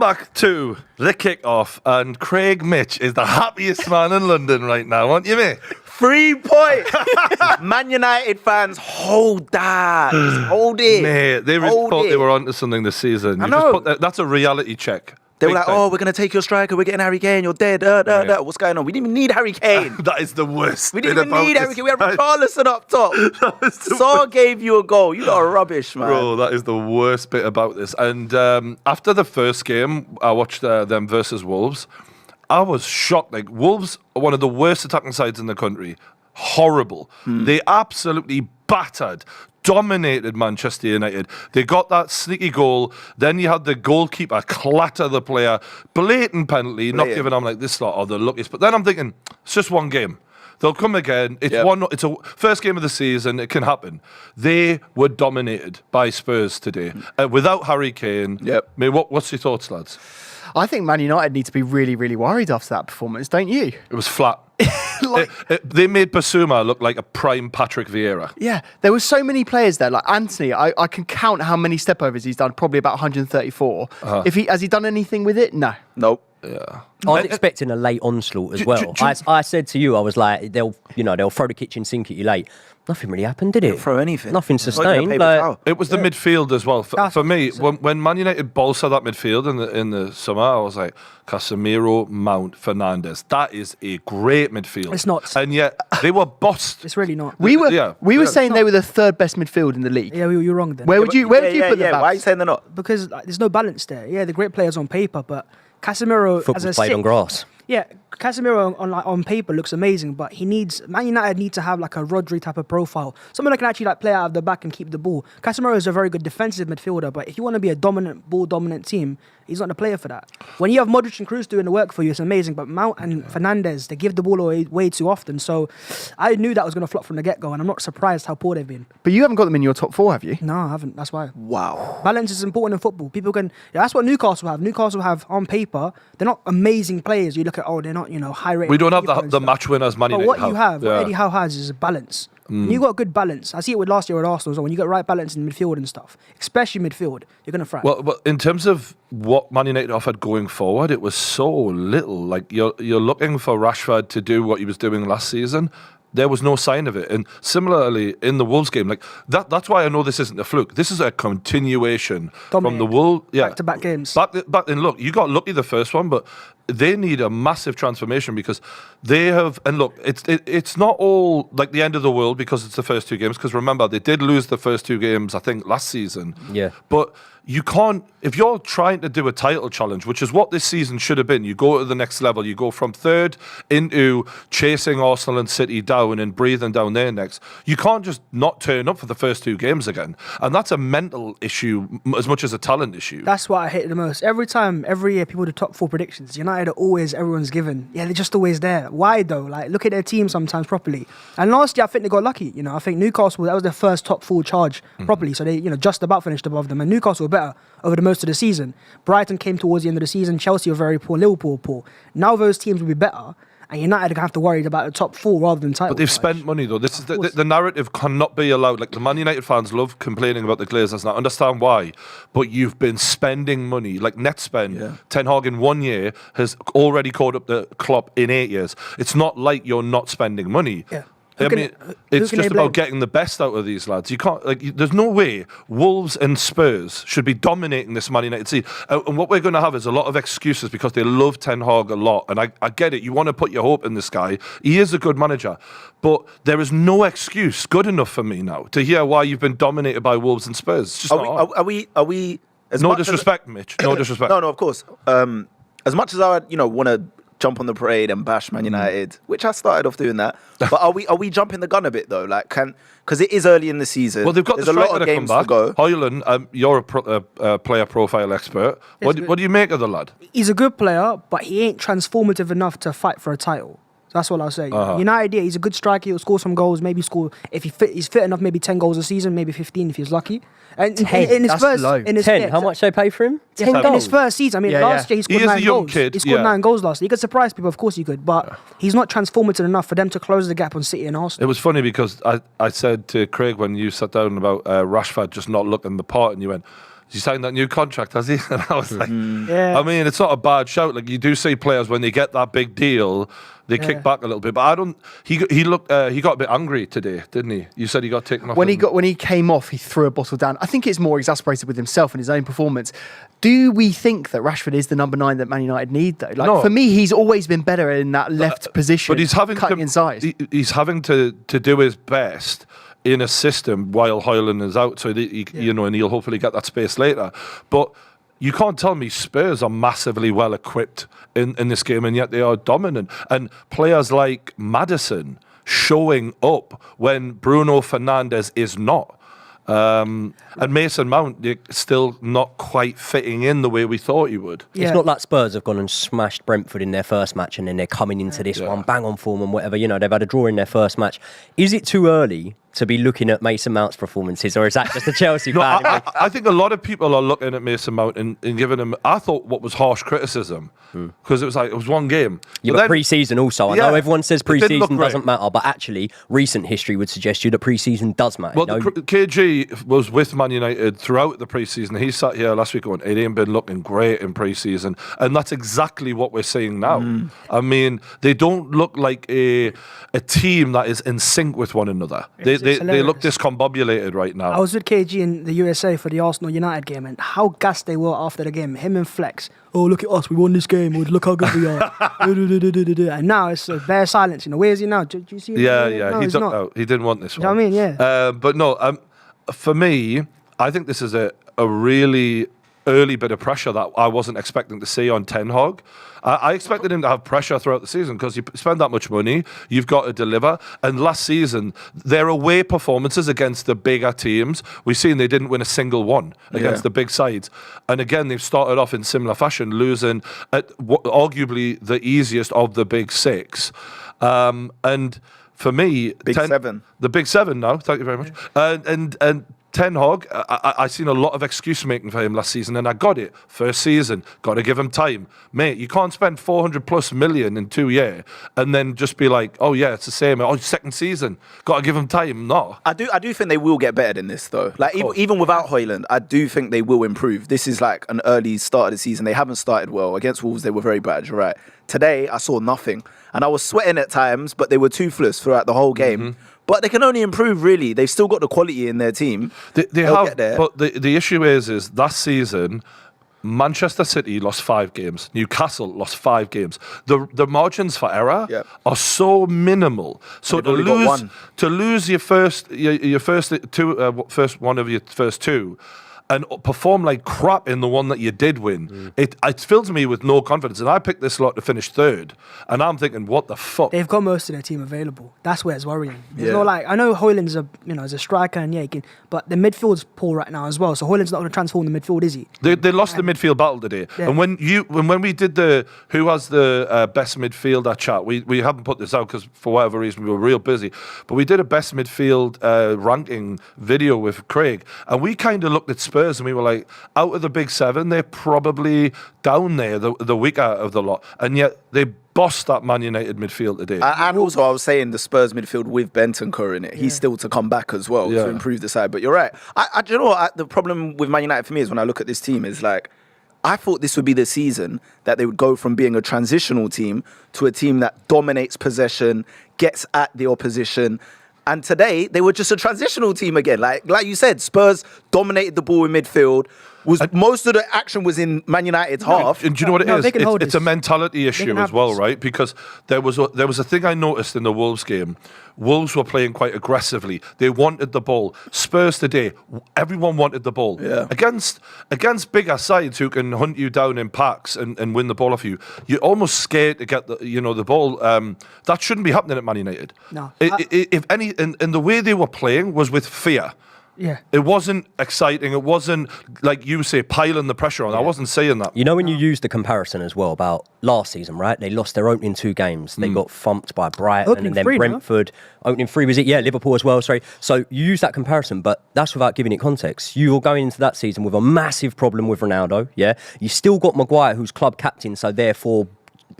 back to the kick-off, and Craig Mitch is the happiest man in London right now, aren't you, mate? 3 points. Man United fans, hold that. Just hold it. Mate, they thought they were onto something this season. I know. That's a reality check. They were like, oh, we're going to take your striker. We're getting Harry Kane. You're dead. What's going on? We didn't even need Harry Kane. That is the worst. We didn't even need Harry Kane. We had Richarlison up top. Saul gave you a goal. You lot are rubbish, man. Bro, that is the worst bit about this. And after the first game, I watched them versus Wolves. I was shocked. Like, Wolves are one of the worst attacking sides in the country. Horrible. They absolutely battered, dominated Manchester United. They got that sneaky goal. Then you had the goalkeeper clatter the player. Blatant penalty. Not giving them like this lot are the luckiest. But then I'm thinking, it's just one game. They'll come again. It's It's a first game of the season. It can happen. They were dominated by Spurs today without Harry Kane. Yep. I mean, what's your thoughts, lads? I think Man United need to be really, really worried after that performance, don't you? It was flat. They made Basuma look like a prime Patrick Vieira. Yeah, there were so many players there. Like Anthony, I can count how many stepovers he's done. Probably about 134. Has he done anything with it? No. Nope. Yeah. I was expecting a late onslaught as well. I said to you, I was like, they'll throw the kitchen sink at you late. Nothing really happened, did it? Didn't throw anything. Nothing sustained. It was the midfield as well. For me, when Man United bolstered that midfield in the summer, I was like, Casemiro, Mount, Fernandes. That is a great midfield. It's not. And yet, they were bossed. It's really not. We were saying they were the third best midfield in the league. Yeah, you're wrong then. Where would you put them? Why are you saying they're not? Because there's no balance there. Yeah, they're great players on paper, but Casemiro Football as a played on grass. Yeah, Casemiro on paper looks amazing, but Man United need to have like a Rodri type of profile. Someone that can actually play out of the back and keep the ball. Casemiro is a very good defensive midfielder, but if you want to be a ball-dominant team, he's not the player for that. When you have Modric and Kroos doing the work for you, it's amazing, but Mount and Fernandes, they give the ball away way too often, so I knew that was going to flop from the get-go, and I'm not surprised how poor they've been. But you haven't got them in your top 4, have you? No, I haven't, that's why. Wow. Balance is important in football. People can... Yeah, that's what Newcastle have. Newcastle have, on paper, they're not amazing players. You look at, they're not, high rated. We don't have the match winners Man United But what you have, what yeah. Eddie Howe has is a balance. And you got good balance. I see it with last year at Arsenal as well. When you got right balance in midfield and stuff, especially midfield, you're going to thrive. Well, in terms of what Man United offered going forward, it was so little. Like you're looking for Rashford to do what he was doing last season. There was no sign of it. And similarly, in the Wolves game, like that's why I know this isn't a fluke. This is a continuation from the Wolves. Yeah. Back-to-back games. Back then, look, you got lucky the first one, but they need a massive transformation because they have... And look, it's not all like the end of the world because it's the first 2 games. Because remember, they did lose the first 2 games, I think, last season. Yeah. But you can't... If you're trying to do a title challenge, which is what this season should have been, you go to the next level. You go from 3rd into chasing Arsenal and City down and breathing down their necks. You can't just not turn up for the first 2 games again. And that's a mental issue as much as a talent issue. That's what I hate the most. Every year, people do top 4 predictions. United are always, everyone's given. Yeah, they're just always there. Why though? Like, look at their team sometimes properly. And last year, I think they got lucky. I think Newcastle, that was their first top 4 charge properly. So they, just about finished above them. And Newcastle were better over the most of the season. Brighton came towards the end of the season. Chelsea were very poor. Liverpool were poor. Now those teams will be better. And United are going to have to worry about the top 4 rather than titles. But they've spent money, though. This is the narrative cannot be allowed. Like, the Man United fans love complaining about the Glazers, and I understand why. But you've been spending money. Like, net spend. Yeah. Ten Hag in 1 year has already caught up the Klopp in 8 years. It's not like you're not spending money. Yeah. It's just about getting the best out of these lads. You can't, there's no way Wolves and Spurs should be dominating this Man United team. And what we're going to have is a lot of excuses because they love Ten Hag a lot. And I get it. You want to put your hope in this guy. He is a good manager. But there is no excuse good enough for me now to hear why you've been dominated by Wolves and Spurs. It's just are we? No disrespect, Mitch. No disrespect. No, of course. As much as I want to jump on the parade and bash Man United, which I started off doing that. But are we jumping the gun a bit though? Like, because it is early in the season. Well, they've got There's the a lot striker of to come games back. to go. Højlund, you're a player profile expert. What do you make of the lad? He's a good player, but he ain't transformative enough to fight for a title. That's what I'll say. United, he's a good striker. He'll score some goals. Maybe score, if he's fit enough, maybe 10 goals a season, maybe 15 if he's lucky. And 10, in his that's first, low. in his 10, first, how much they pay for him? 10 in goals. his first season. I mean, last year he scored 9 goals. Kid, he scored 9 goals last year. He could surprise people, of course he could, but he's not transformative enough for them to close the gap on City and Arsenal. It was funny because I said to Craig when you sat down about Rashford just not looking the part, and you went, he signed that new contract, has he? And I was like, Yeah. I mean, it's not a bad shout. Like, you do see players when they get that big deal, they kick back a little bit. But I don't. He looked. He got a bit angry today, didn't he? You said he got taken off. When he came off, he threw a bottle down. I think it's more exasperated with himself and his own performance. Do we think that Rashford is the number 9 that Man United need, though? Like, No. for me, he's always been better in that left position. But he's having cutting to, inside. He's having to do his best in a system while Højlund is out. So you know, and he'll hopefully get that space later. But you can't tell me Spurs are massively well equipped in this game, and yet they are dominant. And players like Maddison showing up when Bruno Fernandes is not. And Mason Mount still not quite fitting in the way we thought he would. Yeah. It's not like Spurs have gone and smashed Brentford in their first match and then they're coming into this one bang on form and whatever. You know, they've had a draw in their first match. Is it too early to be looking at Mason Mount's performances, or is that just a Chelsea No, fan? I think a lot of people are looking at Mason Mount and giving him, I thought, what was harsh criticism, because it was one game. Yeah, But but then- pre-season also. I Yeah, know everyone says it didn't look pre-season great. doesn't matter, but actually recent history would suggest you that pre-season does matter. Well, you know? KG was with Man United throughout the pre-season. He sat here last week going, it ain't been looking great in pre-season. And that's exactly what we're seeing now. I mean, they don't look like a team that is in sync with one another. They look hilarious. discombobulated right now. I was with KG in the USA for the Arsenal United game, and how gassed they were after the game. Him and Flex. Oh, look at us, we won this game. Look how good we are. And now it's a bare silence. You know, where is he now? Do you see him? Yeah, No, he he's ducked not. out. He didn't want this You know one. what I mean? Yeah. But no, for me, I think this is a really early bit of pressure that I wasn't expecting to see on Ten Hag. I expected him to have pressure throughout the season because you spend that much money, you've got to deliver. And last season, their away performances against the bigger teams, we've seen they didn't win a single one against the big sides. And again, they've started off in similar fashion, losing at arguably the easiest of the big six. And for me, Big seven. the big seven now. Thank you very much. And Ten Hag, I seen a lot of excuse making for him last season, and I got it. First season, got to give him time, mate. You can't spend 400+ million in 2 years and then just be like, oh yeah, it's the same. Oh, second season, got to give him time. No, I do think they will get better than this though. Like even without Højlund, I do think they will improve. This is like an early start of the season. They haven't started well. Against Wolves, they were very bad, you're right. Today, I saw nothing. And I was sweating at times, but they were toothless throughout the whole game. But they can only improve, really. They've still got the quality in their team. they They'll have. get there. But the issue is that season, Manchester City lost 5 games. Newcastle lost 5 games. The margins for error are so minimal. So They've only got one. to lose your first one of your first 2. And perform like crap in the one that you did win. It fills me with no confidence. And I picked this lot to finish 3rd. And I'm thinking, what the fuck? They've got most of their team available. That's where it's worrying. There's Yeah. no like, I know Højlund's a striker and he can, but the midfield's poor right now as well. So Højlund's not going to transform the midfield, is he? They lost the midfield battle today. Yeah. And when we did the who has the best midfielder chat, we haven't put this out because for whatever reason we were real busy. But we did a best midfield ranking video with Craig, and we kind of looked at Spurs and we were like, out of the big 7, they're probably down there, the weaker of the lot, and yet they bossed that Man United midfield today. And also, I was saying the Spurs midfield with Bentancur in it, he's still to come back as well Yeah. to improve the side. But you're right. Do you know what? The problem with Man United for me is when I look at this team is like, I thought this would be the season that they would go from being a transitional team to a team that dominates possession, gets at the opposition. And today, they were just a transitional team again. Like you said, Spurs dominated the ball in midfield. Most of the action was in Man United's half. And do you know what it No, is? they can hold It's a this. mentality issue can as have well, this. right? Because there was a thing I noticed in the Wolves game. Wolves were playing quite aggressively. They wanted the ball. Spurs today, everyone wanted the ball. Yeah. Against bigger sides who can hunt you down in packs and win the ball off you, you're almost scared to get the ball. That shouldn't be happening at Man United. No. If any, and the way they were playing was with fear. Yeah. It wasn't exciting. It wasn't, like you say, piling the pressure on. I wasn't saying that. You know, when you use the comparison as well about last season, right? They lost their opening 2 games. They got thumped by Brighton Opening and then 3, no? Brentford. Opening 3, was it? Yeah, Liverpool as well, sorry. So you use that comparison, but that's without giving it context. You're going into that season with a massive problem with Ronaldo, yeah? You still got Maguire, who's club captain, so therefore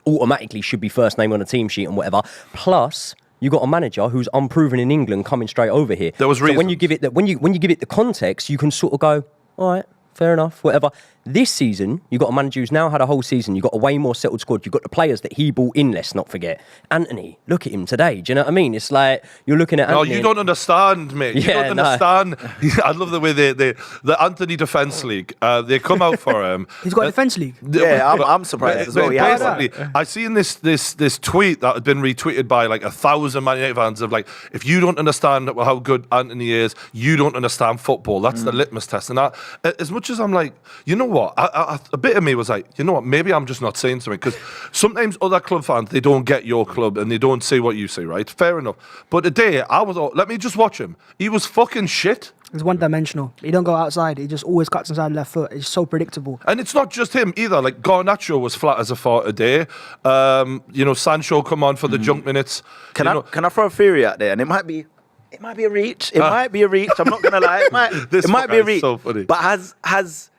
automatically should be first name on a team sheet and whatever. Plus, you got a manager who's unproven in England coming straight over here. There was so when reasons. you give it the context, you can sort of go, all right, fair enough, whatever. This season, you've got a manager who's now had a whole season. You've got a way more settled squad. You've got the players that he brought in, let's not forget. Anthony, look at him today. Do you know what I mean? It's like you're looking at Anthony. No, you don't understand, mate. You don't understand. I love the way the Anthony Defence League, they come out for him. He's got a Defence League. Yeah, I'm surprised as well. Basically, I seen this tweet that had been retweeted by like 1,000 Man United fans of like, if you don't understand how good Anthony is, you don't understand football. That's the litmus test. And as much as I'm like, you know what, a bit of me was like, you know what, maybe I'm just not saying something, because sometimes other club fans, they don't get your club and they don't say what you say, right? Fair enough. But today, I was, let me just watch him. He was fucking shit. He's one-dimensional. He don't go outside. He just always cuts inside left foot. It's so predictable. And it's not just him either. Like Garnacho was flat as a fart today. Sancho come on for the junk minutes. Can I throw a theory out there? And it might be a reach. It might be a reach. I'm not gonna lie. It might be a reach. So funny. But has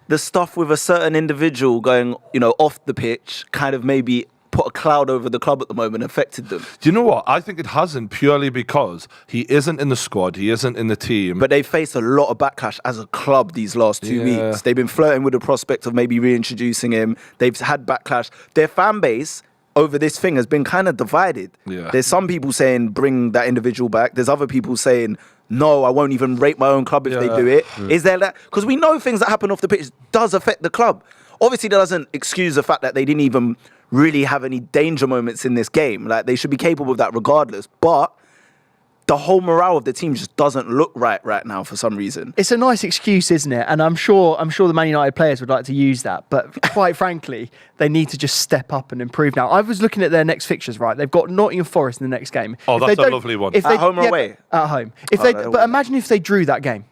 the stuff with a certain individual going, off the pitch, kind of maybe put a cloud over the club at the moment, affected them? Do you know what? I think it hasn't, purely because he isn't in the squad. He isn't in the team. But they faced a lot of backlash as a club these last 2 weeks. They've been flirting with the prospect of maybe reintroducing him. They've had backlash. Their fan base over this thing has been kind of divided. Yeah. There's some people saying bring that individual back. There's other people saying, no, I won't even rate my own club if they do it. Is there that? Because we know things that happen off the pitch does affect the club. Obviously, that doesn't excuse the fact that they didn't even really have any danger moments in this game. Like, they should be capable of that regardless. But the whole morale of the team just doesn't look right now for some reason. It's a nice excuse, isn't it? And I'm sure the Man United players would like to use that. But quite frankly, they need to just step up and improve now. I was looking at their next fixtures, right? They've got Nottingham Forest in the next game. Oh, that's a lovely one. At home or away? At home. But imagine if they drew that game.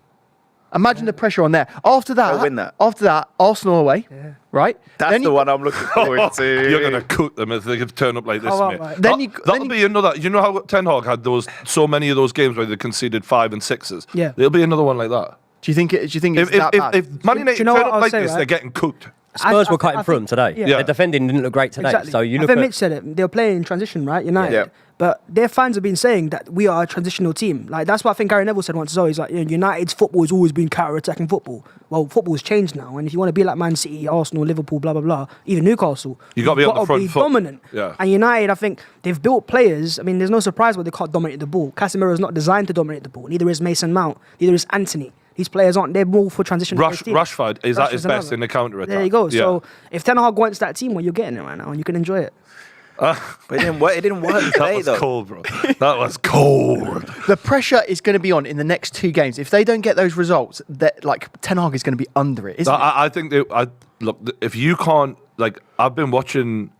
Imagine the pressure on there. After that, They'll win that. After that, Arsenal away, right? That's the one I'm looking forward to. You're going to cook them if they can turn up like this, Oh, mate. right. That'll be another. You know how Ten Hag had so many of those games where they conceded 5 and 6s? Yeah. There'll be another one like that. Do you think it's that bad? If Man United you know turn what up I'll like say, this, right? they're getting cooked. Spurs were cutting through them today. Yeah. Their defending didn't look great today. Exactly. So you I look think at... Mitch said it. They were playing in transition, right? United. Yeah. But their fans have been saying that we are a transitional team. Like, that's what I think Gary Neville said once as well. He's like, United's football has always been counter-attacking football. Well, football's changed now. And if you want to be like Man City, Arsenal, Liverpool, blah, blah, blah, even Newcastle, You gotta be on the front foot. dominant. Yeah. And United, I think, they've built players. I mean, there's no surprise why they can't dominate the ball. Casemiro's not designed to dominate the ball. Neither is Mason Mount. Neither is Anthony. These players aren't. They're more for transition. Rashford is at his best in the counter-attack. There you go. Yeah. So if Ten Hag wants that team, well, you're getting it right now, and you can enjoy it. But it didn't work That today, was though. cold, bro. That was cold. The pressure is going to be on in the next 2 games. If they don't get those results, Ten Hag is going to be under it, isn't it? I think look, if you can't, I've been watching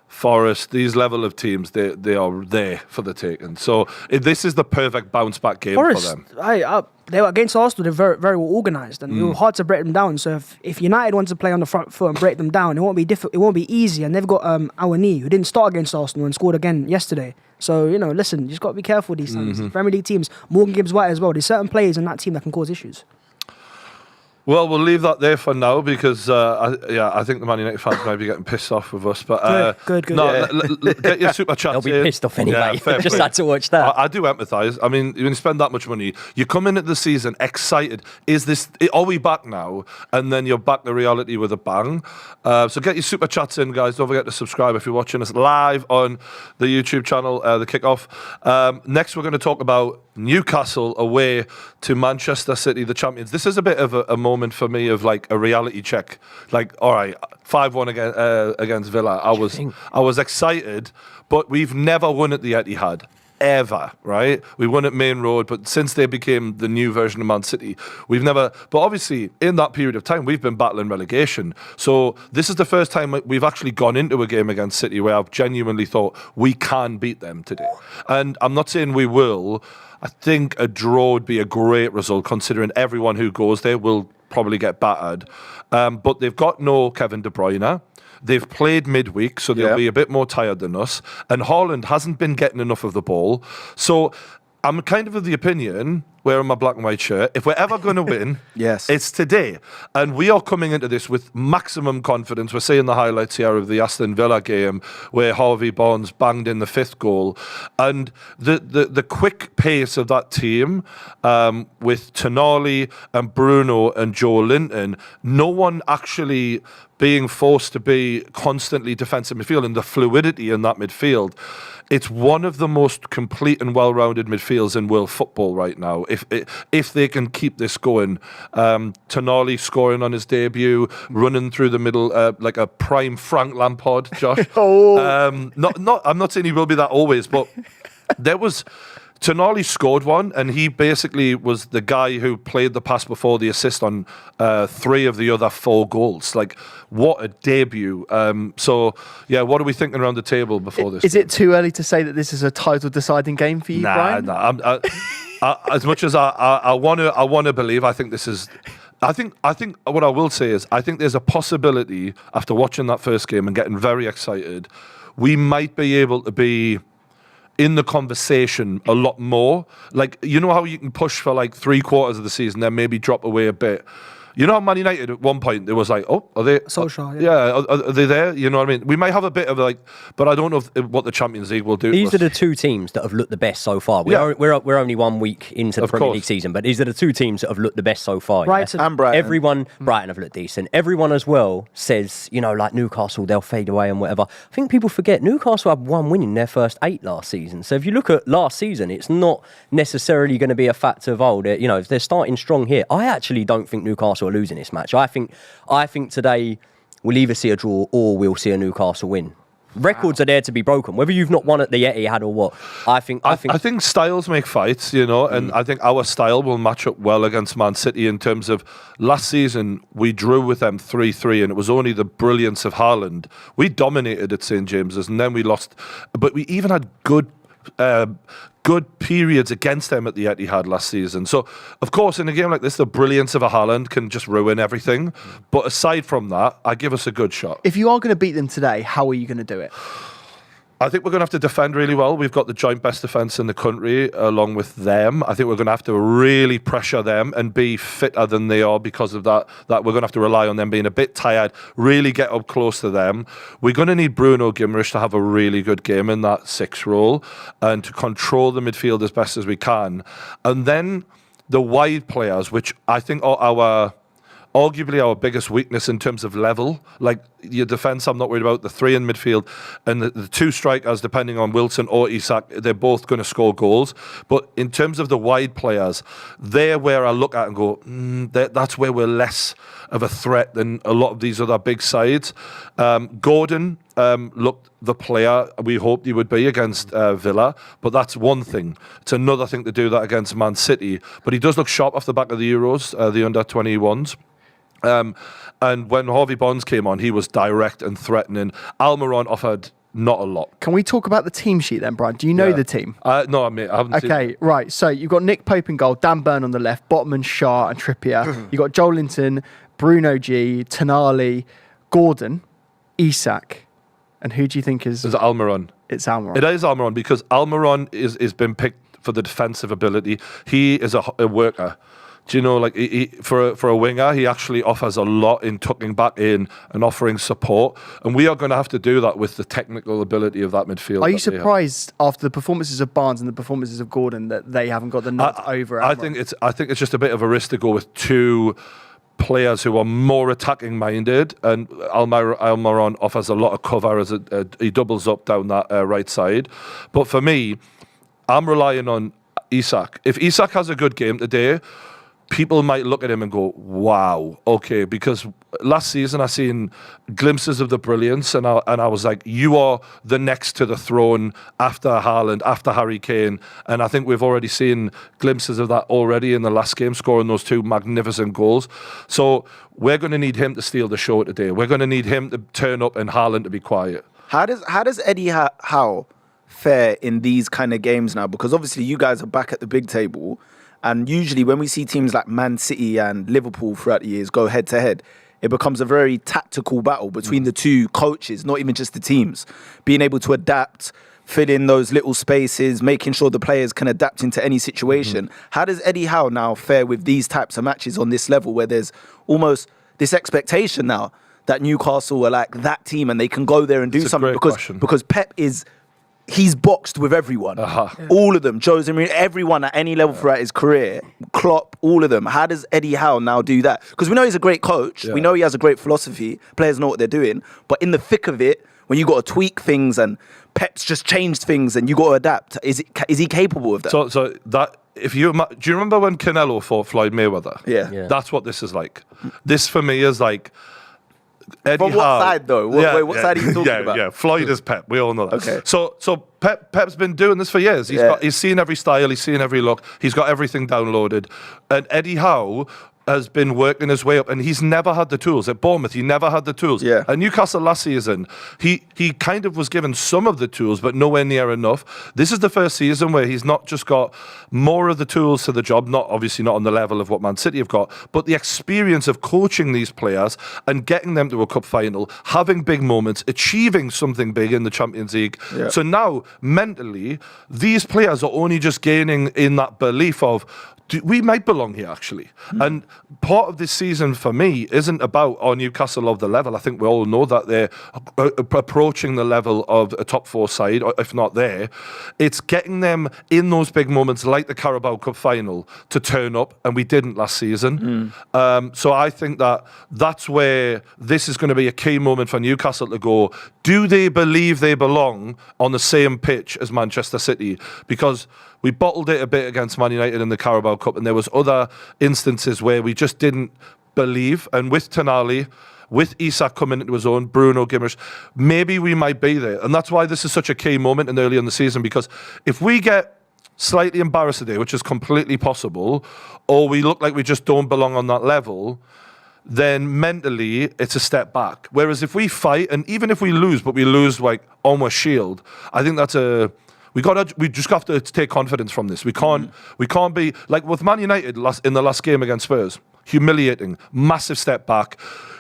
Forest, these level of teams, they are there for the taking. So this is the perfect bounce back game Forest, for them. They were against Arsenal. They're very, very well organised, and it was hard to break them down. So if United want to play on the front foot and break them down, it won't be difficult. It won't be easy. And they've got Awani, who didn't start against Arsenal and scored again yesterday. So listen, you just got to be careful with these things. Premier League teams, Morgan Gibbs-White as well. There's certain players in that team that can cause issues. Well, we'll leave that there for now because I think the Man United fans might be getting pissed off with us. But Good. No, get your super chats. They'll be pissed off anyway. Just had to watch that. I do empathise. I mean, when you spend that much money, you come in at the season excited. Are we back now? And then you're back to reality with a bang. So get your super chats in, guys. Don't forget to subscribe if you're watching us live on the YouTube channel, the Kickoff. Next, we're going to talk about Newcastle away to Manchester City, the champions. This is a bit of a moment for me of like a reality check. Like, all right, 5-1 against Villa. I was excited, but we've never won at the Etihad. Ever, right? We won at Main Road, but since they became the new version of Man City, we've never. But obviously, in that period of time, we've been battling relegation. So this is the first time we've actually gone into a game against City where I've genuinely thought we can beat them today. And I'm not saying we will. I think a draw would be a great result, considering everyone who goes there will probably get battered. But they've got no Kevin De Bruyne. They've played midweek, so they'll be a bit more tired than us. And Haaland hasn't been getting enough of the ball. So I'm kind of the opinion, wearing my black and white shirt. If we're ever going to win, Yes. it's today. And we are coming into this with maximum confidence. We're seeing the highlights here of the Aston Villa game where Harvey Barnes banged in the 5th goal. And the quick pace of that team with Tonali and Bruno and Joe Linton, no one actually being forced to be constantly defensive midfield and the fluidity in that midfield. It's one of the most complete and well-rounded midfields in world football right now. If they can keep this going, Tonali scoring on his debut, running through the middle like a prime Frank Lampard, Josh. I'm not saying he will be that always, but there was. Tonali scored one, and he basically was the guy who played the pass before the assist on 3 of the other 4 goals. Like, what a debut. So, yeah, what are we thinking around the table before this? Is it too early to say that this is a title-deciding game for you, Brian? Nah. As much as I want to believe, I think this is... I think what I will say is I think there's a possibility, after watching that first game and getting very excited, we might be able to be in the conversation a lot more. Like, you know how you can push for like 3/4 of the season, then maybe drop away a bit. You know how Man United at one point, it was like, oh, are they... Solskjaer, yeah. Are they there? You know what I mean? We might have a bit of like... But I don't know what the Champions League will do. These are the 2 teams that have looked the best so far. We're only 1 week into the Of Premier course. League season, but these are the 2 teams that have looked the best so far. Brighton. And Brighton. Everyone, Brighton have looked decent. Everyone as well says, like Newcastle, they'll fade away and whatever. I think people forget Newcastle had 1 win in their first 8 last season. So if you look at last season, it's not necessarily going to be a fact of, if they're starting strong here. I actually don't think Newcastle are losing this match. I think today we'll either see a draw or we'll see a Newcastle win. Records are there to be broken, whether you've not won at the Etihad or what. I think styles make fights, and I think our style will match up well against Man City in terms of last season we drew with them 3-3 and it was only the brilliance of Haaland. We dominated at St James's and then we lost, but we even had good periods against them at the Etihad last season. So, of course, in a game like this, the brilliance of a Haaland can just ruin everything. But aside from that, I give us a good shot. If you are going to beat them today, how are you going to do it? I think we're going to have to defend really well. We've got the joint best defence in the country along with them. I think we're going to have to really pressure them and be fitter than they are because of that. That we're going to have to rely on them being a bit tired, really get up close to them. We're going to need Bruno Guimaraes to have a really good game in that 6 role and to control the midfield as best as we can. And then the wide players, which I think are arguably our biggest weakness in terms of level. Like your defence, I'm not worried about. The 3 in midfield and the 2 strikers, depending on Wilson or Isak, they're both going to score goals. But in terms of the wide players, they're where I look at and go, that's where we're less of a threat than a lot of these other big sides. Gordon looked the player we hoped he would be against Villa, but that's one thing. It's another thing to do that against Man City. But he does look sharp off the back of the Euros, the under-21s. And when Harvey Barnes came on, he was direct and threatening. Almiron offered not a lot. Can we talk about the team sheet then, Brian? Do you know the team? No, mate, I haven't seen Okay, right. So you've got Nick Pope in goal, Dan Burn on the left, Botman, Shah and Trippier. You've got Joel Linton, Bruno G, Tonali, Gordon, Isak. And who do you think is... It's Almiron. It's Almiron. It is Almiron because Almiron is been picked for the defensive ability. He is a worker. Do you know, like for a winger, he actually offers a lot in tucking back in and offering support. And we are going to have to do that with the technical ability of that midfield. Are you surprised after the performances of Barnes and the performances of Gordon that they haven't got the nod over? I think it's just a bit of a risk to go with 2 players who are more attacking minded, and Almiron offers a lot of cover as he doubles up down that right side. But for me, I'm relying on Isak. If Isak has a good game today, people might look at him and go, wow, okay, because last season I seen glimpses of the brilliance and I was like, you are the next to the throne after Haaland, after Harry Kane, and I think we've already seen glimpses of that already in the last game, scoring those 2 magnificent goals. So we're going to need him to steal the show today. We're going to need him to turn up and Haaland to be quiet. How does Eddie Howe fare in these kind of games now? Because obviously you guys are back at the big table. And usually when we see teams like Man City and Liverpool throughout the years go head to head, it becomes a very tactical battle between the 2 coaches, not even just the teams, being able to adapt fill in those little spaces, making sure the players can adapt into any situation. How does Eddie Howe now fare with these types of matches on this level where there's almost this expectation now that Newcastle are like that team and they can go there and do It's a something great question. because Pep he's boxed with everyone. All of them. Jose Mourinho, everyone at any level throughout his career. Klopp, all of them. How does Eddie Howe now do that? Because we know he's a great coach. Yeah. We know he has a great philosophy. Players know what they're doing. But in the thick of it, when you got to tweak things and Pep's just changed things and you got to adapt, is he capable of that? So that do you remember when Canelo fought Floyd Mayweather? Yeah. That's what this is like. This for me is like Eddie From what Howe. side, though? What side are you talking about? Yeah, Floyd is Pep. We all know that. Okay. So Pep's been doing this for years. He's seen every style. He's seen every look. He's got everything downloaded. And Eddie Howe has been working his way up, and he's never had the tools. At Bournemouth, he never had the tools. Yeah. At Newcastle last season, he kind of was given some of the tools, but nowhere near enough. This is the first season where he's not just got more of the tools to the job, obviously not on the level of what Man City have got, but the experience of coaching these players and getting them to a cup final, having big moments, achieving something big in the Champions League. Yeah. So now, mentally, these players are only just gaining in that belief of, we might belong here, actually. And part of this season for me isn't about Newcastle of the level. I think we all know that they're approaching the level of a top 4 side, or if not there. It's getting them in those big moments like the Carabao Cup final to turn up, and we didn't last season. So I think that's where this is going to be a key moment for Newcastle to go, do they believe they belong on the same pitch as Manchester City? Because we bottled it a bit against Man United in the Carabao Cup, and there was other instances where we just didn't believe. And with Tonali, with Isak coming into his own, Bruno Guimaraes, maybe we might be there. And that's why this is such a key moment and early in the season, because if we get slightly embarrassed today, which is completely possible, or we look like we just don't belong on that level, then mentally it's a step back. Whereas if we fight, and even if we lose, but we lose like almost shield, I think that's we just have to take confidence from this. We can't be like with Man United in the last game against Spurs. Humiliating, massive step back.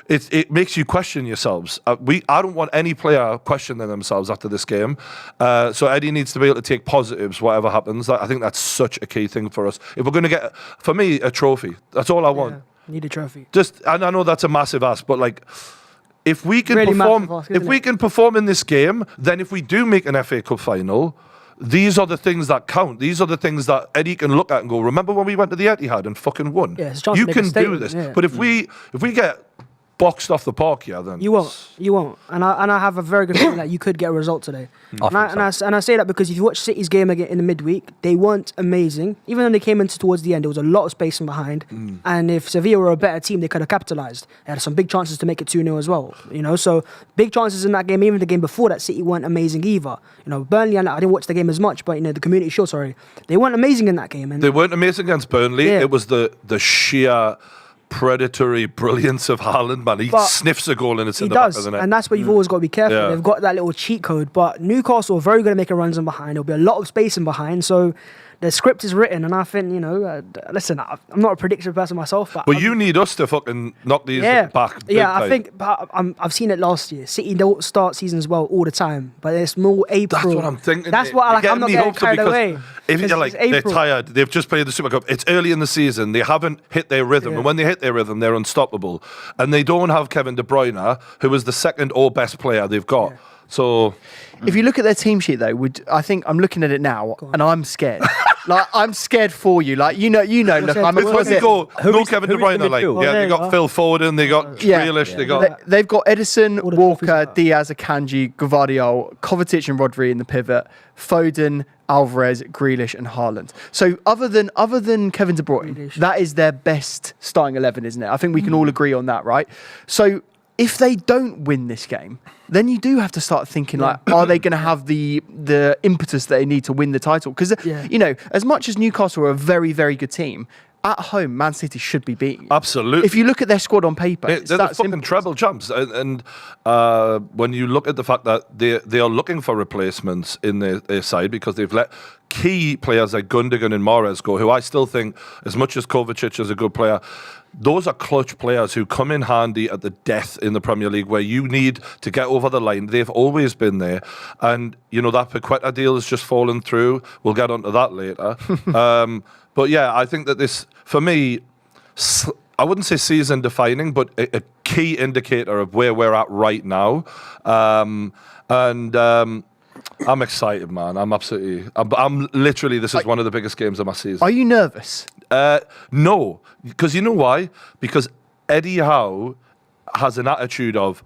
It makes you question yourselves. I don't want any player questioning themselves after this game. So Eddie needs to be able to take positives, whatever happens. I think that's such a key thing for us. If we're going to get, for me, a trophy, that's all I want. Yeah, need a trophy. And I know that's a massive ask, but like, if we can Really perform, massive ask, if isn't we it? can perform in this game, then if we do make an FA Cup final, these are the things that count. These are the things that Eddie can look at and go, remember when we went to the Etihad and fucking won? Yeah, it's a chance to You make a can do statement, this. yeah. But if we get boxed off the park here, then You won't. And I have a very good feeling that you could get a result today. And I say that because if you watch City's game again in the midweek, they weren't amazing. Even when they came into towards the end, there was a lot of space in behind. And if Sevilla were a better team, they could have capitalised. They had some big chances to make it 2-0 as well. So big chances in that game. Even the game before that, City weren't amazing either. Burnley, and I didn't watch the game as much, but the Community Shield, sorry, they weren't amazing in that game. And they weren't amazing against Burnley. Yeah. It was the sheer predatory brilliance of Haaland, man. He But sniffs a goal and it's he in the back does, of the net. and that's where you've always got to be careful. Yeah. They've got that little cheat code, but Newcastle are very good at making runs in behind. There'll be a lot of space in behind, so the script is written, and I think, listen, I'm not a predictive person myself, but But you need us to fucking knock these back. big Yeah, I time. think but I've seen it last year. City don't start seasons well all the time, but it's more April. That's what I'm thinking. That's mate. what You're I'm not me getting hopeful carried because away. If It's you're like, they're April. tired, they've just played the Super Cup, it's early in the season, they haven't hit their rhythm, Yeah. and when they hit their rhythm, they're unstoppable. And they don't have Kevin De Bruyne, who is the second or best player they've got. Yeah. So If you look at their team sheet, though, I think I'm looking at it now, and I'm scared. I'm scared for you. Look, I'm a it's when you closet. go, Who no is- Kevin De who is the Bruyne, like, midfield? yeah, there they you got go. Phil Foden, they got Yeah. Grealish, they got... They've got Edison, All the Walker, trophies. Diaz, Akanji, Gvardiol, Kovacic and Rodri in the pivot, Foden, Alvarez, Grealish and Haaland. So other than Kevin De Bruyne, Grealish. that is their best starting 11, isn't it? I think we can all agree on that, right? So if they don't win this game, then you do have to start thinking like, are they going to have the impetus that they need to win the title? Because, as much as Newcastle are a very, very good team, at home, Man City should be beating you. Absolutely. If you look at their squad on paper, it's They're the that fucking simple. treble champs, and when you look at the fact that they are looking for replacements in their side because they've let key players like Gundogan and Mahrez go, who I still think, as much as Kovacic is a good player, those are clutch players who come in handy at the death in the Premier League where you need to get over the line. They've always been there. And, you know, that Paqueta deal has just fallen through. We'll get onto that later. But yeah, I think that this, for me, I wouldn't say season defining, but a key indicator of where we're at right now. I'm excited, man. I'm literally, this is one of the biggest games of my season. Are you nervous? No, because you know why? Because Eddie Howe has an attitude of,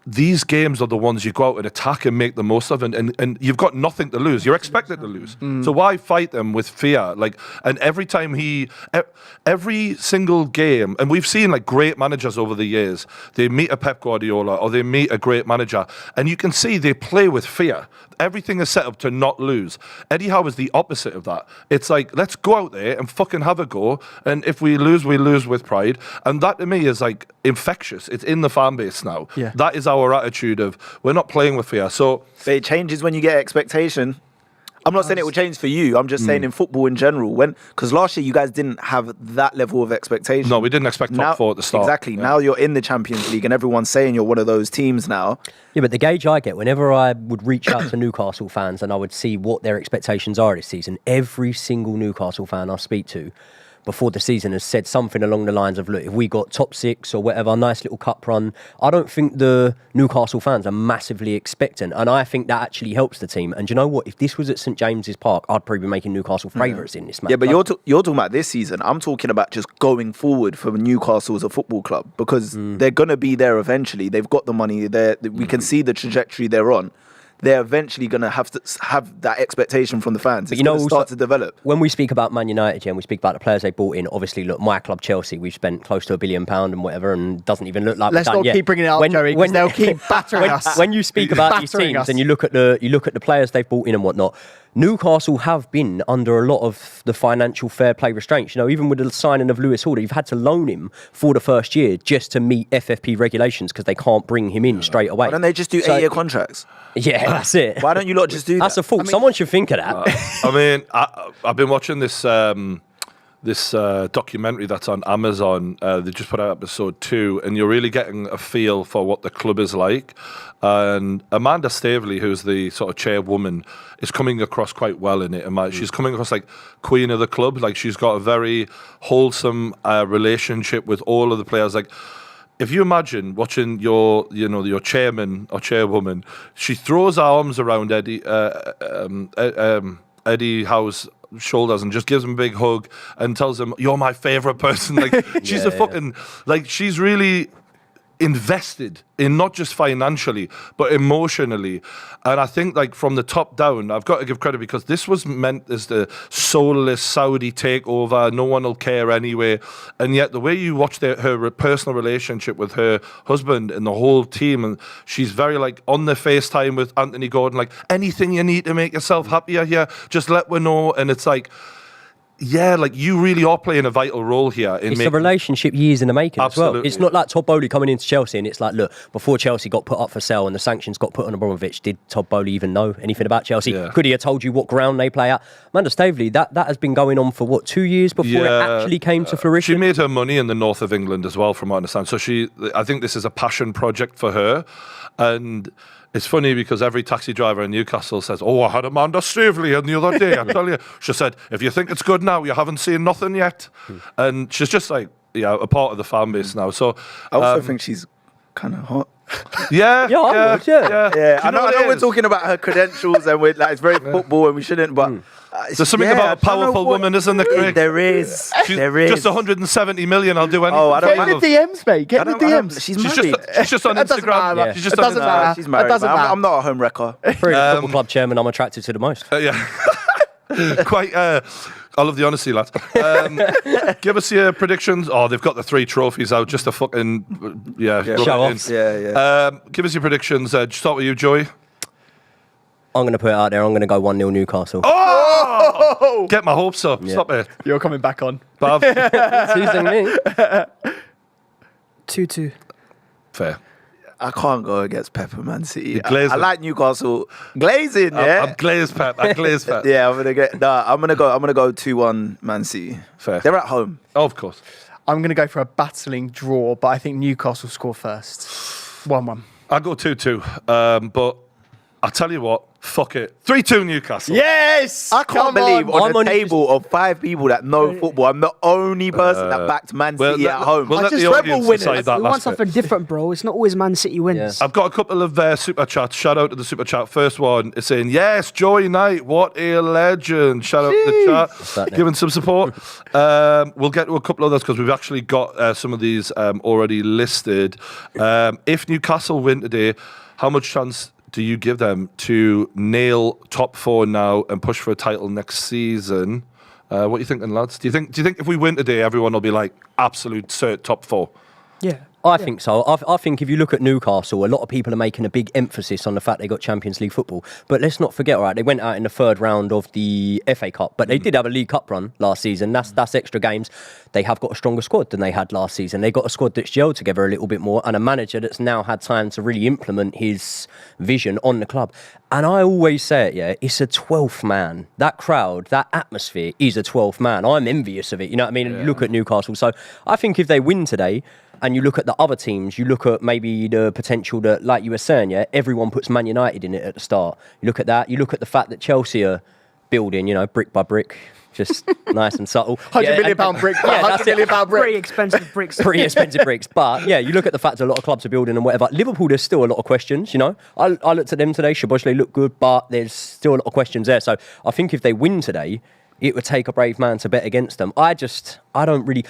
these games are the ones you go out and attack and make the most of, and you've got nothing to lose. You're expected to lose. So why fight them with fear? And every time every single game, and we've seen like great managers over the years, they meet a Pep Guardiola or they meet a great manager, and you can see they play with fear. Everything is set up to not lose. Eddie Howe is the opposite of that. It's like, let's go out there and fucking have a go, and if we lose with pride. And that to me is like infectious. It's in the fan base now. Yeah. That is our attitude of, we're not playing with fear. So But it changes when you get expectation. I'm not saying it will change for you. I'm just saying in football in general. Because last year you guys didn't have that level of expectation. no, we didn't expect top four at the start. Exactly. Yeah. Now you're in the Champions League and everyone's saying you're one of those teams now. Yeah, but the gauge I get whenever I would reach out to Newcastle fans and I would see what their expectations are this season, every single Newcastle fan I speak to before the season has said something along the lines of, look, if we got top 6 or whatever, nice little cup run, I don't think the Newcastle fans are massively expectant, and I think that actually helps the team. And do you know what? If this was at St James's Park, I'd probably be making Newcastle favourites in this match. Yeah, but you're talking about this season. I'm talking about just going forward for Newcastle as a football club, because they're going to be there eventually. They've got the money. We can see the trajectory they're on. They're eventually going to have that expectation from the fans. It's going to start to develop. When we speak about Man United, and we speak about the players they bought in, obviously, look, my club Chelsea, we've spent close to £1 billion and whatever, and doesn't even look like Let's we've done not yet. keep bringing it up, Joey, because they'll keep battering us. When you speak about these Battering teams us. and you look at the players they've bought in and whatnot, Newcastle have been under a lot of the financial fair play restraints. You know, even with the signing of Lewis Hall, you've had to loan him for the first year just to meet FFP regulations because they can't bring him in straight away. Why don't they just do 8-year contracts? Yeah, that's it. Why don't you lot just do That's that? a fault. Someone should think of that. I mean, I've been watching this documentary that's on Amazon. They just put out episode 2, and you're really getting a feel for what the club is like. And Amanda Staveley, who's the sort of chairwoman, is coming across quite well in it. And she's coming across like queen of the club. Like, she's got a very wholesome relationship with all of the players. Like, if you imagine watching your chairman or chairwoman, she throws her arms around Eddie Howe's shoulders and just gives him a big hug and tells him, "You're my favorite person." Like, she's she's really invested in, not just financially but emotionally. And I think, like, from the top down, I've got to give credit, because this was meant as the soulless Saudi takeover, no one will care anyway, and yet the way you watch her personal relationship with her husband and the whole team, and she's very like on the FaceTime with Anthony Gordon, like, anything you need to make yourself happier here, just let me know. And it's like, yeah, like, you really are playing a vital role here. It's a relationship years in the making as well. Absolutely. It's not like Todd Bowley coming into Chelsea and it's like, look, before Chelsea got put up for sale and the sanctions got put on Abramovich, did Todd Bowley even know anything about Chelsea? Yeah. Could he have told you what ground they play at? Amanda Staveley, that has been going on for 2 years before it actually came to fruition? She made her money in the north of England as well, from what I understand. So I think this is a passion project for her. And it's funny because every taxi driver in Newcastle says, "Oh, I had Amanda Staveley in the other day. I tell you," she said, "if you think it's good now, you haven't seen nothing yet." And she's just like, a part of the fan base now. So I also think she's kind of hot. Yeah, Yeah, I would, yeah. Yeah, I know know what it we're is? talking about her credentials and we're like, it's very football and we shouldn't, but There's something about a powerful woman, isn't there, Craig? There is. She's There is. just 170 million. I'll do anything. Oh, I don't Get in mind. the DMs, mate. Get in the DMs. She's She's married. just on That doesn't Instagram. matter. She's just It on doesn't Instagram. matter. She's married. It doesn't man. matter. I'm not a home wrecker. Probably the football club chairman I'm attracted to the most. Yeah. Quite. I love the honesty, lads. Give us your predictions. Oh, they've got the 3 trophies out just to fucking rub it Show in. off. Yeah. Give us your predictions. Start with you, Joey. I'm going to put it out there. I'm going to go 1-0 Newcastle. Oh! Get my hopes up. Yeah. Stop it. You're coming back on. Bav. Teasing me. 2-2. Fair. I can't go against Pepper Man City. You're glazing. I like Newcastle glazing. Yeah. I'm glazed, Pep. I'm glazed, Pep. Yeah, I'm gonna go 2-1 Man City. Fair. They're at home. Oh, of course. I'm going to go for a battling draw, but I think Newcastle score first. 1-1. I go 2-2. But I tell you what, fuck it. 3-2 Newcastle. Yes! I can't Come believe on. on a table of 5 people that know football, I'm the only person that backed Man City at home. We'll I let just the treble audience winners. decide that We want last bit. something different, bro. It's not always Man City wins. Yeah. I've got a couple of super chats. Shout out to the super chat. First one is saying, yes, Joey Knight, what a legend. Shout out to the that chat, now? giving some support. We'll get to a couple of those because we've actually got some of these already listed. If Newcastle win today, how much chance do you give them to nail top 4 now and push for a title next season? What are you thinking, lads? Do you think if we win today, everyone will be like absolute cert top 4? Yeah. I think so. I think if you look at Newcastle, a lot of people are making a big emphasis on the fact they got Champions League football. But let's not forget, all right, they went out in the 3rd round of the FA Cup, but they did have a League Cup run last season. That's extra games. They have got a stronger squad than they had last season. They got a squad that's gelled together a little bit more and a manager that's now had time to really implement his vision on the club. And I always say it, yeah, it's a 12th man. That crowd, that atmosphere is a 12th man. I'm envious of it, you know what I mean? And you look at Newcastle. So I think if they win today, and you look at the other teams, you look at maybe the potential that, like you were saying, yeah, everyone puts Man United in it at the start. You look at that. You look at the fact that Chelsea are building, you know, brick by brick, just nice and subtle. £100 million brick. Yeah, that's £100 million it. brick. Pretty expensive bricks. Pretty expensive bricks. But yeah, you look at the fact that a lot of clubs are building and whatever. Liverpool, there's still a lot of questions, you know. I looked at them today. Szoboszlai looked good, but there's still a lot of questions there. So I think if they win today, it would take a brave man to bet against them. I don't really...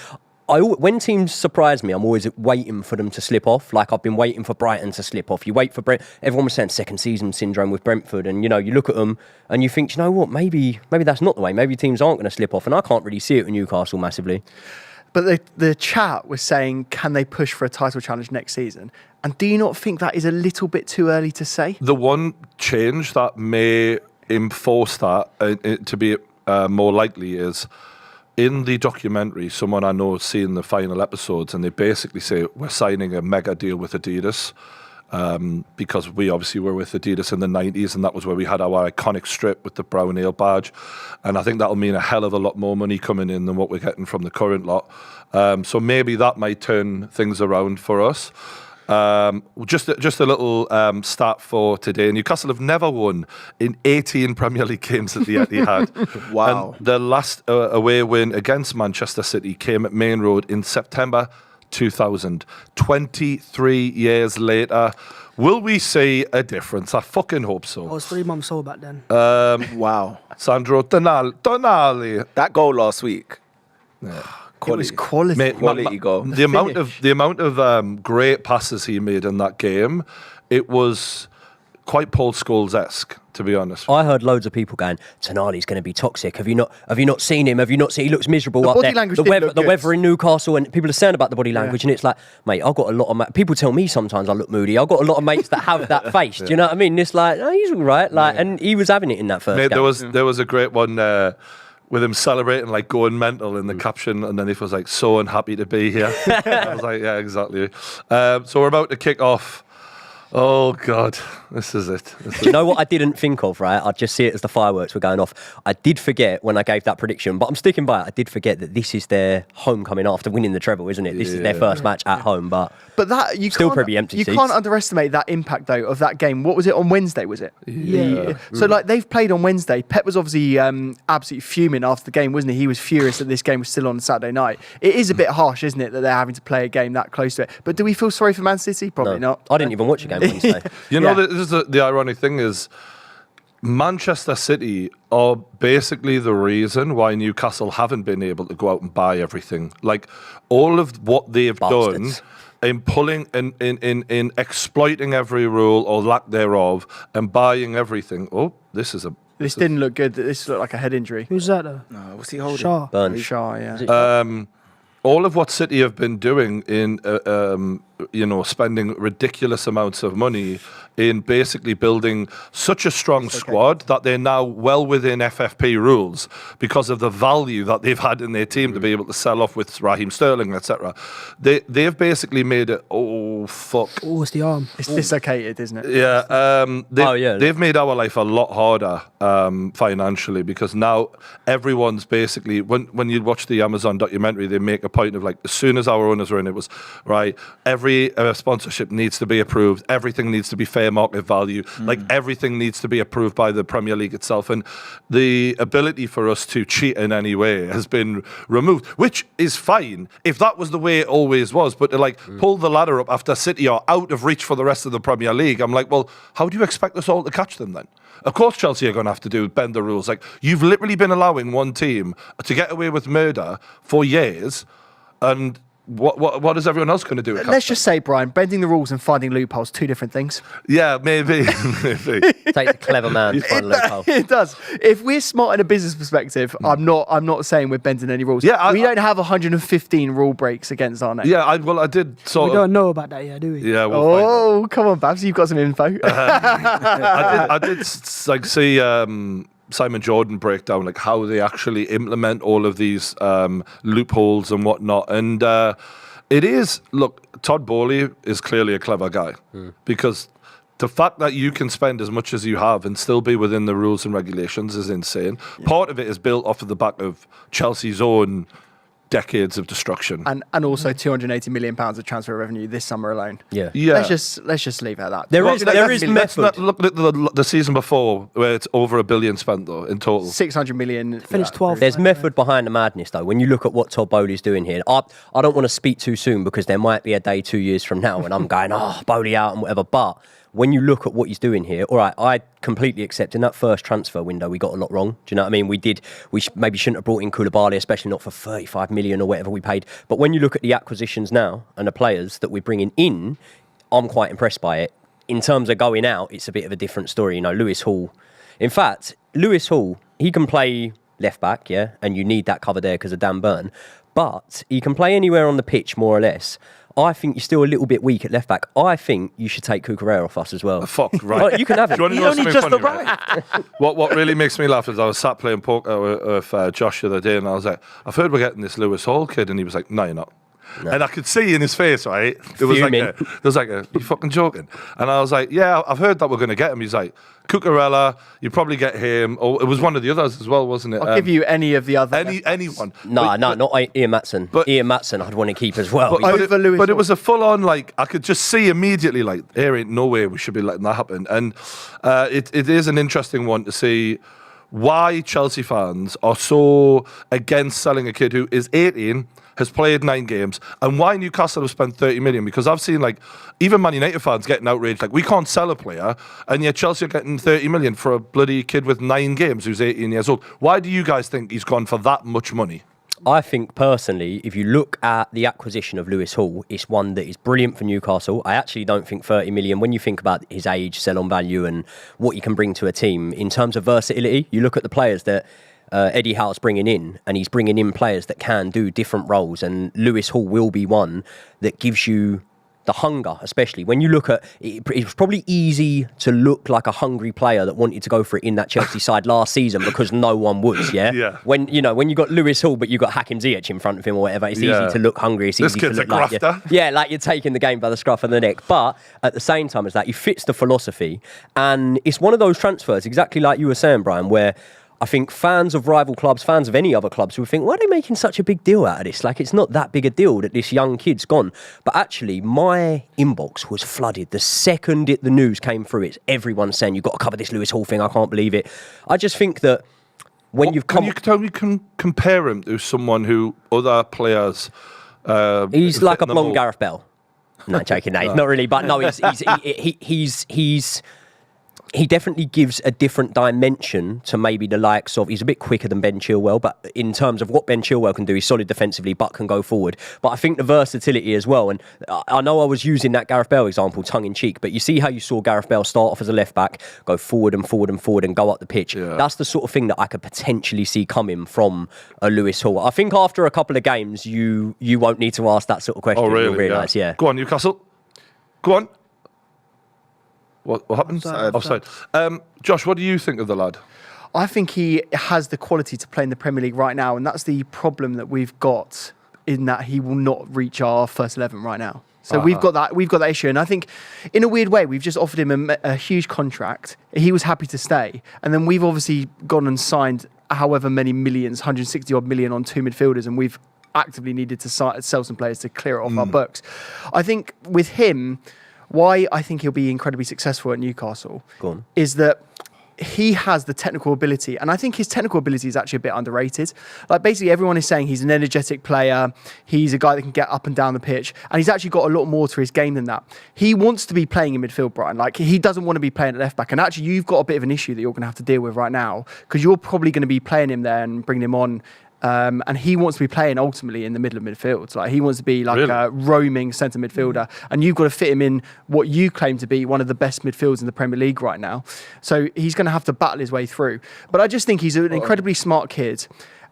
when teams surprise me, I'm always waiting for them to slip off. Like I've been waiting for Brighton to slip off. You wait for everyone was saying second season syndrome with Brentford, and you know you look at them and you think, you know what, maybe that's not the way. Maybe teams aren't going to slip off, and I can't really see it with Newcastle massively. But the chat was saying, can they push for a title challenge next season? And do you not think that is a little bit too early to say? The one change that may enforce that to be more likely is, in the documentary, someone I know has seen the final episodes, and they basically say we're signing a mega deal with Adidas because we obviously were with Adidas in the 90s, and that was where we had our iconic strip with the brown ale badge. And I think that'll mean a hell of a lot more money coming in than what we're getting from the current lot. So maybe that might turn things around for us. Just a little stat for today. Newcastle have never won in 18 Premier League games at the Etihad. Wow. And the last away win against Manchester City came at Main Road in September 2000. 23 years later. Will we see a difference? I fucking hope I so. was 3 months old back then. Wow. Sandro Tonali. That goal last week. It was quality. Mate, Quality goal. The amount of great passes he made in that game, it was quite Paul Scholes-esque, to be honest. I heard loads of people going, Tonali's going to be toxic. Have you not seen him? Have you not seen? He looks miserable The up body there. language The didn't weather, look the good. weather in Newcastle, and people are saying about the body language, and it's like, mate, I've got a lot of people tell me sometimes I look moody. I've got a lot of mates that have that face. Do you know what I mean? It's like, oh, he's all right. Like, and he was having it in that first Mate, game. there was a great one with him celebrating, like going mental in the caption, and then he was like, so unhappy to be here. I was like, yeah, exactly. So we're about to kick off. Oh, God, this is it. Do you know what I didn't think of, right? I just see it as the fireworks were going off. I did forget when I gave that prediction, but I'm sticking by it. I did forget that this is their homecoming after winning the treble, isn't it? This is their first match at home, but that you still can't, probably empty You seats. can't underestimate that impact though of that game. What was it on Wednesday? Was it? Yeah. So like they've played on Wednesday. Pep was obviously absolutely fuming after the game, wasn't he? He was furious that this game was still on Saturday night. It is a bit harsh, isn't it, that they're having to play a game that close to it? But do we feel sorry for Man City? Probably not. I didn't even watch a game Wednesday. You know, Yeah. this is the ironic thing is Manchester City are basically the reason why Newcastle haven't been able to go out and buy everything. Like all of what they've Bastards. done in pulling in exploiting every rule or lack thereof and buying everything. Oh, this Didn't look good. This looked like a head injury. Who's that though? No, what's he holding? Shaw. Burn. Shaw, yeah. Is it- all of what City have been doing in, spending ridiculous amounts of money in basically building such a strong squad that they're now well within FFP rules because of the value that they've had in their team to be able to sell off with Raheem Sterling, etc. They've basically made it. Oh, Oh, fuck. Oh, it's the arm. It's dislocated, isn't it? Yeah, yeah. they've made our life a lot harder financially, because now everyone's basically, when you watch the Amazon documentary, they make a point of like, as soon as our owners were in, it was right. Every sponsorship needs to be approved. Everything needs to be fair market value. Like everything needs to be approved by the Premier League itself, and the ability for us to cheat in any way has been removed, which is fine if that was the way it always was. But to like pull the ladder up after City are out of reach for the rest of the Premier League, I'm like, well, how do you expect us all to catch them then? Of course Chelsea are going to have to bend the rules. Like, you've literally been allowing one team to get away with murder for years, and what is everyone else going to do? Let's just say, Brian, bending the rules and finding loopholes, two different things. Yeah, maybe. Maybe. Takes a clever man to find a loophole. It does. If we're smart in a business perspective, I'm not saying we're bending any rules. Yeah, we don't have 115 rule breaks against our name. Yeah, I did sort We of. don't know about that yet, do we? Yeah, we'll find out. Oh, come on, Babs, you've got some info. I did like see Simon Jordan break down like how they actually implement all of these loopholes and whatnot, and it is, look, Todd Bowley is clearly a clever guy, because the fact that you can spend as much as you have and still be within the rules and regulations is insane. Part of it is built off of the back of Chelsea's own decades of destruction. and also 280 million pounds of transfer revenue this summer alone. Yeah. Yeah. Let's just leave it at that. There Well, is let's method. not look at the season before, where it's over $1 billion spent though in total. 600 million. Finished 12th. There's method behind the madness, though. When you look at what Todd Bowley's doing here, I don't want to speak too soon, because there might be a day 2 years from now when I'm going, Bowley out and whatever. But when you look at what he's doing here, all right, I completely accept in that first transfer window we got a lot wrong. Do you know what I mean? We maybe shouldn't have brought in Koulibaly, especially not for 35 million or whatever we paid. But when you look at the acquisitions now and the players that we're bringing in, I'm quite impressed by it. In terms of going out, it's a bit of a different story. You know, Lewis Hall. In fact, Lewis Hall, he can play left back, yeah, and you need that cover there because of Dan Burn. But he can play anywhere on the pitch, more or less. I think you're still a little bit weak at left back. I think you should take Cucurella off us as well. Fuck, right. You can have it. Do you want to know something funny, right? What really makes me laugh is I was sat playing poker with Josh the other day, and I was like, I've heard we're getting this Lewis Hall kid, and he was like, no, you're not. No. And I could see in his face, right? There was like a, you fucking joking? And I was like, yeah, I've heard that we're going to get him. He's like, Cucurella, you probably get him. Or it was one of the others as well, wasn't it? I'll give you any of the other. Anyone. No, not Ian Matson. But Ian Matson I'd want to keep as well. But it was a full-on, like, I could just see immediately, like, there ain't no way we should be letting that happen. And it is an interesting one to see why Chelsea fans are so against selling a kid who is 18, has played 9 games, and why Newcastle have spent 30 million, because I've seen like even Man United fans getting outraged, like we can't sell a player, and yet Chelsea are getting 30 million for a bloody kid with 9 games who's 18 years old. Why do you guys think he's gone for that much money? I think personally, if you look at the acquisition of Lewis Hall, it's one that is brilliant for Newcastle. I actually don't think 30 million, when you think about his age, sell-on value, and what he can bring to a team in terms of versatility, you look at the players that Eddie Howe's bringing in, and he's bringing in players that can do different roles, and Lewis Hall will be one that gives you the hunger, especially when you look at it. It's probably easy to look like a hungry player that wanted to go for it in that Chelsea side last season, because no one would. Yeah. When you got Lewis Hall, but you got Hakim Ziyech in front of him or whatever, it's easy to look hungry. It's this easy kid's to look a grafter. like you're taking the game by the scruff of the neck. But at the same time as that, he fits the philosophy, and it's one of those transfers, exactly like you were saying, Brian, where I think fans of rival clubs, fans of any other clubs, would think, why are they making such a big deal out of this? Like, it's not that big a deal that this young kid's gone. But actually, my inbox was flooded. The second the news came through, it's everyone saying, you've got to cover this Lewis Hall thing. I can't believe it. I just think that when you've come... Can you compare him to someone who other players... he's like a blonde Gareth Bell. No, joking. No, not really. But no, he definitely gives a different dimension to maybe the likes of... He's a bit quicker than Ben Chilwell, but in terms of what Ben Chilwell can do, he's solid defensively, but can go forward. But I think the versatility as well, and I know I was using that Gareth Bale example tongue-in-cheek, but you see how you saw Gareth Bale start off as a left-back, go forward and forward and forward and go up the pitch. Yeah. That's the sort of thing that I could potentially see coming from a Lewis Hall. I think after a couple of games, you won't need to ask that sort of question. Oh, really? You'll realise, yeah. Go on, Newcastle. Go on. What happened? Offside. Josh, what do you think of the lad? I think he has the quality to play in the Premier League right now, and that's the problem that we've got, in that he will not reach our first 11 right now. So we've got that issue, and I think, in a weird way, we've just offered him a huge contract. He was happy to stay, and then we've obviously gone and signed however many millions, 160 odd million on 2 midfielders, and we've actively needed to sell some players to clear it off our books. I think with him, why I think he'll be incredibly successful at Newcastle is that he has the technical ability, and I think his technical ability is actually a bit underrated. Like, basically everyone is saying he's an energetic player, he's a guy that can get up and down the pitch, and he's actually got a lot more to his game than that. He wants to be playing in midfield, Brian. Like, he doesn't want to be playing at left back, and actually you've got a bit of an issue that you're going to have to deal with right now, because you're probably going to be playing him there and bringing him on. And he wants to be playing ultimately in the middle of midfield. Like, he wants to be like a roaming centre midfielder, and you've got to fit him in what you claim to be one of the best midfields in the Premier League right now. So he's going to have to battle his way through. But I just think he's an incredibly smart kid.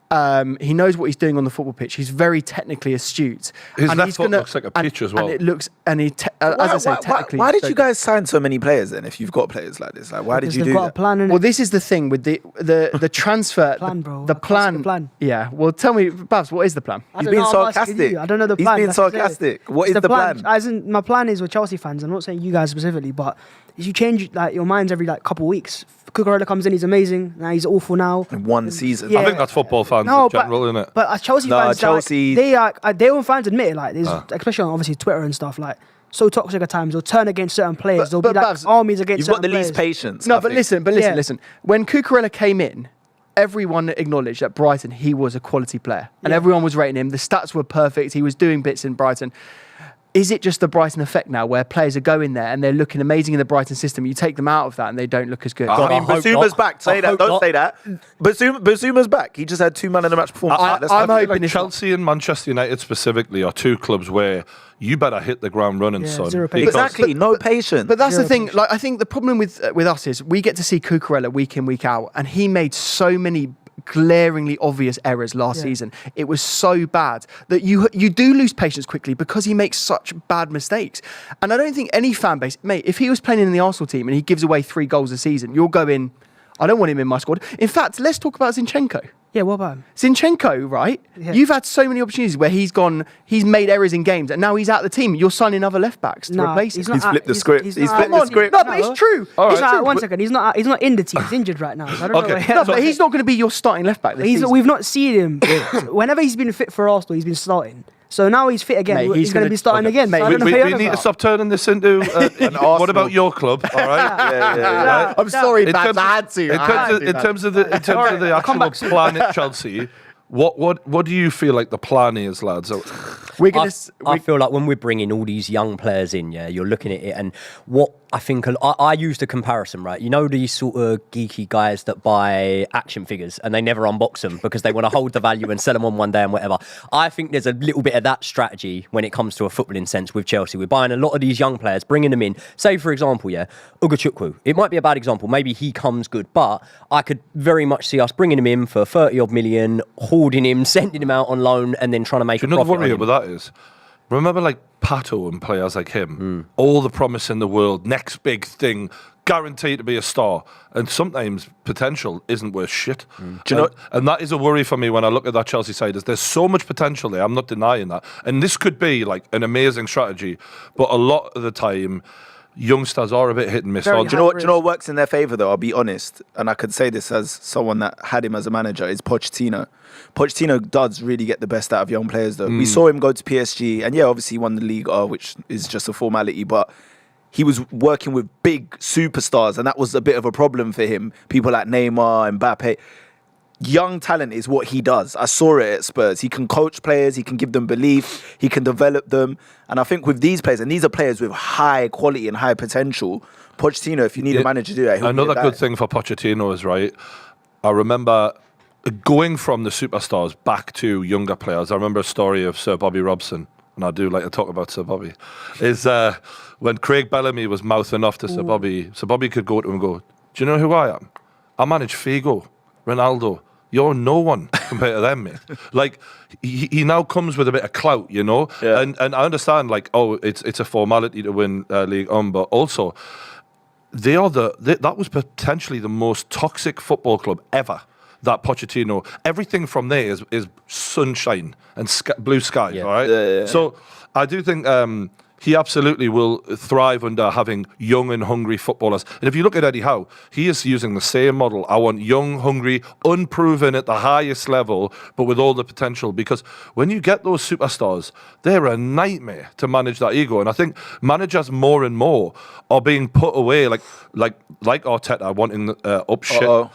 He knows what he's doing on the football pitch. He's very technically astute. His left foot looks like a pitch as well. And it looks, and he, as I say, technically. Why did you guys sign so many players then? If you've got players like this, like, why did you do got that? a plan in Well, it. this is the thing with the transfer. Plan, bro. The I can't see the plan. plan. Yeah. Well, tell me, Babs, what is the plan? I He's don't being know, I'm asking sarcastic. you. I don't know the He's plan. being That's what I'm saying. sarcastic. What It's is the plan? As in, my plan is with Chelsea fans. I'm not saying you guys specifically, but is you change like your minds every like couple of weeks. Cucurella comes in, he's amazing. Now he's awful now. In one season. Yeah. I think that's football fans No, in general, isn't it? But as Chelsea Nah, fans, Chelsea- like, they are their own fans admit it. Like, there's especially on obviously Twitter and stuff. Like, so toxic at times. They'll turn against certain players. There'll be like Babs, armies against. You've got the certain least players. patience. No, I but think. listen. When Cucurella came in, everyone acknowledged at Brighton he was a quality player, and everyone was rating him. The stats were perfect. He was doing bits in Brighton. Is it just the Brighton effect now, where players are going there and they're looking amazing in the Brighton system? You take them out of that and they don't look as good. I mean, I hope Basuma's not. back. I hope Don't not. say that. Basuma's back. He just had 2 man of the match performances. I'm hoping Like it's Chelsea and Manchester United specifically are two clubs where you better hit the ground running, Yeah, son. zero patience. because- Exactly. No patience. But that's the Zero thing. Like, I think the problem with us is we get to see Cucurella week in, week out, and he made so many glaringly obvious errors last season. It was so bad that you do lose patience quickly because he makes such bad mistakes. And I don't think any fan base, mate, if he was playing in the Arsenal team and he gives away 3 goals a season, you'll go in, I don't want him in my squad. In fact, let's talk about Zinchenko. Yeah, what about him? Zinchenko, right? Yeah. You've had so many opportunities where he's made errors in games, and now he's out of the team. You're signing other left backs to replace him. He's flipped the script. He's not flipped out the of team. script. No, but it's true. All He's right. not, one second. He's not in the team. He's injured right now. So I don't know. Okay. Where, No, but he's not going to be your starting left back this season. We've not seen him. Whenever he's been fit for Arsenal, he's been starting. So now he's fit again. Mate, he's going to be starting again. Mate, So I We, don't know we- who we you're need to about. stop turning this into what about your club? All right. Yeah. I'm sorry, In Babs, terms, I had to. in terms of the actual plan at Chelsea, what do you feel like the plan is, lads? We're going I feel like when we're bringing all these young players in, you're looking at it, and what I think I used a comparison, right? You know, these sort of geeky guys that buy action figures and they never unbox them because they want to hold the value and sell them on one day and whatever. I think there's a little bit of that strategy when it comes to a footballing sense with Chelsea. We're buying a lot of these young players, bringing them in. Say, for example, Ugachukwu. It might be a bad example. Maybe he comes good, but I could very much see us bringing him in for 30 odd million, hoarding him, sending him out on loan, and then trying to make Do a you know the profit worry on him. about that is? Remember, like Pato and players like him, all the promise in the world, next big thing, guaranteed to be a star, and sometimes potential isn't worth shit. Do you know- and that is a worry for me when I look at that Chelsea side. Is there's so much potential there? I'm not denying that, and this could be like an amazing strategy, but a lot of the time, youngsters are a bit hit and miss. Very aren't Do they? you know what works in their favour though? I'll be honest, and I could say this as someone that had him as a manager, is Pochettino. Pochettino does really get the best out of young players though. We saw him go to PSG, and obviously he won the league, which is just a formality, but he was working with big superstars, and that was a bit of a problem for him. People like Neymar, Mbappe. Young talent is what he does. I saw it at Spurs. He can coach players, he can give them belief, he can develop them. And I think with these players, and these are players with high quality and high potential, Pochettino, if you need a manager to do that, he'll be Another the good guy. thing for Pochettino is, right, I remember going from the superstars back to younger players. I remember a story of Sir Bobby Robson, and I do like to talk about Sir Bobby, is when Craig Bellamy was mouthing off to Sir Bobby could go to him and go, do you know who I am? I manage Figo, Ronaldo. You're no one compared to them, mate. Like, he now comes with a bit of clout, you know? Yeah. And I understand, like, it's a formality to win League One, but also, that was potentially the most toxic football club ever. That Pochettino, everything from there is sunshine and blue skies, all right? Yeah. So I do think he absolutely will thrive under having young and hungry footballers. And if you look at Eddie Howe, he is using the same model. I want young, hungry, unproven at the highest level, but with all the potential. Because when you get those superstars, they're a nightmare to manage that ego. And I think managers more and more are being put away, like Arteta wanting up shit.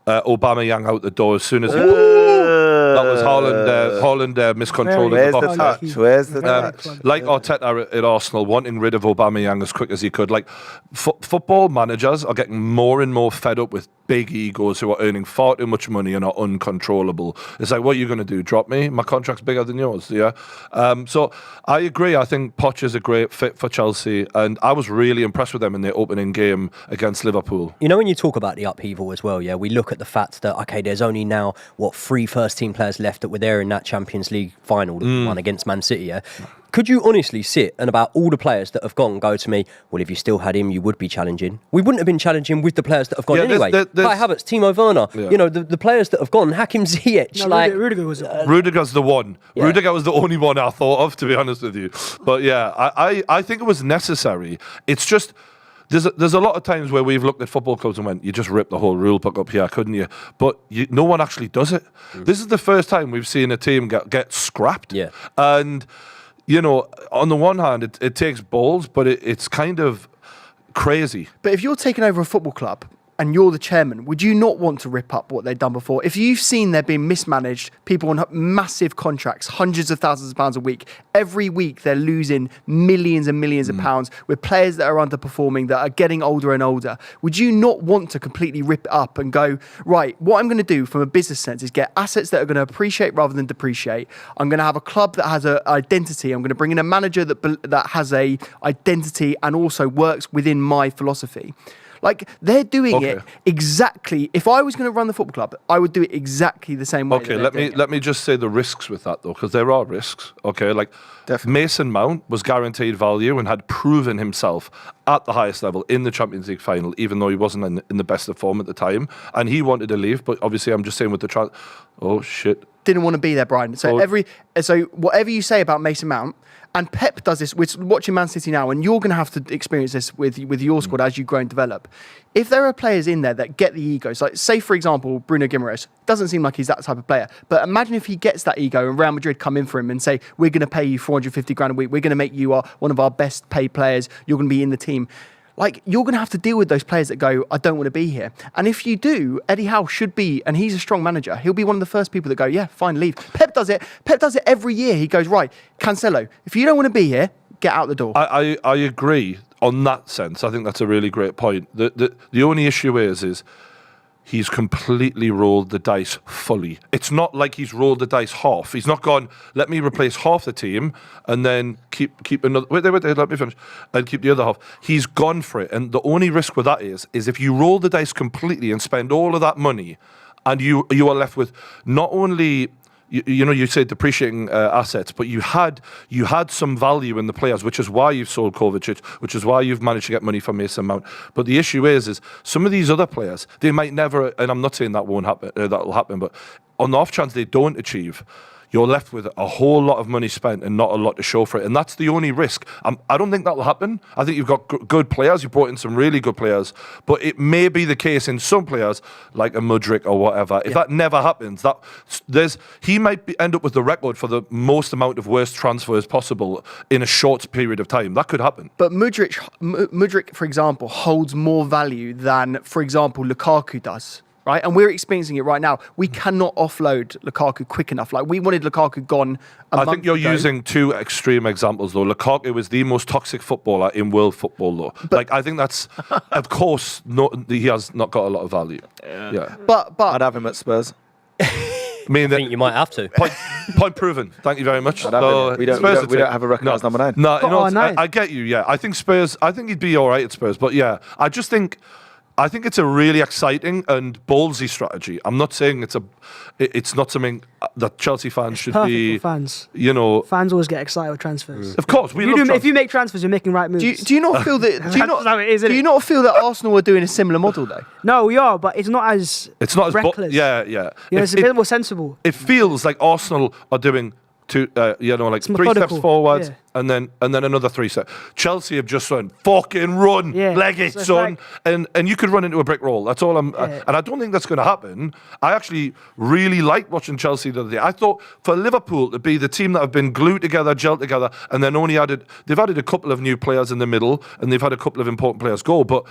Aubameyang out the door as soon as that was Haaland miscontrolled Where's the the box. touch? Where's the touch? Like Arteta at Arsenal wanting rid of Aubameyang as quick as he could. Like football managers are getting more and more fed up with big egos who are earning far too much money and are uncontrollable. It's like, what are you going to do? Drop me? My contract's bigger than yours, yeah? So I agree. I think Poch is a great fit for Chelsea, and I was really impressed with them in their opening game against Liverpool. You know, when you talk about the upheaval as well, yeah, we look at the fact that, okay, there's only now, 3 first-team players left that were there in that Champions League final that we won against Man City, yeah? Could you honestly sit and about all the players that have gone go to me, well, if you still had him, you would be challenging? We wouldn't have been challenging with the players that have gone anyway. Kai Havertz, Timo Werner, you know, the players that have gone, Hakim Ziyech. No, Rudiger was Rudiger's the one. Yeah. Rudiger was the only one I thought of, to be honest with you. But yeah, I think it was necessary. It's just... There's a lot of times where we've looked at football clubs and went, you just ripped the whole rule book up here, couldn't you? But no one actually does it. This is the first time we've seen a team get scrapped. Yeah. And, you know, on the one hand, it takes balls, but it's kind of crazy. But if you're taking over a football club and you're the chairman, would you not want to rip up what they've done before? If you've seen they're being mismanaged, people on massive contracts, hundreds of thousands of pounds a week, every week they're losing millions and millions of pounds with players that are underperforming, that are getting older and older, would you not want to completely rip it up and go, right, what I'm going to do from a business sense is get assets that are going to appreciate rather than depreciate. I'm going to have a club that has an identity. I'm going to bring in a manager that has a identity and also works within my philosophy. Like, they're doing it exactly. If I was going to run the football club, I would do it exactly the same way. Okay, let me just say the risks with that, though, because there are risks. Okay, like Mason Mount was guaranteed value and had proven himself at the highest level in the Champions League final, even though he wasn't in the best of form at the time, and he wanted to leave. But obviously, I'm just saying with the oh shit, didn't want to be there, Brian. So whatever you say about Mason Mount. And Pep does this. We're watching Man City now, and you're going to have to experience this with your squad as you grow and develop. If there are players in there that get the egos, like say, for example, Bruno Guimaraes, doesn't seem like he's that type of player. But imagine if he gets that ego and Real Madrid come in for him and say, we're going to pay you 450 grand a week. We're going to make you one of our best paid players. You're going to be in the team. Like, you're going to have to deal with those players that go, I don't want to be here. And if you do, Eddie Howe should be, and he's a strong manager, he'll be one of the first people that go, yeah, fine, leave. Pep does it. Pep does it every year. He goes, right, Cancelo, if you don't want to be here, get out the door. I agree on that sense. I think that's a really great point. The only issue is he's completely rolled the dice fully. It's not like he's rolled the dice half. He's not gone, let me replace half the team and then keep another... Wait, let me finish. And keep the other half. He's gone for it. And the only risk with that is if you roll the dice completely and spend all of that money and you are left with not only... You know, you say depreciating assets, but you had some value in the players, which is why you've sold Kovacic, which is why you've managed to get money from Mason Mount. But the issue is some of these other players, they might never, and I'm not saying that won't happen, that will happen, but on the off chance they don't achieve, you're left with a whole lot of money spent and not a lot to show for it. And that's the only risk. I don't think that will happen. I think you've got good players. You brought in some really good players. But it may be the case in some players, like a Mudryk or whatever. If that never happens, he might end up with the record for the most amount of worst transfers possible in a short period of time. That could happen. But Mudryk, for example, holds more value than, for example, Lukaku does. Right, and we're experiencing it right now. We cannot offload Lukaku quick enough. Like, we wanted Lukaku gone a month I think you're ago. using two extreme examples, though. Lukaku was the most toxic footballer in world football, though. But I think that's, of course, he has not got a lot of value. Yeah. But I'd have him at Spurs. I think you might have to. Point proven. Thank you very much. We don't have a recognised number 9. No, nice. I get you. Yeah, I think Spurs. I think he'd be all right at Spurs, but yeah, I think it's a really exciting and ballsy strategy. I'm not saying it's not something that Chelsea fans should Perfect be. for fans. You know, fans always get excited with transfers. Of course, If you make transfers, you're making right moves. do you not feel that? Do you not feel that Arsenal are doing a similar model though? No, we are, but it's not as. It's not as reckless. yeah. It's a bit more sensible. It feels like Arsenal are doing 3 steps methodical. forward, Yeah. and then another 3 sets. Chelsea have just went, fucking run, leg it, So it's son. like- and you could run into a brick wall. That's all and I don't think that's going to happen. I actually really liked watching Chelsea the other day. I thought for Liverpool to be the team that have been glued together, gelled together, and then they've added a couple of new players in the middle, and they've had a couple of important players go. But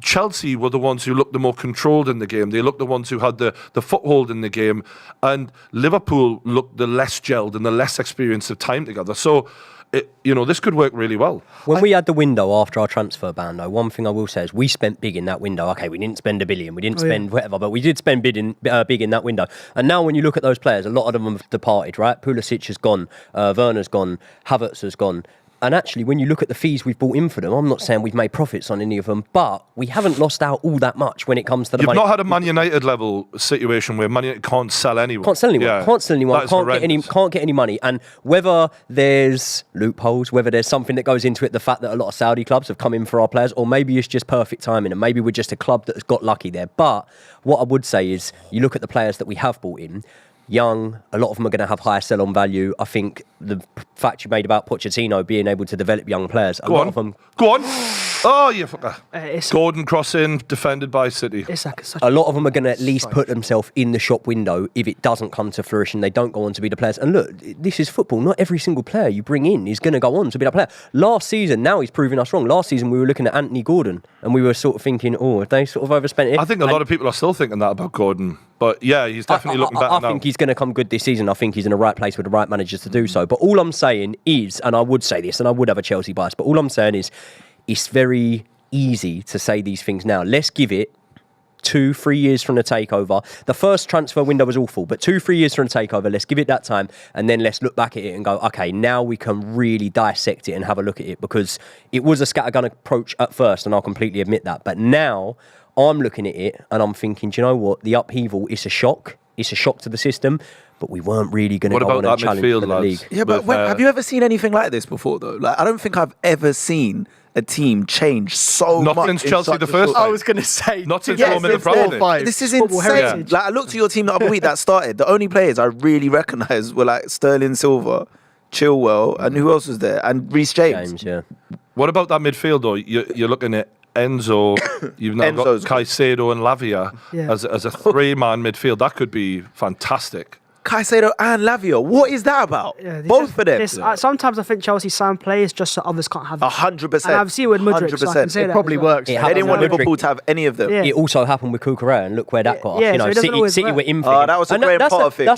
Chelsea were the ones who looked the more controlled in the game. They looked the ones who had the foothold in the game, and Liverpool looked the less gelled and the less experience of time together. So, this could work really well. When we had the window after our transfer ban, though, one thing I will say is we spent big in that window. Okay, we didn't spend $1 billion, we didn't spend whatever, but we did spend big in that window. And now when you look at those players, a lot of them have departed, right? Pulisic has gone, Werner's gone, Havertz has gone. And actually, when you look at the fees we've bought in for them, I'm not saying we've made profits on any of them, but we haven't lost out all that much when it comes to the You've money. not had a Man United level situation where Man United can't sell anyone. Can't sell anyone. Yeah. Can't sell anyone. That is Can't get any money. And whether there's loopholes, whether there's something that goes into it, the fact that a lot of Saudi clubs have come in for our players, or maybe it's just perfect timing, and maybe we're just a club that's got lucky there. But what I would say is, you look at the players that we have bought in. Young, a lot of them are going to have higher sell-on value. I think the fact you made about Pochettino being able to develop young players, a lot of them. Go on. Oh, you fucker. It's- Gordon crossing, defended by City. It's like such A lot of them are going to at least put themselves in the shop window. If it doesn't come to fruition, they don't go on to be the players. And look, this is football. Not every single player you bring in is going to go on to be that player. Last season, now he's proving us wrong. Last season, we were looking at Anthony Gordon, and we were sort of thinking, oh, have they sort of overspent it? I think a lot of people are still thinking that about Gordon. But yeah, he's definitely looking better I now. think he's going to come good this season. I think he's in the right place with the right managers to do so. But all I'm saying is, and I would say this, and I would have a Chelsea bias, but all I'm saying is, it's very easy to say these things now. Let's give it 2-3 years from the takeover. The first transfer window was awful, but 2-3 years from the takeover, let's give it that time, and then let's look back at it and go, okay, now we can really dissect it and have a look at it, because it was a scattergun approach at first, and I'll completely admit that. But now I'm looking at it and I'm thinking, do you know what? The upheaval is a shock. It's a shock to the system, but we weren't really going to go on a challenge for the league. Yeah, but With, have you ever seen anything like this before, though? Like, I don't think I've ever seen a team change so Not much. since in Chelsea such the a first short- time. I was going to say, Not since Yes, Roman it's Abramovich. This is Football insane. heritage. Like, I looked at your team the other week that started. The only players I really recognised were like Sterling Silva, Chilwell, and who else was there? And Reece James. James, yeah. What about that midfield, though? You're looking at Enzo, you've now got Enzo's good. Caicedo and Lavia Yeah. as a three-man midfield. That could be fantastic. Caicedo and Lavia. What is that about? Yeah, Both of them. sometimes I think Chelsea sign players just so others can't have them. 100%. And I've seen it with Mudryk, so I can say It that probably as well. works. It They happens didn't want with Mudryk. Liverpool to have any of them. Yeah. It also happened with Cucurella, and look where that got us. Yeah, You so know, it doesn't always City work. were in for Oh, him. that was a And Graham that's Potter thing.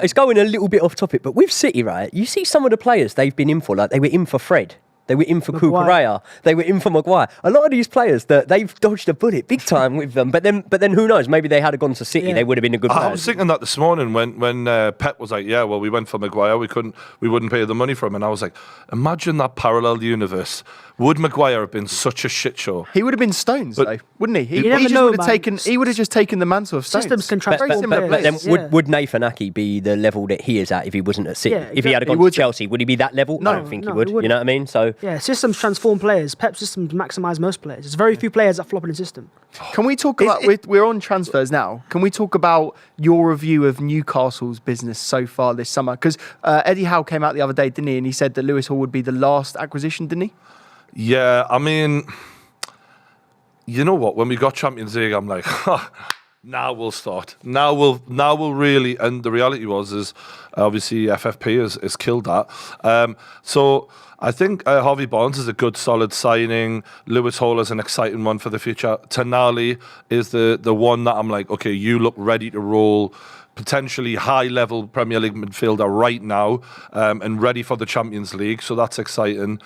it's going a little bit off topic, but with City, right? You see some of the players they've been in for, like they were in for Fred. They were in for Maguire. Cucurella. They were in for Maguire. A lot of these players that they've dodged a bullet big time with them. But then who knows? Maybe they had gone to City. Yeah. They would have been a good I player. was thinking that this morning when Pep was like, "Yeah, well, we went for Maguire. We wouldn't pay the money for him." And I was like, "Imagine that parallel universe. Would Maguire have been such a shit show?" He would have been Stones, But- though, wouldn't he? You never just know, would have man. taken. He would have just taken the mantle of Stones. Systems can But, transform Very similar but then players. Yeah. would Nathan Ake be the level that he is at if he wasn't at City? Yeah, If he had exactly. gone He would- to Chelsea, would he be that level? No. I don't think No, he would. he You know what I mean? So Yeah, systems transform players. Pep's systems maximise most players. There's very few players that flop in the system. Can we talk about? We're on transfers now. Can we talk about your review of Newcastle's business so far this summer? Because Eddie Howe came out the other day, didn't he? And he said that Lewis Hall would be the last acquisition, didn't he? Yeah, I mean, you know what? When we got Champions League, I'm like, now we'll start. Now we'll really. And the reality is obviously FFP has killed that. So I think Harvey Barnes is a good, solid signing. Lewis Hall is an exciting one for the future. Tonali is the one that I'm like, okay, you look ready to roll. Potentially high-level Premier League midfielder right now, and ready for the Champions League. So that's exciting.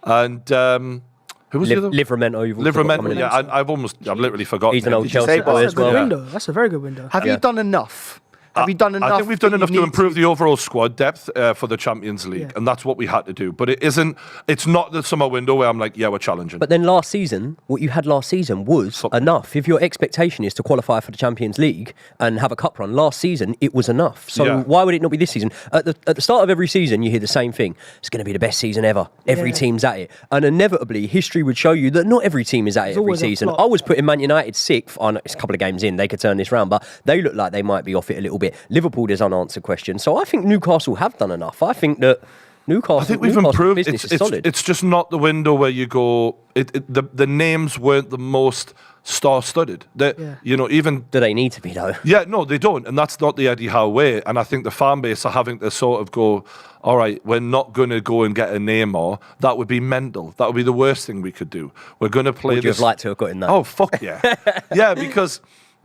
And who was the other? Livramento, you've also got coming Livramento, in. yeah, I've literally forgotten. He's an him. old Did you Chelsea say boy Barnes? as That's a good well. window. That's a very good window. Have you done enough? Have you done enough? I think we've done that you enough to need improve the overall squad depth for the Champions League, Yeah. and that's what we had to do. But it's not the summer window where I'm like, yeah, we're challenging. But then last season, what you had last season was Something. enough. If your expectation is to qualify for the Champions League and have a cup run, last season it was enough. So Yeah. why would it not be this season? At the start of every season, you hear the same thing. It's going to be the best season ever. Every Yeah. team's at it. And inevitably, history would show you that not every team is at it There's every always a season. flop. I was putting Man United sixth. I know it's a couple of games in, they could turn this round, but they look like they might be off it a little bit. Liverpool, there's unanswered questions. So I think Newcastle have done enough. I think that Newcastle. I think we've Newcastle's improved. Business is solid. It's just not the window where you go. The names weren't the most star-studded. You know, even Do they need to be though? yeah, no, they don't, and that's not the Eddie Howe way. And I think the fan base are having to sort of go, all right, we're not going to go and get a Neymar. That would be mental. That would be the worst thing we could do. We're going to play Would you this. have liked to have got in that? Oh fuck yeah, yeah, because.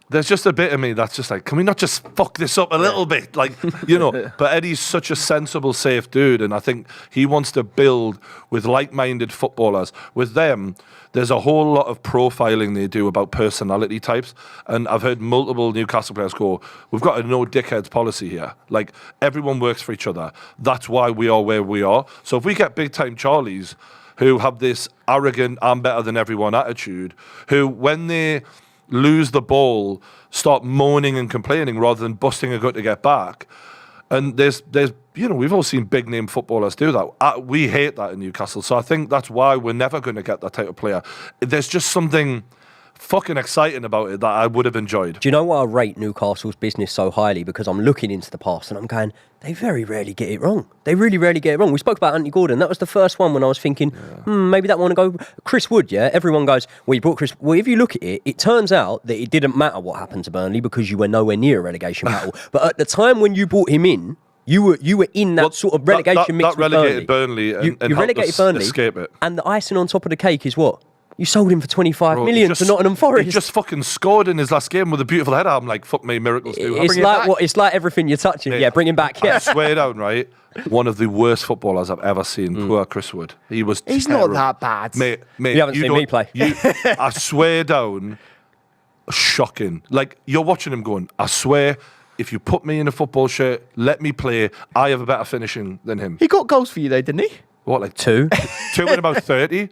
There's just a bit of me that's just like, can we not just fuck this up a little bit? Like, you know, but Eddie's such a sensible, safe dude. And I think he wants to build with like-minded footballers. With them, there's a whole lot of profiling they do about personality types. And I've heard multiple Newcastle players go, we've got a no dickheads policy here. Like, everyone works for each other. That's why we are where we are. So if we get big-time Charlies who have this arrogant, I'm better than everyone attitude, who, when they lose the ball, start moaning and complaining rather than busting a gut to get back. And there's you know, we've all seen big name footballers do that. We hate that in Newcastle. So I think that's why we're never going to get that type of player. There's just something fucking exciting about it that I would have enjoyed. Do you know why I rate Newcastle's business so highly? Because I'm looking into the past and I'm going, they very rarely get it wrong. They really rarely get it wrong. We spoke about Anthony Gordon. That was the first one when I was thinking, maybe that one to go. Chris Wood, yeah? Everyone goes, well, you brought Chris. Well, if you look at it, it turns out that it didn't matter what happened to Burnley because you were nowhere near a relegation battle. But at the time when you brought him in, you were in that sort of relegation mix that relegated with Burnley. Burnley and you relegated Burnley. Escape it. And the icing on top of the cake is what? You sold him for 25 Bro, million to Nottingham Forest. He just fucking scored in his last game with a beautiful header. I'm like, fuck me, miracles do. It's like everything you're touching. Mate, Yeah, bring him back. I Yeah. swear down, right? One of the worst footballers I've ever seen. Poor Chris Wood. He was He's terrible. not that bad. Mate, You haven't seen me play. I swear down, shocking. Like, you're watching him going, I swear, if you put me in a football shirt, let me play, I have a better finishing than him. He got goals for you though, didn't he? What, like Two. two in about 30?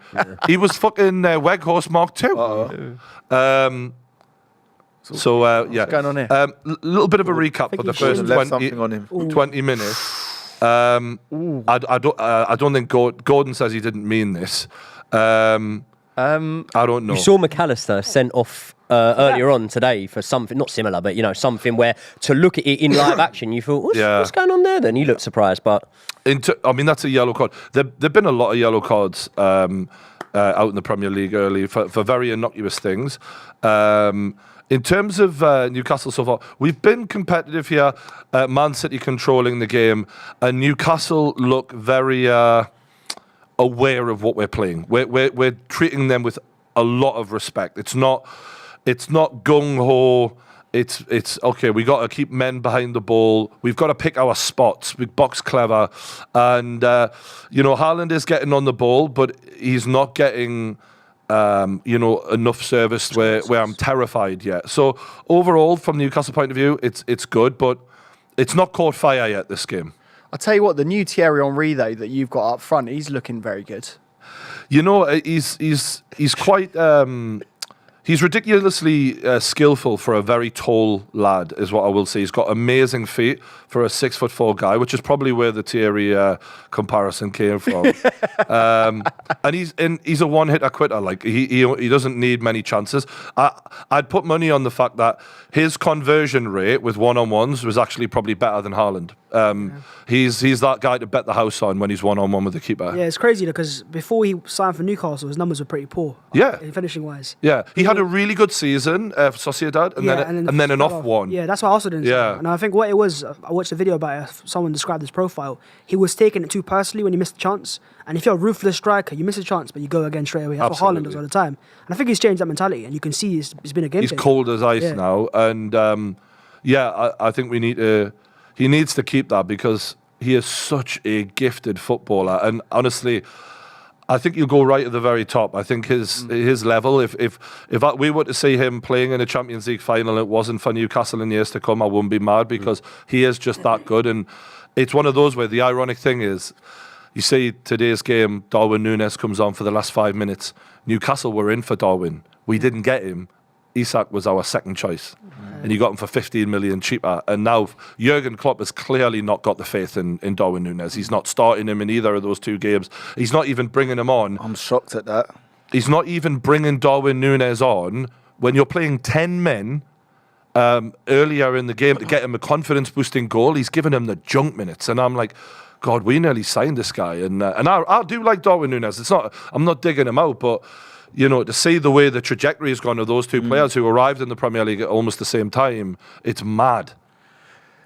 He was fucking Weghorst Mark II. Yeah. What's going on here? Little bit of a recap think for the he first should have left 20, something on him. 20 minutes. I don't think Gordon says he didn't mean this. I don't know. You saw McAllister sent off earlier on today for something, not similar, but, you know, something where to look at it in live action, you thought, what's going on there then? He looked surprised, but... I mean, that's a yellow card. There've been a lot of yellow cards out in the Premier League early for very innocuous things. In terms of Newcastle so far, we've been competitive here. Man City controlling the game, and Newcastle look very aware of what we're playing. We're treating them with a lot of respect. It's not gung ho. It's okay. We got to keep men behind the ball. We've got to pick our spots. We box clever, and you know, Haaland is getting on the ball, but he's not getting enough service where I'm terrified yet. So overall, from the Newcastle point of view, it's good, but it's not caught fire yet. This game. I'll tell you what, the new Thierry Henry though that you've got up front, he's looking very good. You know, he's quite. He's ridiculously skillful for a very tall lad, is what I will say. He's got amazing feet for a 6'4" guy, which is probably where the Thierry comparison came from. And he's a one-hitter quitter. Like he doesn't need many chances. I'd put money on the fact that his conversion rate with one-on-ones was actually probably better than Haaland. He's that guy to bet the house on when he's one-on-one with the keeper. Yeah, it's crazy because before he signed for Newcastle, his numbers were pretty poor. Yeah. Finishing wise. Yeah, he had a really good season for Sociedad, and then an off one. Yeah, that's what I also didn't. Yeah. And I think what it was, I watched a video about it. Someone described his profile. He was taking it too personally when he missed a chance. And if you're a ruthless striker, you miss a chance, but you go again straight away. That's Absolutely. what Haaland does all the time. And I think he's changed that mentality, and you can see it's been a game He's changer. cold as ice now, and I think he needs to keep that because he is such a gifted footballer. And honestly, I think you'll go right at the very top. I think his level, if we were to see him playing in a Champions League final and it wasn't for Newcastle in years to come, I wouldn't be mad because he is just that good. And it's one of those where the ironic thing is, you see today's game, Darwin Núñez comes on for the last 5 minutes. Newcastle were in for Darwin. We didn't get him. Isak was our second choice. And you got him for 15 million cheaper. And now Jurgen Klopp has clearly not got the faith in Darwin Núñez. He's not starting him in either of those two games. He's not even bringing him on. I'm shocked at that. He's not even bringing Darwin Núñez on when you're playing 10 men earlier in the game to get him a confidence-boosting goal. He's giving him the junk minutes. And I'm like, God, we nearly signed this guy. And I do like Darwin Núñez. I'm not digging him out, but to see the way the trajectory has gone of those two players who arrived in the Premier League at almost the same time, it's mad.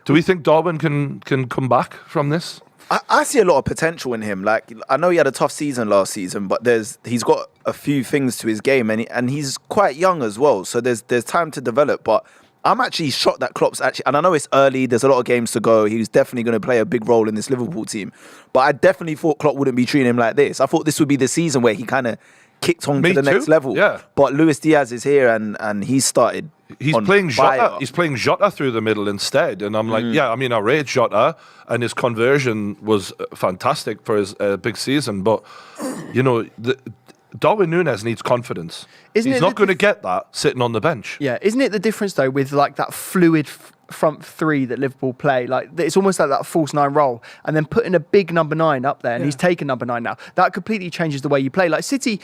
Do we think Darwin can come back from this? I see a lot of potential in him. Like, I know he had a tough season last season, but he's got a few things to his game, and he's quite young as well. So there's time to develop. But I'm actually shocked that Klopp's actually, and I know it's early, there's a lot of games to go. He's definitely going to play a big role in this Liverpool team. But I definitely thought Klopp wouldn't be treating him like this. I thought this would be the season where he kind of kicked on to the next level. Yeah. But Luis Diaz is here, and he started. He's playing Jota. He's playing Jota through the middle instead, and I'm like, I rate Jota, and his conversion was fantastic for his big season. But Darwin Núñez needs confidence. He's not going to get that sitting on the bench. Yeah, isn't it the difference though with like that fluid front three that Liverpool play? Like it's almost like that false nine role, and then putting a big number 9 up there, and he's taken number 9 now. That completely changes the way you play. Like City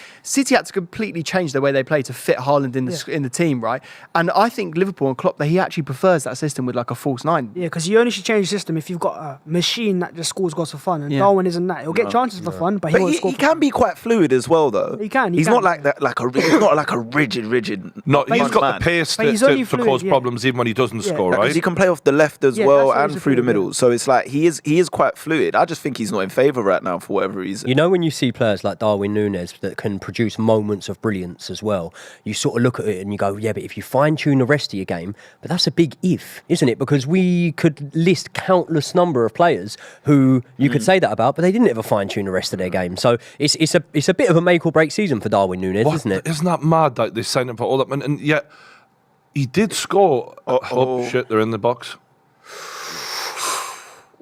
had to completely change the way they play to fit Haaland in the team, right? And I think Liverpool and Klopp, he actually prefers that system with like a false 9. Yeah, because you only should change the system if you've got a machine that just scores goals for fun, and Darwin isn't that. He'll get chances for fun, but he won't score. He can be quite fluid as well, though. He can. He's not like that. He's not like a rigid. No, he's got the pace to cause problems even when he doesn't score, right? Because he can play off the left as well and through the middle. So it's like he is quite fluid. I just think he's not in favour right now for whatever reason. When you see players like Darwin Núñez that can produce moments of brilliance as well, you sort of look at it and you go, yeah, but if you fine-tune the rest of your game, but that's a big if, isn't it? Because we could list countless number of players who you could say that about, but they didn't ever fine-tune the rest of their game. So it's a bit of a make or break season for Darwin Núñez, isn't it? Isn't that mad that they signed him for all that? And yet he did score. Oh shit, they're in the box.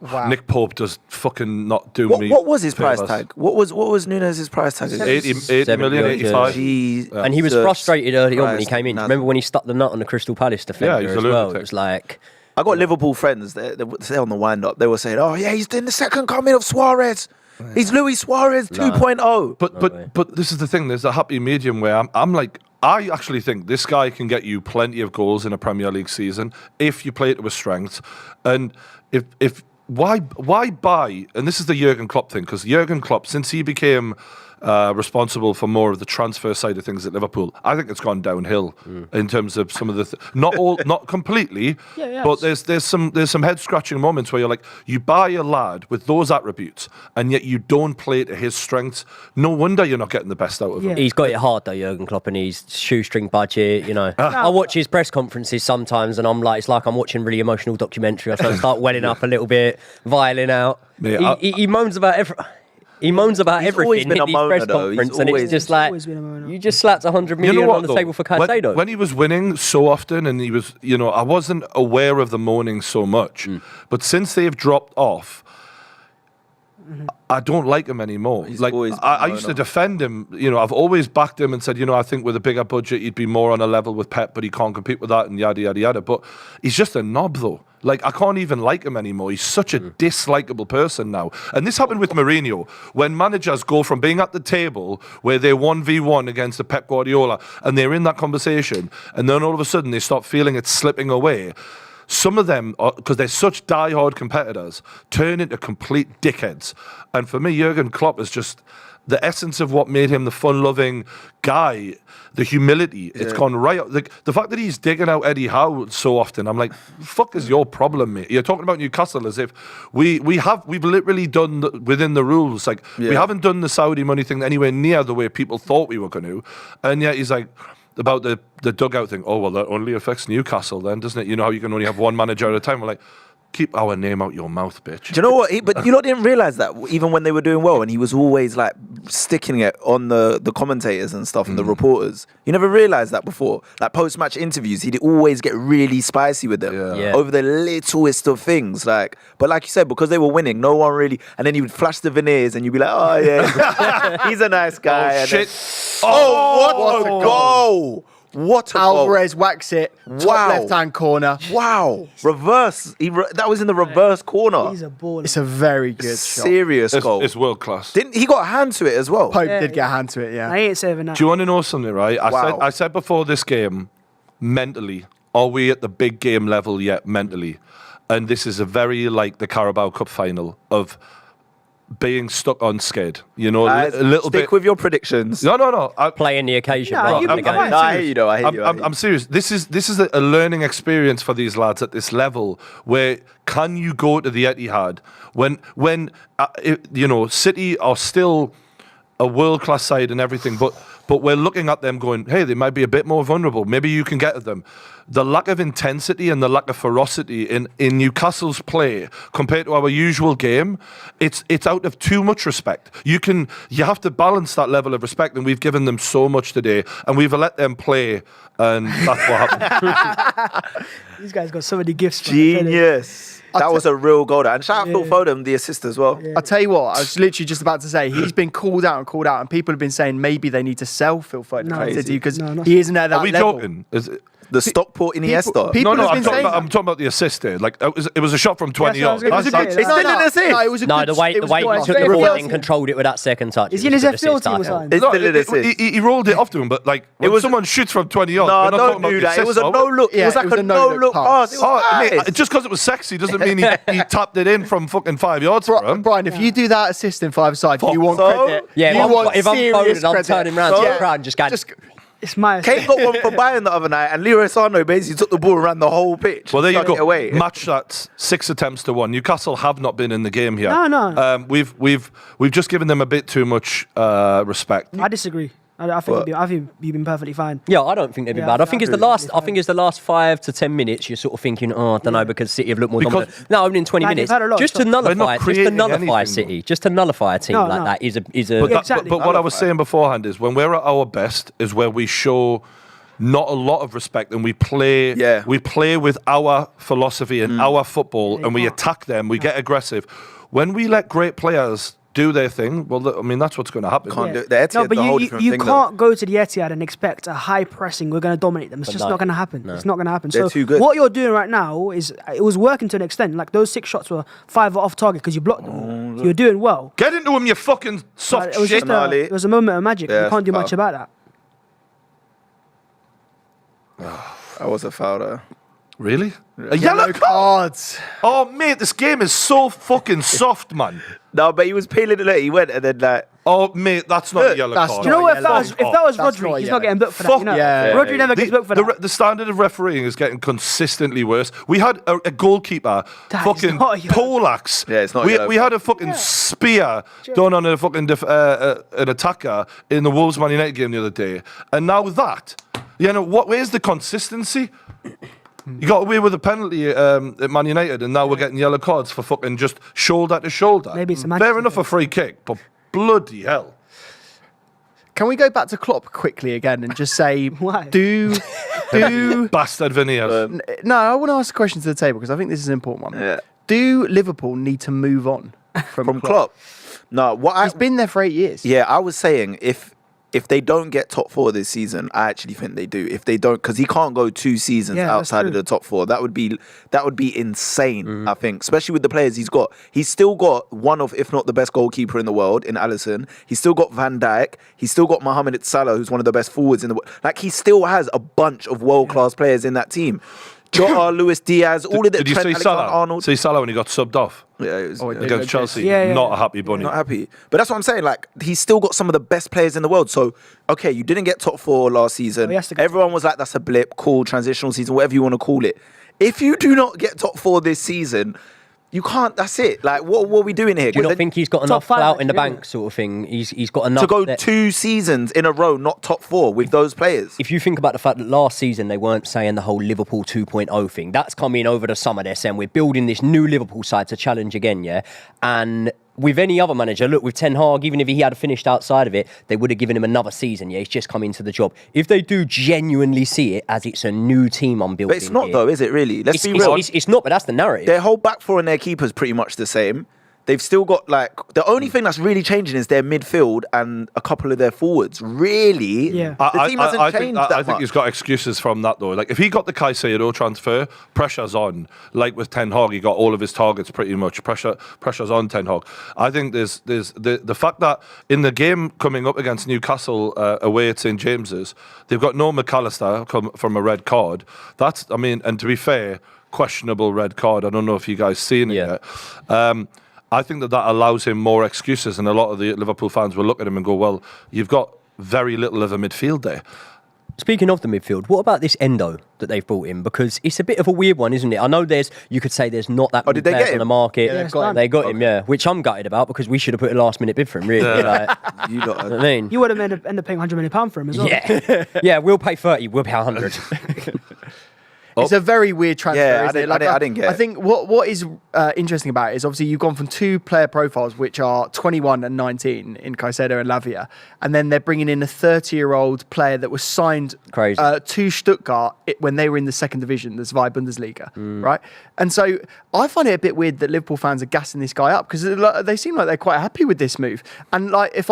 Wow. Nick Pope does fucking not do me. What was his price tag? What was Núñez's price tag? 80 million, 85. And he was frustrated early on when he came in. Remember when he stuck the nut on the Crystal Palace defender as well? It was like... I got Liverpool friends, they on the wind-up, they were saying, oh yeah, he's in the second coming of Suarez. He's Luis Suarez 2.0. But this is the thing, there's a happy medium where I'm like, I actually think this guy can get you plenty of goals in a Premier League season if you play it to his strengths. And if why buy? And this is the Jurgen Klopp thing, because Jurgen Klopp, since he became responsible for more of the transfer side of things at Liverpool, I think it's gone downhill in terms of some of the not completely, but there's some head scratching moments where you're like, you buy a lad with those attributes and yet you don't play to his strengths. No wonder you're not getting the best out of him. He's got it hard though, Jurgen Klopp, and his shoestring budget. I watch his press conferences sometimes, and I'm like, it's like I'm watching a really emotional documentary. I start welling up a little bit, violin out. He moans about everything. He moans about everything in his press conference, and it's just like, you just slapped 100 million on the table for Caicedo. When he was winning so often, and he was, I wasn't aware of the moaning so much, but since they've dropped off, I don't like him anymore. I used to defend him. I've always backed him and said, I think with a bigger budget, he'd be more on a level with Pep, but he can't compete with that and yada, yada, yada. But he's just a knob, though. I can't even like him anymore. He's such a dislikable person now. And this happened with Mourinho, when managers go from being at the table where they're 1v1 against the Pep Guardiola, and they're in that conversation, and then all of a sudden they start feeling it slipping away. Some of them, because they're such die-hard competitors, turn into complete dickheads. And for me, Jurgen Klopp is just the essence of what made him the fun-loving guy, the humility. It's gone right out. The fact that he's digging out Eddie Howe so often, I'm like, fuck is your problem, mate? You're talking about Newcastle as if we've literally done within the rules. We haven't done the Saudi money thing anywhere near the way people thought we were going to. And yet he's like, about the dugout thing, oh, well, that only affects Newcastle then, doesn't it? You know how you can only have one manager at a time? We're like, keep our name out your mouth, bitch. Do you know what? But you lot didn't realise that even when they were doing well, and he was always like sticking it on the commentators and stuff and the reporters. You never realised that before. Like post-match interviews, he'd always get really spicy with them over the littlest of things. But like you said, because they were winning, no one really. And then he would flash the veneers, and you'd be like, oh yeah, he's a nice guy. Oh shit! What a goal! What a goal. Alvarez whacks it. Top left-hand corner. Wow. Reverse. That was in the reverse corner. He's a baller. It's a very good shot. Serious goal. It's world class. He got a hand to it as well? Pope did get a hand to it, I ain't saving that. Do you want to know something, right? Wow. I said before this game, mentally, are we at the big game level yet mentally? And this is a very like the Carabao Cup final of being stuck on skid. You know, a little stick bit. with your predictions. No. Playing the occasion. No, rather you've than been the game. quiet. No, I hear you though. I hear you. I'm serious. This is a learning experience for these lads at this level. Where can you go to the Etihad when you know City are still a world class side and everything, but we're looking at them going, hey, they might be a bit more vulnerable. Maybe you can get at them. The lack of intensity and the lack of ferocity in Newcastle's play compared to our usual game, it's out of too much respect. You have to balance that level of respect, and we've given them so much today, and we've let them play, and that's what happened. These guys got so many gifts. man. Genius. That was a real goal. And shout out Phil Foden, the assist as well. I'll tell you what, I was literally just about to say, he's been called out, and people have been saying maybe they need to sell Phil Foden No. to City because No, not he isn't at that Are we level. joking? The Stockport Iniesta. people No, have I'm been talking, saying I'm talking about the assist there. Like it was a shot from 20 That's what I was yards. gonna say. It's still an assist. No, it was a No, good, the way it he was took good. the It ball was- and controlled it with that second touch. Is it he in was his a good FPL assist, team I or felt. something? It's still an assist. He rolled it off to him, but like when was- someone shoots from 20 yards, No, we're not talking don't about do the that. It assist, was a are we? no look. It Yeah, was like it was a a no no-look look pass. pass. It was Mate, nice. just because it was sexy doesn't mean he tapped it in from fucking 5 yards for him. Brian, if you do that assist in five-a-side, you want So? credit. Yeah, you want if I'm serious Foden, I'm credit. turning round to So- the crowd and just going, It's my Kane got one from Bayern the other night, and Leroy Sano basically took the ball and ran the whole pitch. Well, there you Stuck it go. away. Match that 6 attempts to 1. Newcastle have not been in the game here. No. We've just given them a bit too much respect. I disagree. I think you've been perfectly fine. yeah, I don't think they've been Yeah, bad. I think it's the agree. last. I think it's the last 5 to 10 minutes. You're sort of thinking, oh, I don't know, because City have looked more Because- dominant. No, only in 20 Like, they've minutes. had a lot of Just to shots. They're not nullify, creating anything, City, just to nullify a team No, like no. that is a. But, Yeah, exactly. but what I was saying beforehand is when we're at our best is where we show not a lot of respect and we play with our philosophy and our football and we can't. attack them, we get aggressive. When we let great players do their thing, well, I mean, that's what's going to happen. Can't do it. The Etihad's No, but a whole you different thing, can't go to the Etihad and expect a high pressing. We're going to dominate them. It's just no, not going to happen. It's not going to happen. They're so too good. what you're doing right now is it was working to an extent. Like those 6 shots were 5 off target because you blocked them. So you're doing well. Get into him, you fucking soft But it was shit. just it was a moment of magic. Yeah, You can't do foul. much about that. That was a foul though. Really? A yellow card? cards. Oh, mate, this game is so fucking soft, man. No, but he was peeling it. He went and then like. Oh, mate, that's not a yellow that's card. Do you know what? If yellow. that was That's not Rodri, he's yellow. not getting booked for Fuck that. You know? yeah. Rodri never gets booked for that. The standard of refereeing is getting consistently worse. We had a goalkeeper, That is fucking not a yellow. poleaxe. Yeah, it's not a we, yellow we had a fucking spear done on a fucking an attacker in the Wolves Man United game the other day. And now that, where's the consistency? You got away with a penalty at Man United, and now we're getting yellow cards for fucking just shoulder to shoulder. Maybe it's a Fair Manchester enough, a free kick, but bloody hell. Can we go back to Klopp quickly again and just say, Why? do Bastard veneers. no? I want to ask a question to the table because I think this is an important one. Yeah. Do Liverpool need to move on From Klopp. No, what He's been there for 8 years. Yeah, I was saying if they don't get top 4 this season, I actually think they do. If they don't, because he can't go 2 seasons Yeah, that's outside of true. the top 4. That would be insane. I think, especially with the players he's got. He's still got one of, if not the best goalkeeper in the world in Alisson. He's still got Van Dijk. He's still got Mohamed Salah, who's one of the best forwards in the world. Like he still has a bunch of world class players in that team. Jota, Luis Diaz, all of the Did you Trent see Salah? Alexander-Arnold. See Salah when he got subbed off Yeah, it was, Oh, he did. against Chelsea? Yeah. Not a happy bunny. not happy. But that's what I'm saying. Like, he's still got some of the best players in the world. So, okay, you didn't get top 4 last season. Oh, he has to get Everyone was like, that's a blip, cool, transitional season, whatever you want to call it. If you do not get top 4 this season, you can't, that's it. Like, what are we doing here? Do you not think he's got enough 5 clout in the actually, bank, sort of thing? He's got enough to go that- 2 seasons in a row, not top 4 with those players? If you think about the fact that last season they weren't saying the whole Liverpool 2.0 thing, that's coming over the summer. They're saying we're building this new Liverpool side to challenge again, yeah? And with any other manager, look, with Ten Hag, even if he had finished outside of it, they would have given him another season, yeah? He's just come into the job. If they do genuinely see it as it's a new team I'm building But it's not, here, though, is it really? Let's be real. It's not, but that's the narrative. Their whole back 4 and their keeper's pretty much the same. They've still got, like, the only thing that's really changing is their midfield and a couple of their forwards. Really? Yeah. The team hasn't changed that I much. think he's got excuses from that, though. Like, if he got the Caicedo transfer, pressure's on. Like with Ten Hag, he got all of his targets pretty much. Pressure's on Ten Hag. I think there's the fact that in the game coming up against Newcastle away at St James's, they've got no McAllister come from a red card. That's, I mean, and to be fair, questionable red card. I don't know if you guys seen it yet. I think that allows him more excuses, and a lot of the Liverpool fans will look at him and go, well, you've got very little of a midfield there. Speaking of the midfield, what about this Endo that they've brought in? Because it's a bit of a weird one, isn't it? I know you could say there's not that many did they players get on the him? market. Yeah, they got him, yeah. Which I'm gutted about because we should have put a last minute bid for him, really. You lot I mean, You would have ended up paying £100 million for him as well. yeah. Yeah, we'll pay 30, we'll pay 100. It's a very weird transfer. Yeah, isn't it? I didn't get I it. think what is interesting about it is obviously you've gone from two player profiles which are 21 and 19 in Caicedo and Lavia, and then they're bringing in a 30-year-old player that was signed Crazy. To Stuttgart when they were in the second division, the Zwei Bundesliga, right? And so I find it a bit weird that Liverpool fans are gassing this guy up because they seem like they're quite happy with this move. And like if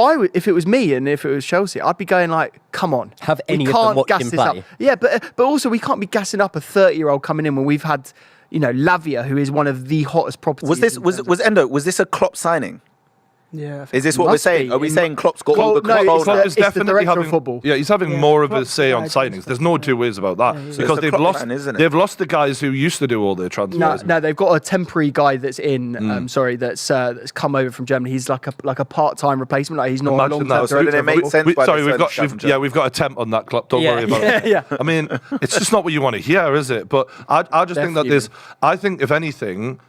it was me and if it was Chelsea, I'd be going like, come on, Have we any of them can't watched gas him this play? up. Yeah, but also we can't be gassing up a 30-year-old coming in when we've had, Lavia, who is one of the hottest properties. was Endo? Was this a Klopp signing? Yeah. Is this what we're Must saying? be. Are we saying Klopp's got all the No, Klopp? it's Klopp the- is it's the definitely director of having football. Yeah, he's having Yeah, more of a Klopp- say on yeah, signings. There's no two ways about that So because it's the Klopp man, isn't it? they've lost the guys who used to do all their transfers. No, they've got a temporary guy that's in. That's come over from Germany. He's like a part-time replacement. Like he's not a Imagine long-term that. So did director it of make football. sense? why Sorry, they we've signed got Sheffield? we've got a temp on that Klopp. Don't Yeah. worry about it. Yeah. I mean, it's just not what you want to hear, is it? But I just think that Definitely. I think if anything,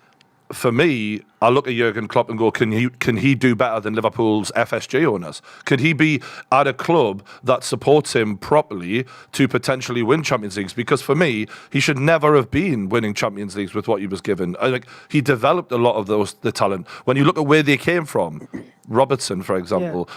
for me, I look at Jurgen Klopp and go, can he do better than Liverpool's FSG owners? Could he be at a club that supports him properly to potentially win Champions Leagues? Because for me, he should never have been winning Champions Leagues with what he was given. He developed a lot of the talent. When you look at where they came from, Robertson, for example,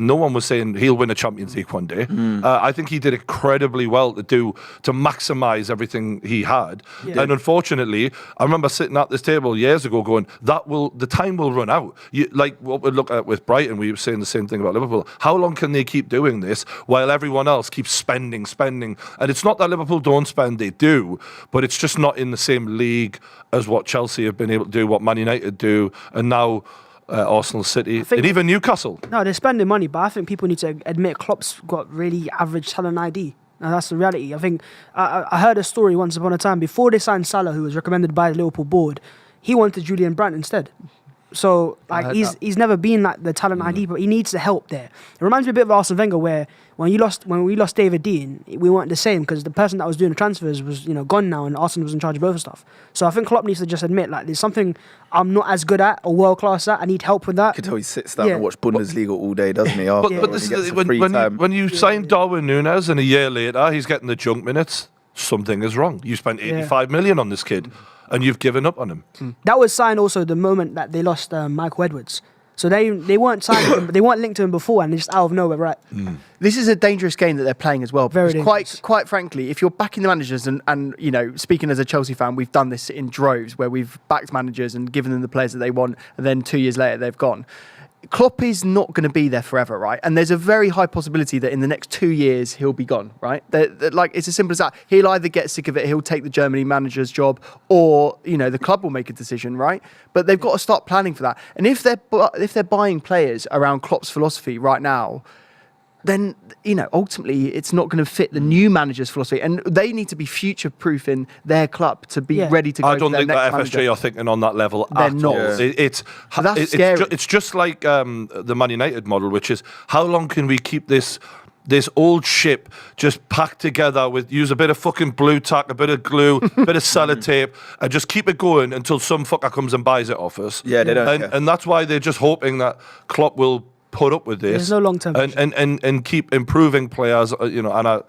no one was saying he'll win a Champions League one day. I think he did incredibly well to maximise everything he had. Yeah. And unfortunately, I remember sitting at this table years ago going, the time will run out. Like what we look at with Brighton, we were saying the same thing about Liverpool. How long can they keep doing this while everyone else keeps spending? And it's not that Liverpool don't spend, they do, but it's just not in the same league as what Chelsea have been able to do, what Man United do, and now Arsenal, City, and even Newcastle. No, they're spending money, but I think people need to admit Klopp's got really average talent ID. And that's the reality. I think I heard a story once upon a time before they signed Salah, who was recommended by the Liverpool board. He wanted Julian Brandt instead. So he's never been like the talent ID, but he needs the help there. It reminds me a bit of Arsene Wenger, where when we lost David Dean, we weren't the same because the person that was doing the transfers was gone now, and Arsene was in charge of both stuff. So I think Klopp needs to just admit there's something I'm not as good at or world class at. I need help with that. You can tell he sits down Yeah. and watch Bundesliga all day, doesn't he? But this is when you sign Darwin Núñez and a year later he's getting the junk minutes, something is wrong. You spent 85 million on this kid and you've given up on him. That was signed also the moment that they lost Michael Edwards. So they weren't signed him, but they weren't linked to him before, and they just out of nowhere, right? This is a dangerous game that they're playing as well. Very because dangerous. quite frankly, if you're backing the managers and speaking as a Chelsea fan, we've done this in droves where we've backed managers and given them the players that they want, and then 2 years later they've gone. Klopp is not going to be there forever, right? And there's a very high possibility that in the next 2 years he'll be gone, right? It's as simple as that. He'll either get sick of it, he'll take the Germany manager's job, or the club will make a decision, right? But they've got to start planning for that. And if they're buying players around Klopp's philosophy right now, then ultimately it's not going to fit the new manager's philosophy, and they need to be future-proofing their club to be ready to go. I don't to their think next that FSG manager. are thinking on that level They're at not. all. Yeah. That's scary. It's just like the Man United model, which is how long can we keep this old ship just packed together with use a bit of fucking blue tack, a bit of glue, a bit of sellotape, and just keep it going until some fucker comes and buys it off us. Yeah, they don't care. And that's why they're just hoping that Klopp will put up with this. There's no long-term and keep improving players. And I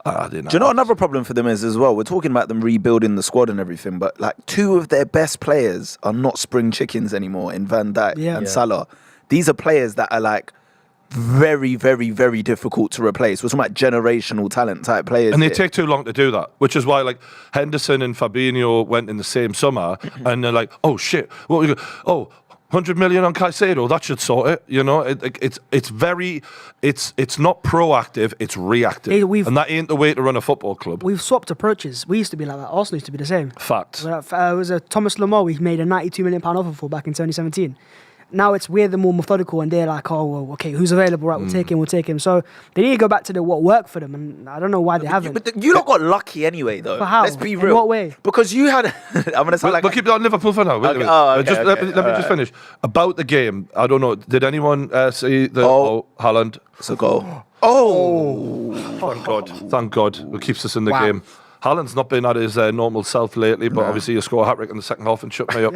don't know. Do you know what another problem for them is as well? We're talking about them rebuilding the squad and everything, but two of their best players are not spring chickens anymore in Van Dijk and Salah. These are players that are very, very, very difficult to replace. We're talking about generational talent type players. And they take too long to do that, which is why Henderson and Fabinho went in the same summer and they're like, oh shit, what we go? Oh, 100 million on Caicedo, that should sort it. It's not proactive, it's reactive. And that ain't the way to run a football club. We've swapped approaches. We used to be like that. Arsenal used to be the same. Fact. It was Thomas Lemar we made a £92 million offer for back in 2017. now it's we're the more methodical, and they're like, oh, well, okay, who's available? Right, we'll take him. So they need to go back to what worked for them, and I don't know why they haven't. But you lot got lucky anyway, though. But how? Let's be In real. what way? Because you had. I'm gonna sound like. We'll keep it on Liverpool for now. Wait, Okay. wait. Oh, okay, Just okay. let me just finish. About the game, I don't know. Did anyone see the Haaland? It's a goal. Oh. Thank God. It keeps us in the Wow. game. Haaland's not been at his normal self lately, but obviously you score a hat-trick in the second half and shut me up.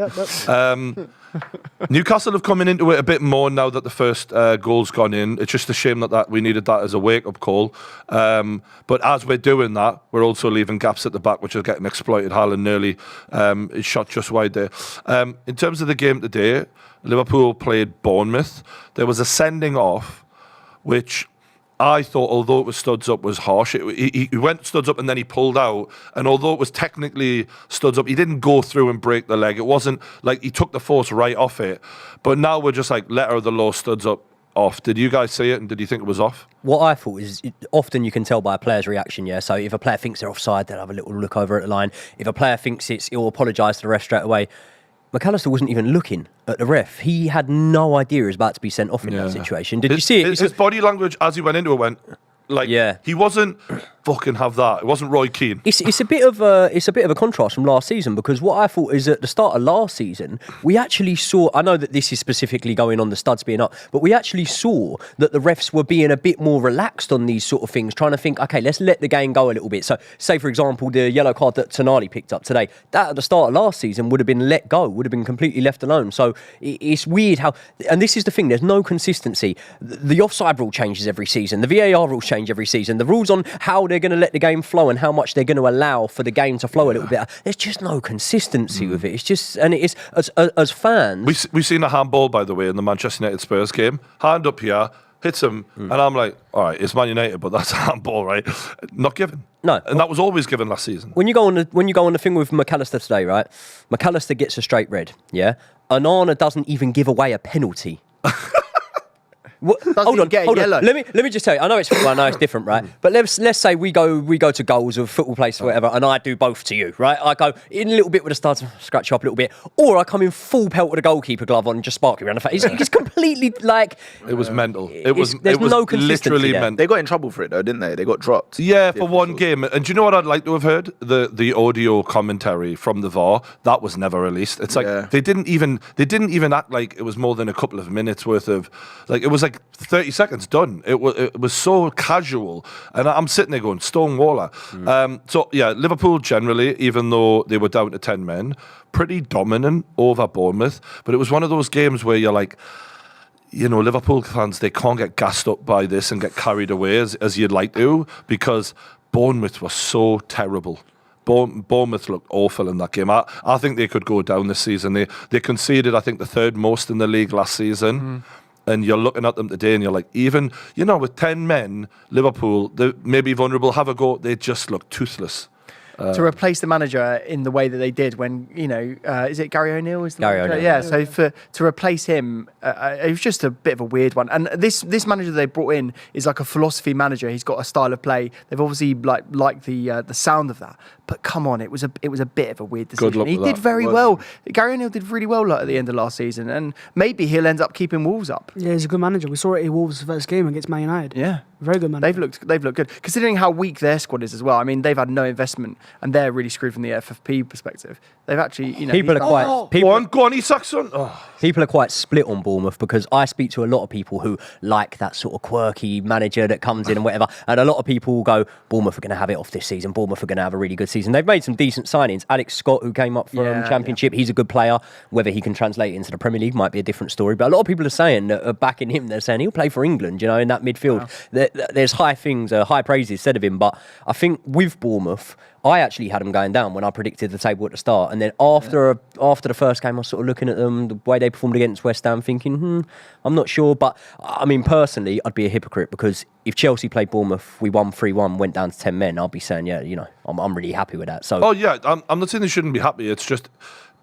Newcastle have coming into it a bit more now that the first goal's gone in. It's just a shame that we needed that as a wake-up call. But as we're doing that, we're also leaving gaps at the back, which are getting exploited. Haaland nearly is shot just wide there. In terms of the game today, Liverpool played Bournemouth. There was a sending off, which I thought, although it was studs up, was harsh. He went studs up and then he pulled out. And although it was technically studs up, he didn't go through and break the leg. It wasn't like he took the force right off it. But now we're just like, letter of the law, studs up, off. Did you guys see it and did you think it was off? What I thought is often you can tell by a player's reaction, yeah. So if a player thinks they're offside, they'll have a little look over at the line. If a player thinks he'll apologise to the ref straight away. McAllister wasn't even looking at the ref. He had no idea he was about to be sent off in that situation. Did you see it? His body language as he went into it went like, he wasn't fucking have that. It wasn't Roy Keane. It's a bit of a contrast from last season, because what I thought is at the start of last season we actually saw. I know that this is specifically going on the studs being up, but we actually saw that the refs were being a bit more relaxed on these sort of things, trying to think, okay, let's let the game go a little bit. So, say for example, the yellow card that Tonali picked up today, that at the start of last season would have been let go, would have been completely left alone. So it's weird how, and this is the thing, there's no consistency. The offside rule changes every season. The VAR rules change every season. The rules on how they're going to let the game flow and how much they're going to allow for the game to flow a little bit. There's just no consistency with it. It's just, and it is as fans. We've seen a handball, by the way, in the Manchester United Spurs game. Hand up here, hits him, and I'm like, all right, it's Man United, but that's a handball, right? Not given. No. And that was always given last season. When you go on the thing with McAllister today, right? McAllister gets a straight red, yeah? Onana doesn't even give away a penalty. Hold on. Let me just tell you. I know it's different, right? But let's say we go to goals of football place or whatever, and I do both to you, right? I go in a little bit with the start to scratch you up a little bit, or I come in full pelt with a goalkeeper glove on and just spark you around the face. It's completely like it was mental. There's It was no consistency literally there. mental. They got in trouble for it though, didn't they? They got dropped. Yeah, for one game. And do you know what I'd like to have heard? The audio commentary from the VAR. That was never released. It's like they didn't even act like it was more than a couple of minutes worth of, like, it was like 30 seconds done. It was so casual, and I'm sitting there going Stonewaller. So yeah, Liverpool generally, even though they were down to 10 men, pretty dominant over Bournemouth. But it was one of those games where you're like, you know, Liverpool fans, they can't get gassed up by this and get carried away as you'd like to, because Bournemouth was so terrible. Bournemouth looked awful in that game. I think they could go down this season. They conceded, I think, the third most in the league last season. And you're looking at them today and you're like, even, you know, with 10 men, Liverpool, they may be vulnerable, have a go, they just look toothless. To replace the manager in the way that they did when, you know, is it Gary O'Neill? Gary O'Neill. Yeah, so to replace him, it was just a bit of a weird one. And this manager they brought in is like a philosophy manager. He's got a style of play. They've obviously liked the sound of that. But come on, it was a bit of a weird decision. Good luck He with did that. very well. Gary O'Neill did really well at the end of last season, and maybe he'll end up keeping Wolves up. Yeah, he's a good manager. We saw it in Wolves' first game against Man United. Yeah. Very good manager. They've looked good, considering how weak their squad is as well. I mean, they've had no investment, and they're really screwed from the FFP perspective. They've actually, you know, People are quite Go on, Isaacson. people are quite split on Bournemouth, because I speak to a lot of people who like that sort of quirky manager that comes in and whatever, and a lot of people will go, Bournemouth are going to have it off this season. Bournemouth are going to have a really good season. They've made some decent signings. Alex Scott, who came up from Championship, he's a good player. Whether he can translate into the Premier League might be a different story. But a lot of people are saying that backing him. They're saying he'll play for England. You know, in that midfield. Wow. There's high praises said of him. But I think with Bournemouth, I actually had them going down when I predicted the table at the start. And then after the first game, I was sort of looking at them, the way they performed against West Ham, thinking, I'm not sure. But I mean, personally, I'd be a hypocrite, because if Chelsea played Bournemouth, we won 3-1, went down to 10 men, I'd be saying, yeah, you know, I'm really happy with that. So, Oh yeah, I'm not saying they shouldn't be happy. It's just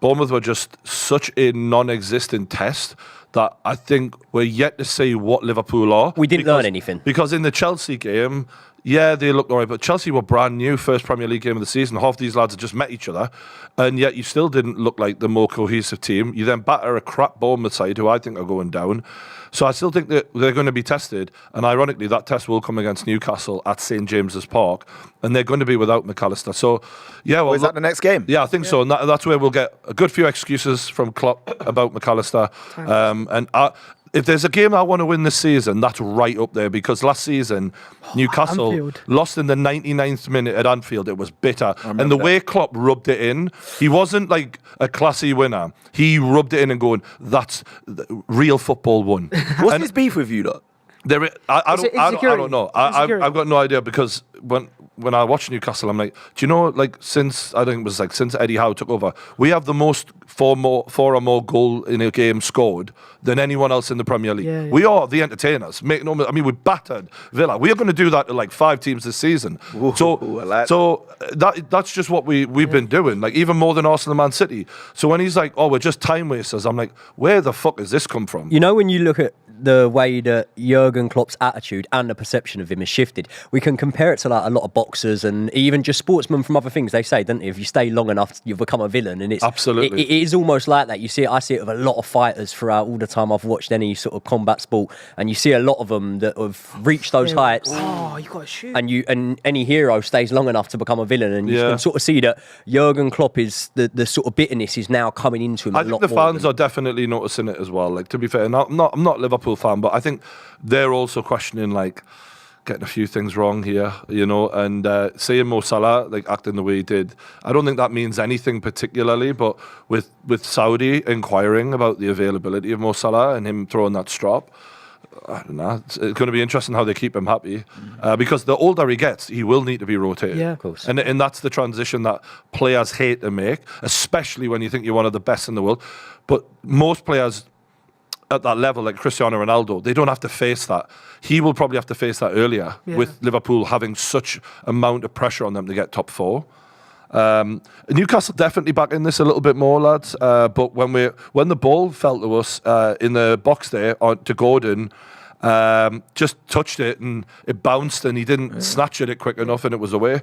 Bournemouth were just such a non-existent test that I think we're yet to see what Liverpool are. We didn't learn anything. Because in the Chelsea game, yeah, they looked all right, but Chelsea were brand new, first Premier League game of the season. Half these lads had just met each other, and yet you still didn't look like the more cohesive team. You then batter a crap Bournemouth side, who I think are going down. So I still think that they're going to be tested, and ironically, that test will come against Newcastle at St James's Park, and they're going to be without McAllister. So, yeah, well, Is that the next game? yeah, I think so, and that's where we'll get a good few excuses from Klopp about McAllister. If there's a game I want to win this season, that's right up there, because last season Newcastle Anfield. lost in the 99th minute at Anfield. It was bitter, and the way Klopp rubbed it in, he wasn't like a classy winner. He rubbed it in and going, "That's real football won." What's And his beef with you, though? I don't insecurity. know. Insecurity. I've got no idea, because when I watch Newcastle, I'm like, do you know, like, since Eddie Howe took over, we have the most four or more goal in a game scored than anyone else in the Premier League. Yeah, yeah. We are the entertainers. We battered Villa. We are going to do that to like 5 teams this season. Ooh, I like So that's just what we've been doing, like even more than Arsenal and Man City. So when he's like, oh, we're just time wasters, I'm like, where the fuck has this come from? You know, when you look at the way that Jurgen Klopp's attitude and the perception of him has shifted, we can compare it to like a lot of boxers and even just sportsmen from other things. They say, don't they, if you stay long enough, you've become a villain. And it's Absolutely. it is almost like that. You see it. I see it with a lot of fighters throughout all the time I've watched any sort of combat sport, and you see a lot of them that have reached those heights. Oh, you got to shoot. And any hero stays long enough to become a villain, and you Yeah. can sort of see that Jurgen Klopp is the sort of bitterness is now coming into him. I a think lot the more fans than- are definitely noticing it as well. Like, to be fair, I'm not a Liverpool fan, but I think they're also questioning, like, getting a few things wrong here, you know, and seeing Mo Salah like acting the way he did, I don't think that means anything particularly, but with Saudi inquiring about the availability of Mo Salah and him throwing that strop, I don't know, it's going to be interesting how they keep him happy, because the older he gets, he will need to be rotated. Yeah. Of course. And that's the transition that players hate to make, especially when you think you're one of the best in the world. But most players at that level, like Cristiano Ronaldo, they don't have to face that. He will probably have to face that earlier, Yeah. with Liverpool having such amount of pressure on them to get top 4. Newcastle definitely back in this a little bit more, lads. But when the ball fell to us in the box there to Gordon, just touched it and it bounced and he didn't snatch it quick enough and it was away.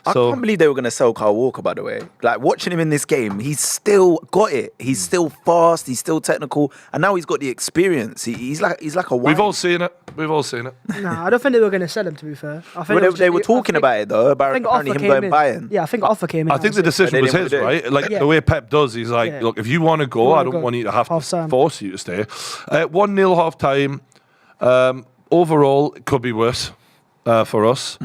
I can't believe they were going to sell Kyle Walker, by the way. Like, watching him in this game, he's still got it. He's still fast, he's still technical, and now he's got the experience. He's like a wine. We've all seen it. Nah, I don't think they were going to sell him, to be fair. I think Well, it was they were just- talking I think- about it, though, I about think apparently offer him came going in. Bayern. Yeah, I think offer came in. I think the decision They was didn't his, wanna do it. right? Like Yeah. the way Pep does, he's like, Yeah. look, if you want to go, I don't want you to have Half to time. force you to stay. 1-0 half time. Overall, it could be worse for us.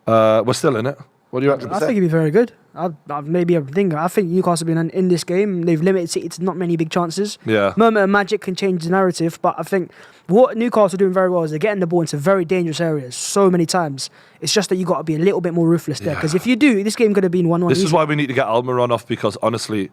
We're still in it. What do you reckon? I think he'd be very good. I've maybe a thing. I think Newcastle have been in this game. They've limited City to not many big chances. Yeah. Moment of magic can change the narrative, but I think what Newcastle are doing very well is they're getting the ball into very dangerous areas so many times. It's just that you got to be a little bit more ruthless there, because if you do, this game could have been 1-1. This is easy. why we need to get Almiron off, because honestly,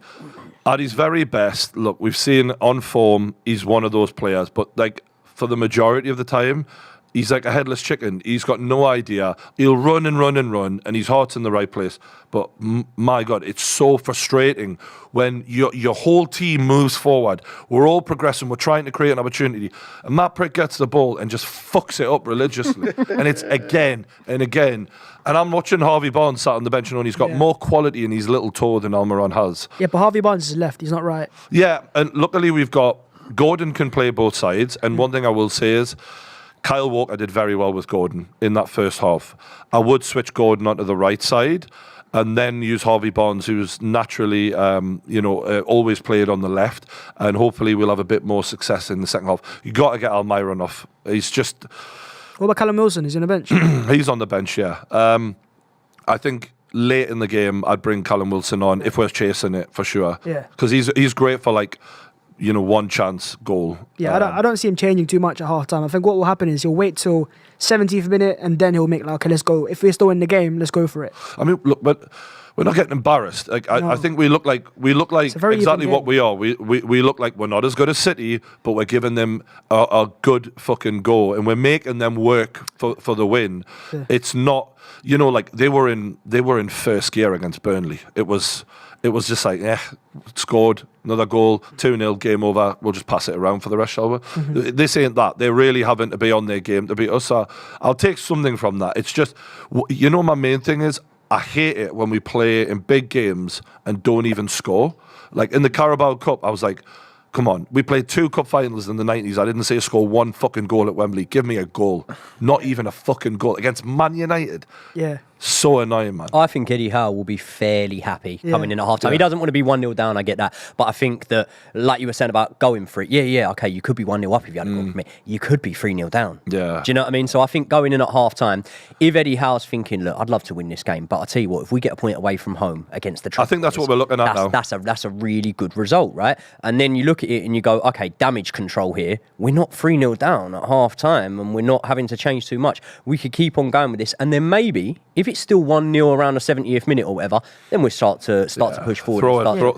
at his very best, look, we've seen on form, he's one of those players, but like for the majority of the time, he's like a headless chicken. He's got no idea. He'll run and run and run, and his heart's in the right place. But my God, it's so frustrating when your whole team moves forward. We're all progressing. We're trying to create an opportunity. And Matt Prick gets the ball and just fucks it up religiously. And it's again and again. And I'm watching Harvey Barnes sat on the bench, and he's got more quality in his little toe than Almiron has. Yeah, but Harvey Barnes is left. He's not right. Yeah, and luckily we've got Gordon can play both sides. And one thing I will say is, Kyle Walker did very well with Gordon in that first half. I would switch Gordon onto the right side and then use Harvey Barnes, who's naturally, always played on the left. And hopefully we'll have a bit more success in the second half. You got to get Almiron off. He's just... What about Callum Wilson? He's on the bench. He's on the bench, yeah. I think late in the game, I'd bring Callum Wilson on if we're chasing it, for sure. Yeah. Because he's great for, like, one chance goal. Yeah, I don't see him changing too much at half time. I think what will happen is he'll wait till 70th minute and then he'll make like, okay, let's go. If we're still in the game, let's go for it. I mean, look, but we're not getting embarrassed. Like I think we look like a very exactly even what we are. We look like we're not as good as City, but we're giving them a good fucking go, and we're making them work for the win. Yeah. It's not, like they were in first gear against Burnley. It was just like, scored another goal, 2-0, game over. We'll just pass it around for the rest, shall we? Mm-hmm. This ain't that. They're really having to be on their game to beat us. So I'll take something from that. It's just, my main thing is, I hate it when we play in big games and don't even score. Like in the Carabao Cup, I was like, come on, we played 2 cup finals in the 90s. I didn't say score 1 fucking goal at Wembley. Give me a goal. Not even a fucking goal against Man United. Yeah. So annoying, man. I think Eddie Howe will be fairly happy coming in at half time. Yeah. He doesn't want to be 1-0 down, I get that. But I think that, like you were saying about going for it, okay, you could be 1-0 up if you hadn't gone from it. You could be 3-0 down. Yeah. Do you know what I mean? So I think going in at half time, if Eddie Howe's thinking, look, I'd love to win this game, but I'll tell you what, if we get a point away from home against the I think that's what we're looking at now. That's a really good result, right? And then you look at it and you go, okay, damage control here. We're not 3-0 down at half time and we're not having to change too much. We could keep on going with this. And then maybe, if it's still 1-0 around the 70th minute or whatever, then we start to push forward.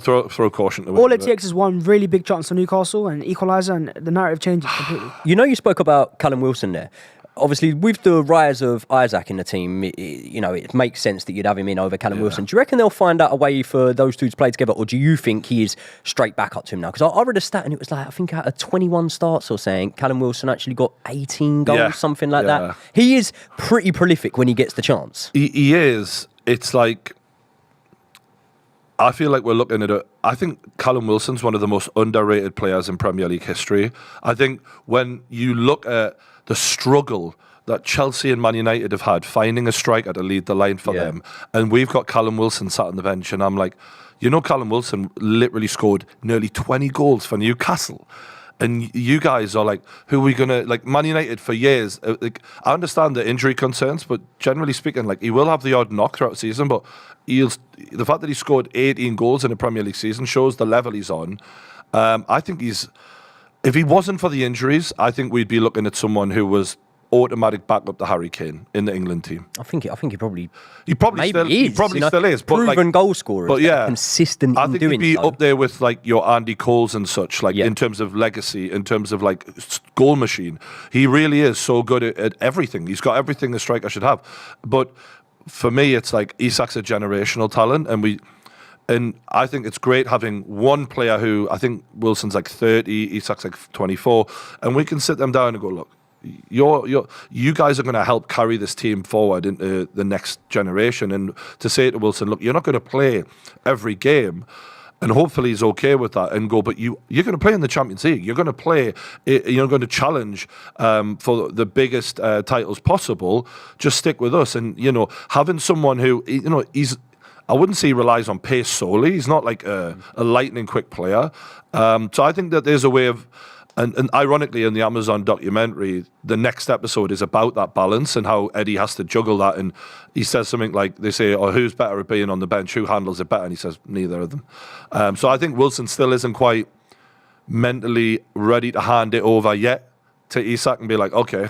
Throw caution to it. All it takes is one really big chance to Newcastle and equaliser, and the narrative changes completely. You spoke about Callum Wilson there. Obviously, with the rise of Isaac in the team, it makes sense that you'd have him in over Callum Wilson. Do you reckon they'll find out a way for those two to play together, or do you think he is straight back up to him now? Because I read a stat and it was like, I think out of 21 starts or saying, Callum Wilson actually got 18 goals, something like that. He is pretty prolific when he gets the chance. He is. It's like, I feel like we're looking at it. I think Callum Wilson's one of the most underrated players in Premier League history. I think when you look at the struggle that Chelsea and Man United have had finding a striker to lead the line for them, and we've got Callum Wilson sat on the bench, and I'm like, Callum Wilson literally scored nearly 20 goals for Newcastle. And you guys are like, who are we going to, like, Man United for years. I understand the injury concerns, but generally speaking, like, he will have the odd knock throughout the season, but the fact that he scored 18 goals in a Premier League season shows the level he's on. I think if he wasn't for the injuries, I think we'd be looking at someone who was automatic backup to Harry Kane in the England team. I think he probably He probably still is. But proven goal scorer. But yeah, consistent I in think doing he'd be so. up there with like your Andy Coles and such, like in terms of legacy, in terms of like goal machine. He really is so good at everything. He's got everything a striker should have. But for me, it's like Isak's a generational talent, and I think it's great having one player who, I think Wilson's like 30, Isak's like 24, and we can sit them down and go, look, you guys are going to help carry this team forward into the next generation. And to say to Wilson, look, you're not going to play every game, and hopefully he's okay with that, and go, but you're going to play in the Champions League. You're going to play, you're going to challenge for the biggest titles possible. Just stick with us. And, having someone who, I wouldn't say he relies on pace solely. He's not like a lightning quick player. So I think that there's a way of, and ironically, in the Amazon documentary, the next episode is about that balance and how Eddie has to juggle that. And he says something like, they say, who's better at being on the bench? Who handles it better? And he says, neither of them. So I think Wilson still isn't quite mentally ready to hand it over yet to Isak and be like, okay.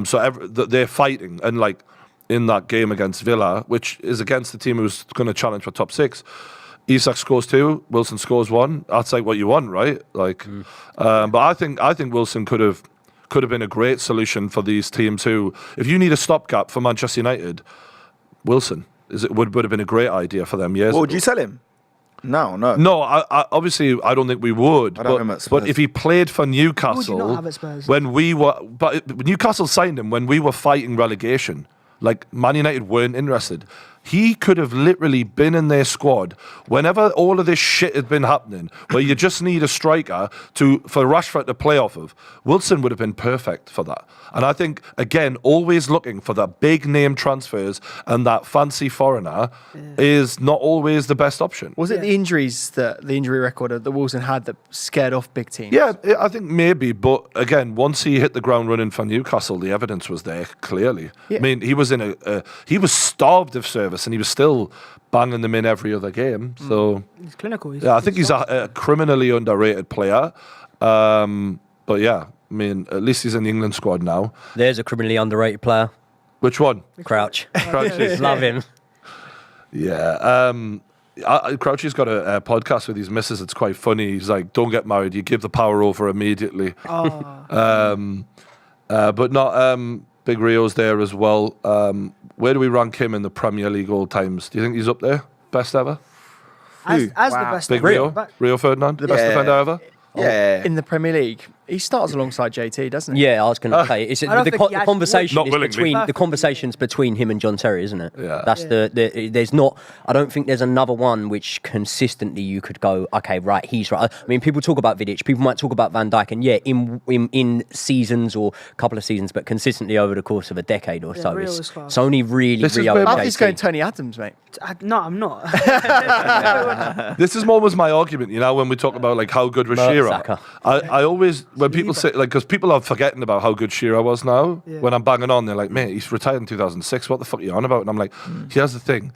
So they're fighting. And like in that game against Villa, which is against the team who's going to challenge for top 6, Isak scores 2, Wilson scores 1. That's like what you want, right? Like, but I think Wilson could have been a great solution for these teams who, if you need a stopgap for Manchester United, Wilson would have been a great idea for them years ago. Would you sell him? No. No, I obviously I don't think we would. But if he played for Newcastle, Would you not have at Spurs? but Newcastle signed him when we were fighting relegation. Like, Man United weren't interested. He could have literally been in their squad whenever all of this shit had been happening, where you just need a striker for Rashford to play off of. Wilson would have been perfect for that. And I think, again, always looking for the big name transfers and that fancy foreigner is not always the best option. Was it the injury record that Wilson had that scared off big teams? Yeah, I think maybe. But again, once he hit the ground running for Newcastle, the evidence was there clearly. Yeah. I mean, he was he was starved of service, and he was still banging them in every other game. So he's clinical. I think he's a criminally underrated player. But yeah, I mean, at least he's in the England squad now. There's a criminally underrated player. Which one? Crouch. Crouch is. Love him. Yeah. Crouchy's got a podcast with his missus. It's quite funny. He's like, don't get married. You give the power over immediately. Oh. But not Big Rio's there as well. Where do we rank him in the Premier League all times? Do you think he's up there? Best ever? As the Wow. best. Big ever. Rio? But- Rio Ferdinand? The best Yeah. defender ever? Yeah. In the Premier League, he starts alongside JT, doesn't he? Yeah, I was going to say it's I don't the, think co- he the actually conversation Not is willingly. between the Perfect. conversations between him and John Terry, isn't it? Yeah. That's the there's not. I don't think there's another one which consistently you could go, okay, right, he's right. I mean, people talk about Vidic, people might talk about Van Dijk, and yeah, in seasons or a couple of seasons, but consistently over the course of a decade or so, Rio it's, is class. it's only really This is Rio. where- and I think he's going JT. Tony Adams, mate. No, I'm not. This is almost my argument, you know, when we talk about like how good was Shearer. Mertesacker. I always, when people say, like, because people are forgetting about how good Shearer was now, Yeah. when I'm banging on, they're like, mate, he's retired in 2006. What the fuck are you on about? And I'm like, here's the thing.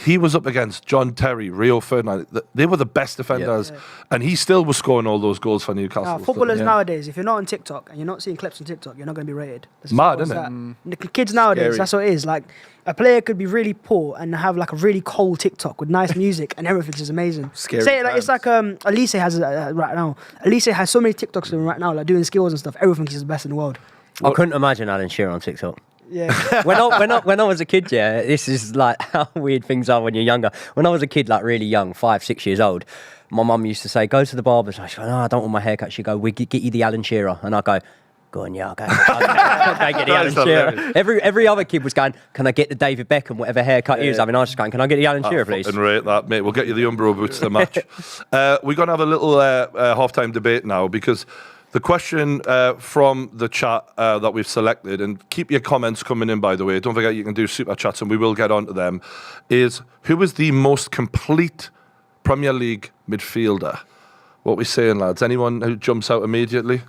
He was up against John Terry, Rio Ferdinand. They were the best defenders. And he still was scoring all those goals for Newcastle. Footballers Yeah. nowadays, if you're not on TikTok and you're not seeing clips on TikTok, you're not going to be rated. That's Mad, what's isn't that. The kids nowadays, Scary. that's what it is. Like, a player could be really poor and have like a really cold TikTok with nice music and everything's just amazing. Scary Say it like it's like Elise has right now. Elise has so many TikToks of him right now, like doing skills and stuff. Everything is the best in the world. I couldn't imagine Alan Shearer on TikTok. Yeah. when I was a kid, yeah, this is like how weird things are when you're younger. When I was a kid, like really young, 5, 6 years old, my mum used to say, "Go to the barber's." I go, "No, I don't want my haircut." She'd go, "We get you the Alan Shearer," and I go, "Go on, yeah, I'll go get the Alan That's Shearer." hilarious. Every other kid was going, "Can I get the David Beckham, whatever haircut he was having?" I was just going, "Can I get the Alan Shearer, please?" And rate that, mate. We'll get you the Umbro boots to match. We're going to have a little half-time debate now because the question from the chat that we've selected, and keep your comments coming in, by the way. Don't forget you can do super chats and we will get onto them, is who is the most complete Premier League midfielder? What we saying, lads? Anyone who jumps out immediately?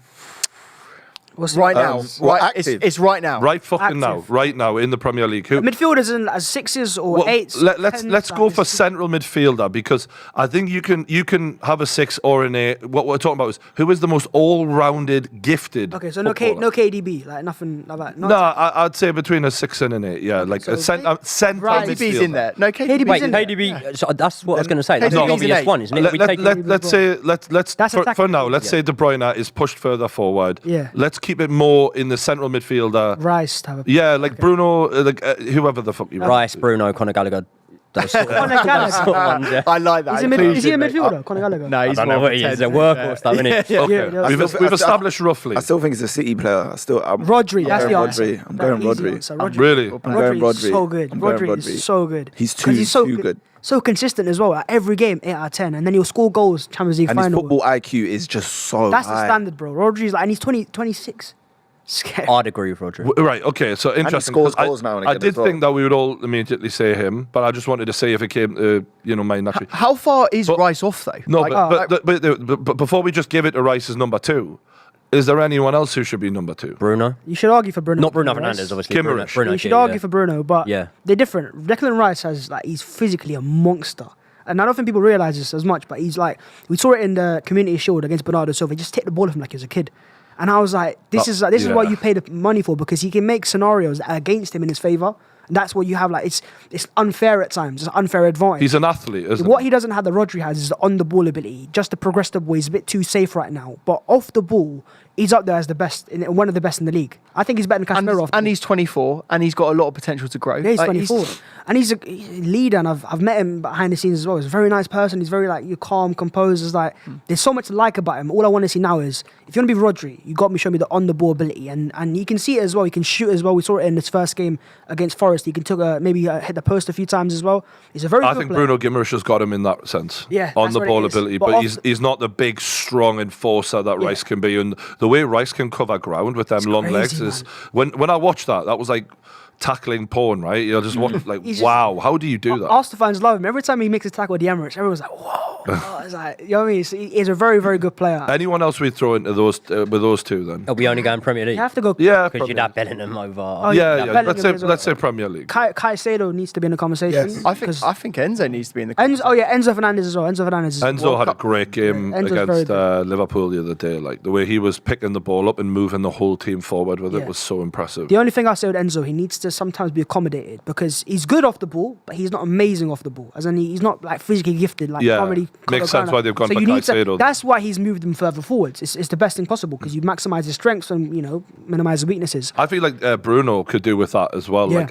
What's Right the- now. what, Right, it's, active? it's right now. Right fucking now. Active. Right now in the Premier League. Who? Midfielders in as sixes or Well, eights. let's 10s, go like, for it's- central midfielder because I think you can have a 6 or an 8. What we're talking about is who is the most all-rounded, gifted. Okay, so no footballer. KDB, like nothing like that. No, I'd say between a 6 and an 8. Yeah, like so a central Right. KDB's midfielder. in there. No, KDB's Wait, in there. KDB. So that's what I was going to say. That's the KDB's an obvious 8. one, isn't it? We take Let's say let's That's for attacking now. Let's say De Bruyne is pushed further forward. Yeah. Let's keep it more in the central midfielder. Rice type of. Yeah, like Bruno, whoever the fuck you want. Rice, Bruno, Conor Gallagher. Those sort of, Conor Gallagher. those sort of ones, yeah. I like that. Is he a inclusion, mate. midfielder? Conor Gallagher. No, I he's don't know more what of he a is. 10, A workhorse, stuff, isn't it? Yeah, Okay, yeah, we've that's- established roughly. I still think he's a City player. I'm Rodri, that's the going answer. Rodri. I'm going Easy Rodri. answer, Rodri. Really? I'm going Rodri is Rodri. so good. I'm going Rodri Rodri. is so good. He's 'Cause too so good. So consistent as well. Like every game, 8 out of 10, and then he'll score goals. Champions League And his final. football IQ is just so That's the high. standard, bro. Rodri's like, and he's 26. Scary. I'd agree with Rodri. Right, okay, so interesting. scores 'cause goals now and I again did as well. think that we would all immediately say him, but I just wanted to see if it came to, my naturally. How far is But- Rice off, though? No, Like, but before we just give it to Rice as number 2, is there anyone else who should be number 2? Bruno. You should argue for Bruno. Not Bruno Rice. Fernandes, obviously. Bruno, Kimmich. Bruno You should G, argue yeah. for Bruno, but Yeah. they're different. Declan Rice has he's physically a monster. And I don't think people realise this as much, but he's like, we saw it in the Community Shield against Bernardo Silva. He just hit the ball off him like he was a kid. And I was like, this is yeah. what you pay the money for, because he can make scenarios that are against him in his favour. And that's what you have. Like it's unfair at times. It's unfair advantage. He's an athlete, isn't What he? he doesn't have that Rodri has is the on the ball ability. Just to progress the ball, he's a bit too safe right now. But off the ball, he's up there as the best, one of the best in the league. I think he's better than and, Casemiro. off the and ball. he's 24, and he's got a lot of potential to grow. Yeah, he's Like, 24. And he's a leader, and I've met him behind the scenes as well. He's a very nice person. He's very you're calm, composed. It's like there's so much to like about him. All I want to see now is if you want to be Rodri, you got me show me the on the ball ability, and you can see it as well. He can shoot as well. We saw it in his first game against Forest. He can maybe hit the post a few times as well. He's a very I good think player. Bruno Guimaraes has got him in that sense. Yeah, on that's the what it ball is. ability, But but off he's not the big, strong enforcer that Rice can be. And the way Rice can cover ground with them long crazy, legs is man. when I watched that was like tackling porn, right? You're just watching like, He's just- wow, how do you do that? Arsenal fans love him. Every time he makes a tackle with the Emirates, everyone's like, whoa. Oh, it's like, you know what I mean? He's a very, very good player. Anyone else we throw into those with those two then? Are we only going Premier League? You have to go. Yeah, Because you'd Premier have Bellingham over. Oh, yeah, yeah, yeah. Bellingham as well. Let's say Premier League. Caicedo needs to be in the conversation. Yes. I think Enzo needs to be in the. Oh yeah, Enzo Fernandez as well. Enzo Fernandez. Is Enzo had a great game Enzo's very against good. Liverpool the other day. Like the way he was picking the ball up and moving the whole team forward with Yeah. it was so impressive. The only thing I say with Enzo, he needs to sometimes be accommodated because he's good off the ball, but he's not amazing off the ball. As in, he's not like physically gifted. Like, Yeah. can't really Makes sense why they've gone for you need to, Caicedo. That's why he's moved him further forwards. It's the best thing possible because you maximise his strengths and minimise the weaknesses. I feel like Bruno could do with that as well. Yeah.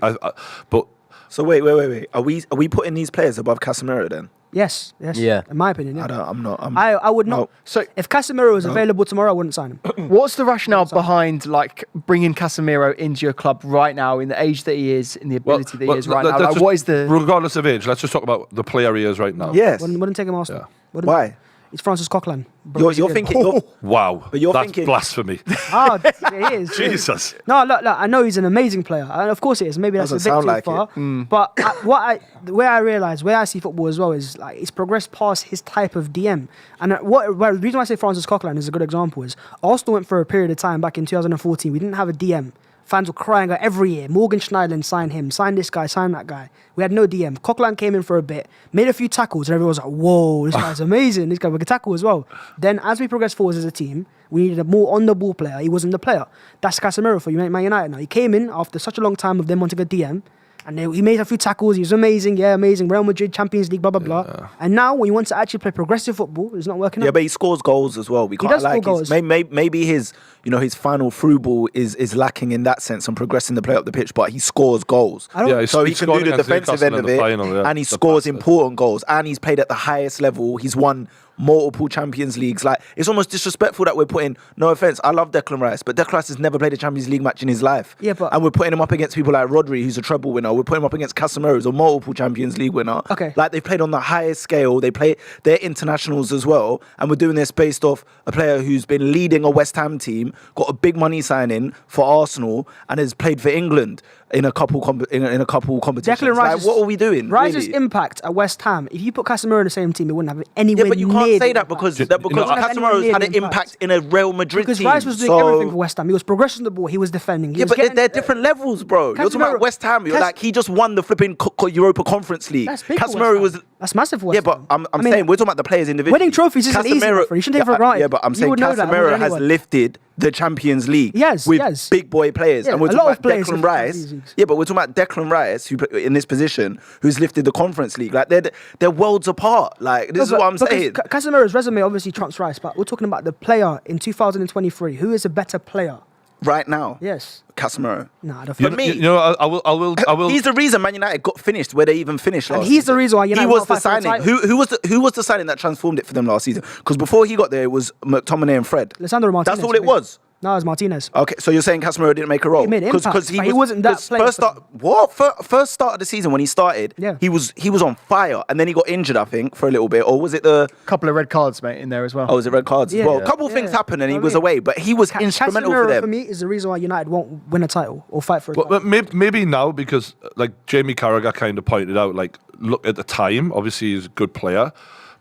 But So wait. Are we putting these players above Casemiro then? Yes. Yeah. In my opinion, yeah. I would not. No. So If Casemiro was available tomorrow, I wouldn't sign him. what's the rationale behind like bringing Casemiro into your club right now in the age that he is, in the ability that he is right now? Like, what is the... regardless of age? Let's just talk about the player he is right now. Yes. Wouldn't take him Arsenal. Yeah. Wouldn't. Why? It's Francis Coquelin. You're thinking. Wow, But you're that's thinking- blasphemy. Oh, it is. Jesus. No, look, I know he's an amazing player, and of course it is. Maybe that's Doesn't a bit sound too like far. But where I see football as well is like it's progressed past his type of DM. And the reason why I say Francis Coquelin is a good example is Arsenal went for a period of time back in 2014. We didn't have a DM. Fans were crying out every year. Morgan Schneiderlin, sign him, sign this guy, sign that guy. We had no DM. Coquelin came in for a bit, made a few tackles, and everyone was like, whoa, this guy's amazing. This guy can tackle as well. Then as we progressed forwards as a team, we needed a more on-the-ball player. He wasn't the player. That's Casemiro for Man United now. He came in after such a long time of them wanting a DM, and he made a few tackles. He was amazing. Yeah, amazing. Real Madrid, Champions League, blah, blah, blah. And now when you want to actually play progressive football, it's not working out. Yeah, but he scores goals as well. We can't does like score his, goals. maybe his his final through ball is lacking in that sense and progressing the play up the pitch, but he scores goals. So he can do the defensive end of it, and he scores important goals, and he's played at the highest level. He's won multiple Champions Leagues. Like, it's almost disrespectful that we're putting, no offense, I love Declan Rice, but Declan Rice has never played a Champions League match in his life. Yeah, but and we're putting him up against people like Rodri, who's a treble winner. We're putting him up against Casemiro, who's a multiple Champions League winner. Okay. Like, they've played on the highest scale. They play their internationals as well, and we're doing this based off a player who's been leading a West Ham team, got a big money signing for Arsenal, and has played for England in a couple competitions. Declan Rice's, Like, what are we doing? Rice's really? impact at West Ham, if you put Casemiro in the same team, it wouldn't have anywhere Yeah, but you near can't say the that impact. because You know, Casemiro's had an impact in a Real Madrid Because team. Rice was doing everything for West Ham. He was progressing the ball. He was defending. He Yeah, was but getting, they're different levels, bro. You're talking about Casemiro- West Ham. You're Cas- like, he just won the flipping Europa Conference League. That's big for West Casemiro Ham. was... That's massive for West Yeah, but Ham. I'm I mean, saying we're talking about the players individually. winning trophies isn't easy, my friend. You shouldn't take it for granted. Yeah, but I'm You saying would know that more Casemiro than has anyone. lifted the Champions League Yes, with yes. big boy players. Yeah, And we're a talking lot of about players Declan have Rice. Champions Leagues. Yeah, but we're talking about Declan Rice, who in this position, who's lifted the Conference League. Like, they're worlds apart. Like, this is what I'm saying. Casemiro's resume obviously trumps Rice, but we're talking about the player in 2023. Who is a better player? Right now, Yes. Casemiro. Nah, the For me, I will. he's the reason Man United got finished where they even finished last And he's the season. reason why United he was won't the fight for a signing. title. Who was the signing that transformed it for them last season? Because before he got there, it was McTominay and Fred. Lisandro Martinez. That's all it was. No, it was Martinez. Okay, so you're saying Casemiro didn't make a role? He made impact, but he wasn't that player first for them. start. What? First start of the season when he started, Yeah. he was on fire, and then he got injured, I think, for a little bit. Or was it the? couple of red cards, mate, in there as well. Oh, was it red cards Yeah. as well? Yeah. A couple of things Yeah. happened, and he I was mean, away. But he was instrumental for Casemiro, them. for me, is the reason why United won't win a title or fight for a title. But maybe now, because like Jamie Carragher kind of pointed out, like, look at the time. Obviously, he's a good player.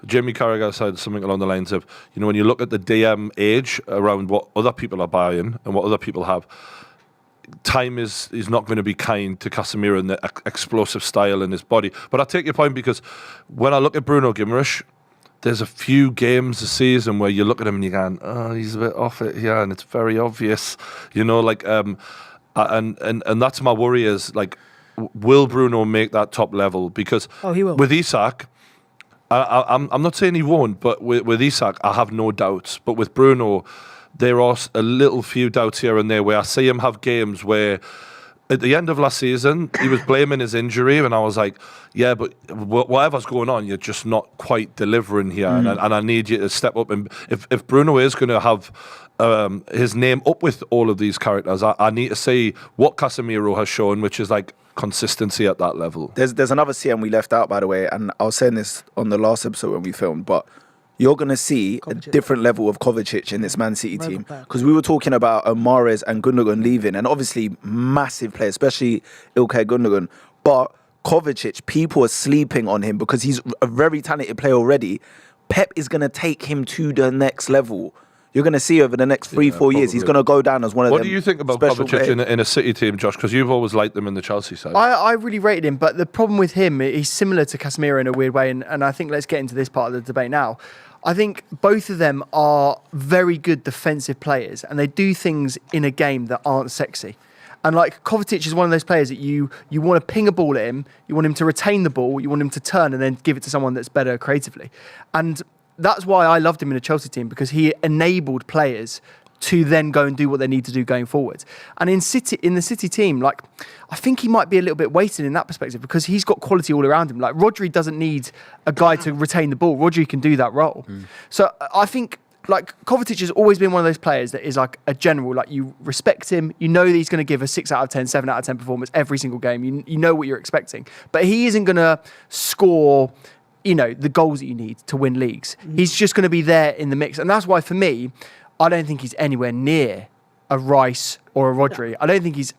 Jamie Carragher said something along the lines of, when you look at the DM age around what other people are buying and what other people have, time is not going to be kind to Casemiro and the explosive style in his body. But I take your point, because when I look at Bruno Guimaraes, there's a few games this season where you look at him and you're going, oh, he's a bit off it here, and it's very obvious, and that's my worry is, like, will Bruno make that top level? Because he will. with Isak, I'm not saying he won't, but with Isak, I have no doubts. But with Bruno, there are a little few doubts here and there where I see him have games where, at the end of last season, he was blaming his injury, and I was like, yeah, but whatever's going on, you're just not quite delivering here, and I need you to step up. And if Bruno is going to have his name up with all of these characters, I need to see what Casemiro has shown, which is like consistency at that level. There's another CM we left out, by the way, and I was saying this on the last episode when we filmed, but you're going to see Kovacic. a different level of Kovacic in this Man City Very team. good player. Because we were talking about Mahrez and Gundogan leaving, and obviously massive players, especially Ilkay Gundogan. But Kovacic, people are sleeping on him because he's a very talented player already. Pep is going to take him to the next level. You're going to see over the next 3-4 years, he's probably. going to go down as one of them. What do you think about special Kovacic players. in a City team, Josh? Because you've always liked them in the Chelsea side. I really rated him, but the problem with him, he's similar to Casemiro in a weird way, and I think let's get into this part of the debate now. I think both of them are very good defensive players, and they do things in a game that aren't sexy. And like Kovacic is one of those players that you want to ping a ball at him, you want him to retain the ball, you want him to turn and then give it to someone that's better creatively. And that's why I loved him in a Chelsea team, because he enabled players to then go and do what they need to do going forward. And in the City team, like, I think he might be a little bit wasted in that perspective, because he's got quality all around him. Like, Rodri doesn't need a guy to retain the ball. Rodri can do that role. So I think, like, Kovacic has always been one of those players that is like a general. Like, you respect him, you know that he's going to give a 6 out of 10, 7 out of 10 performance every single game. You know what you're expecting. But he isn't going to score, the goals that you need to win leagues. He's just going to be there in the mix. And that's why, for me, I don't think he's anywhere near a Rice or a Rodri. I don't think he's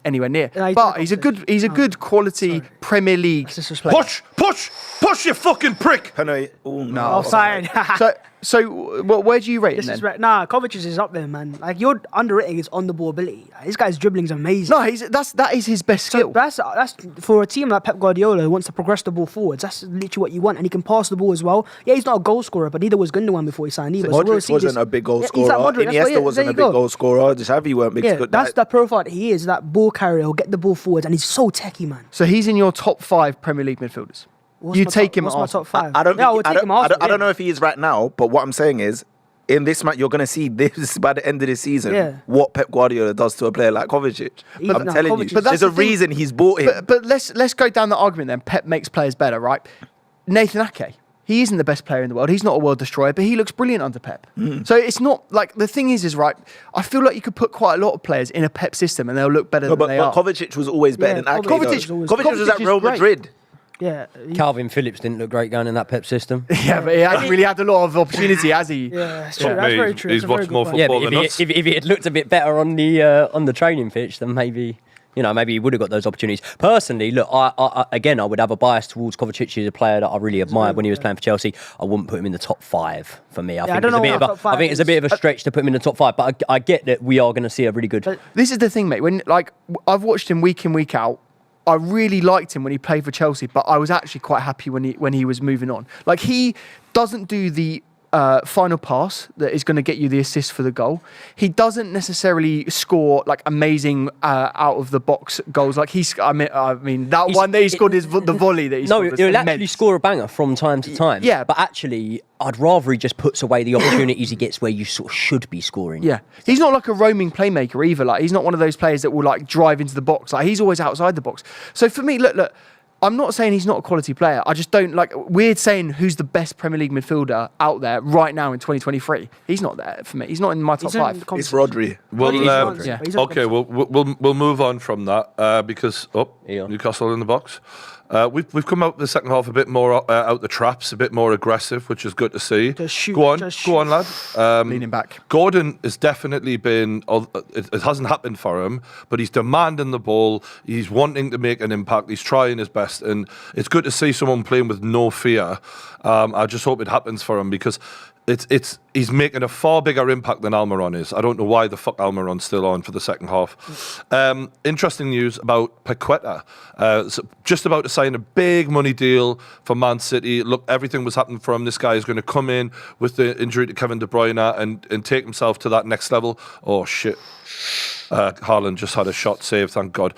anywhere near. But he's a good quality Premier League player. Push, you fucking prick. Penalty. Oh, no. Offside. So where do you rate him then? Kovacic is up there, man. Like, you're underrating his on-the-ball ability. Like, this guy's dribbling's amazing. No, that is his best skill. That's for a team like Pep Guardiola who wants to progress the ball forwards. That's literally what you want, and he can pass the ball as well. Yeah, he's not a goal scorer, but neither was Gundogan before he signed either. Modric wasn't a big goal scorer. Iniesta wasn't a big goal scorer. Xavi weren't big. Yeah, that's the profile that he is. That ball carrier will get the ball forwards, and he's so techie, man. So he's in your top 5 Premier League midfielders. You take him at What's my Arsenal. top 5? I don't know Yeah, if he is right now, but what I'm saying is, in this match, you're going to see this by the end of this season, what Pep Guardiola does to a player like Kovacic. I'm telling you, But that's there's a the thing. reason he's bought him. But let's go down the argument then. Pep makes players better, right? Nathan Ake. He isn't the best player in the world. He's not a world destroyer, but he looks brilliant under Pep. So it's not like, the thing is right. I feel like you could put quite a lot of players in a Pep system and they'll look better than they are. Kovacic was always better than Ake. Kovacic was at Real Madrid. Yeah. Calvin Phillips didn't look great going in that Pep system. Yeah, but he hasn't really had a lot of opportunity, has he? Yeah, that's true. That's very true. He's watched more Yeah, football but than us. if he had looked a bit better on the training pitch, then maybe he would have got those opportunities. Personally, look, I would have a bias towards Kovacic as a player that I really admired when he was playing for Chelsea. I wouldn't put him in the top 5 for me. I think it's a bit of a stretch to put him in the top 5, but I get that we are going to see a really good. This is the thing, mate. When I've watched him week in, week out. I really liked him when he played for Chelsea, but I was actually quite happy when he was moving on. Like, he doesn't do the final pass that is going to get you the assist for the goal. He doesn't necessarily score like amazing out of the box goals. Like one that he scored is the volley that he scored. No, he'll actually score a banger from time to time. Yeah, but actually, I'd rather he just puts away the opportunities he gets where you sort of should be scoring. Yeah, he's not like a roaming playmaker either. Like, he's not one of those players that will like drive into the box. Like, he's always outside the box. So for me, look. I'm not saying he's not a quality player. I just don't like. We're saying who's the best Premier League midfielder out there right now in 2023. He's not there for me. He's not in my top 5. It's Rodri. We'll move on from that because Newcastle in the box. We've come out the second half a bit more out the traps, a bit more aggressive, which is good to see. Go on, lad. Leaning back. Gordon has definitely been. It hasn't happened for him, but he's demanding the ball. He's wanting to make an impact. He's trying his best, and it's good to see someone playing with no fear. I just hope it happens for him because he's making a far bigger impact than Almiron is. I don't know why the fuck Almiron's still on for the second half. Interesting news about Paqueta. Just about to sign a big money deal for Man City. Look, everything was happening for him. This guy is going to come in with the injury to Kevin De Bruyne and take himself to that next level. Oh shit. Haaland just had a shot saved, thank God.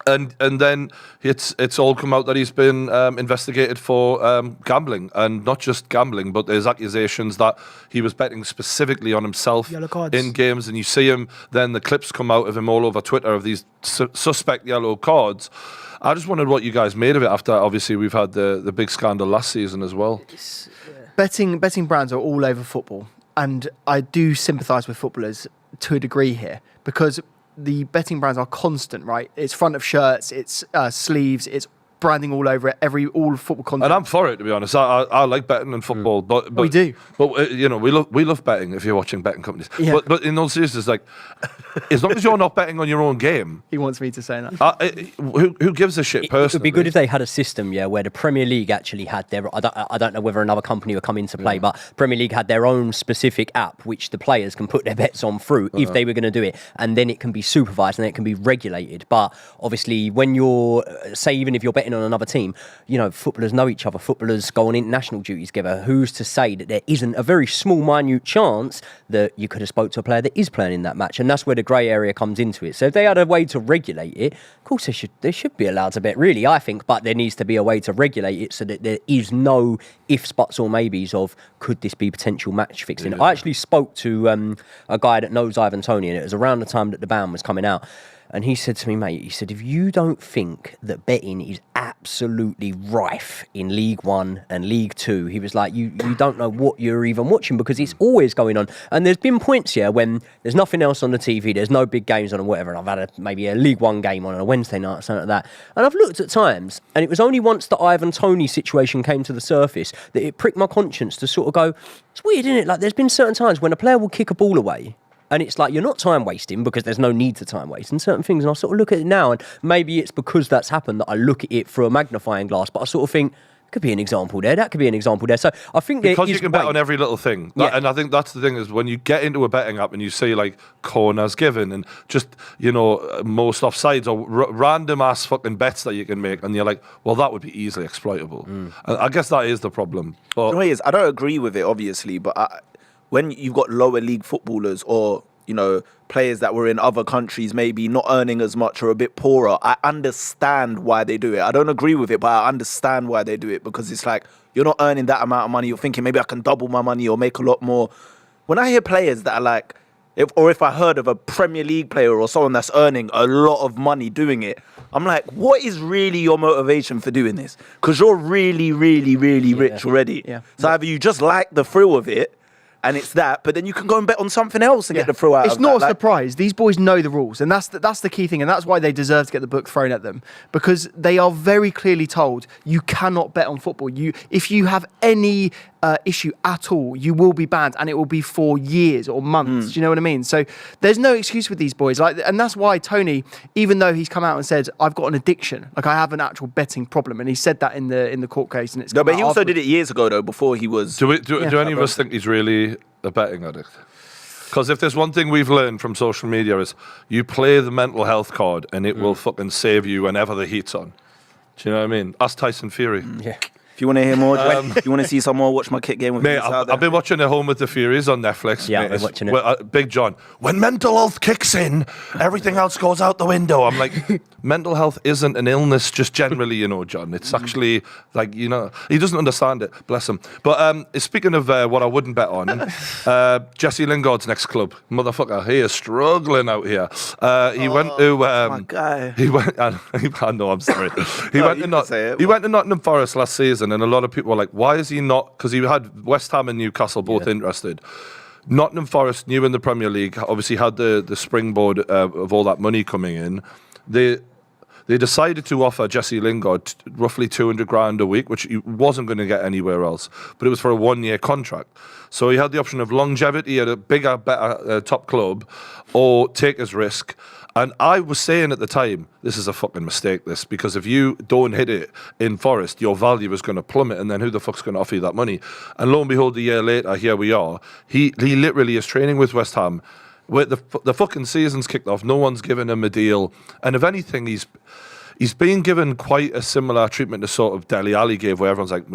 And then it's all come out that he's been investigated for gambling, and not just gambling, but there's accusations that he was betting specifically on himself in games, and you see him, then the clips come out of him all over Twitter of these suspect yellow cards. I just wondered what you guys made of it after, obviously, we've had the big scandal last season as well. Betting brands are all over football, and I do sympathise with footballers to a degree here, because the betting brands are constant, right? It's front of shirts, it's sleeves, it's branding all over it, all football content. And I'm for it, to be honest. I like betting and football, but we do. But we love betting if you're watching betting companies. Yeah. But in all seriousness, like, as long as you're not betting on your own game. He wants me to say that. Who gives a shit personally? It would be good if they had a system, where the Premier League actually had their. I don't know whether another company would come into play, but Premier League had their own specific app which the players can put their bets on through if they were going to do it, and then it can be supervised and then it can be regulated. But obviously, when you're, say, even if you're betting betting on another team, you know, footballers know each other, footballers go on international duties together. Who's to say that there isn't a very small, minute chance that you could have spoke to a player that is playing in that match? And that's where the grey area comes into it. So if they had a way to regulate it, of course they should be allowed to bet, really, I think, but there needs to be a way to regulate it so that there is no ifs, buts or maybes of could this be potential match fixing. I actually spoke to a guy that knows Ivan Toney, and it was around the time that the ban was coming out. And he said to me, mate, he said, if you don't think that betting is absolutely rife in League One and League Two, he was like, you don't know what you're even watching because it's always going on. And there's been points here when there's nothing else on the TV, there's no big games on or whatever, and I've had maybe a League One game on a Wednesday night or something like that. And I've looked at times, and it was only once the Ivan Toney situation came to the surface that it pricked my conscience to sort of go, it's weird, isn't it? Like, there's been certain times when a player will kick a ball away, and it's like, you're not time wasting because there's no need to time waste and certain things. And I sort of look at it now, and maybe it's because that's happened that I look at it through a magnifying glass, but I sort of think, could be an example there, that could be an example there. So I think because you can bet on every little thing. Yeah. And I think that's the thing is when you get into a betting app and you see like corners given and just, you know, most offsides or random ass fucking bets that you can make, and you're like, well, that would be easily exploitable. And I guess that is the problem. But The way is, I don't agree with it, obviously, but when you've got lower league footballers or, you know, players that were in other countries maybe not earning as much or a bit poorer, I understand why they do it. I don't agree with it, but I understand why they do it, because it's like, you're not earning that amount of money. You're thinking maybe I can double my money or make a lot more. When I hear players that are like, if I heard of a Premier League player or someone that's earning a lot of money doing it, I'm like, what is really your motivation for doing this? Because you're really, really, really rich already. Yeah. So either you just like the thrill of it, and it's that, but then you can go and bet on something else and get the thrill out It's of not that. a surprise. These boys know the rules, and that's the key thing, and that's why they deserve to get the book thrown at them, because they are very clearly told you cannot bet on football. If you have any issue at all, you will be banned, and it will be for years or months. Do you know what I mean? So there's no excuse with these boys, and that's why Tony, even though he's come out and said I've got an addiction, like I have an actual betting problem, and he said that in the court case, and it's No, but he also did it years ago though, before he was. do any of us think he's really a betting addict? Because if there's one thing we've learned from social media is you play the mental health card and it will fucking save you whenever the heat's on. Do you know what I mean? Ask Tyson Fury. Yeah. If you want to hear more, if you want to see some more, watch my kick game with Mate, me. I've been watching The Home with the Furies on Netflix. Yeah, mate. I've been watching it. Well, Big John, when mental health kicks in, everything else goes out the window. I'm like, mental health isn't an illness just generally, you know, John. It's actually like, you know, he doesn't understand it. Bless him. But speaking of what I wouldn't bet on, Jesse Lingard's next club. Motherfucker, he is struggling out here. He went to... my guy. He went... I know, I'm sorry. He No, went you to can say it. He went to Nottingham Forest last season, and a lot of people were like, why is he not? Because he had West Ham and Newcastle both interested. Nottingham Forest, new in the Premier League, obviously had the springboard of all that money coming in. They decided to offer Jesse Lingard roughly 200 grand a week, which he wasn't going to get anywhere else. But it was for a 1-year contract. So he had the option of longevity at a bigger, better top club, or take his risk. And I was saying at the time, this is a fucking mistake, this, because if you don't hit it in Forest, your value is going to plummet, and then who the fuck's going to offer you that money? And lo and behold, a year later, here we are. He literally is training with West Ham. Where the fucking season's kicked off, no one's given him a deal. And if anything, he's been given quite a similar treatment to sort of Dele Alli gave, where everyone's like,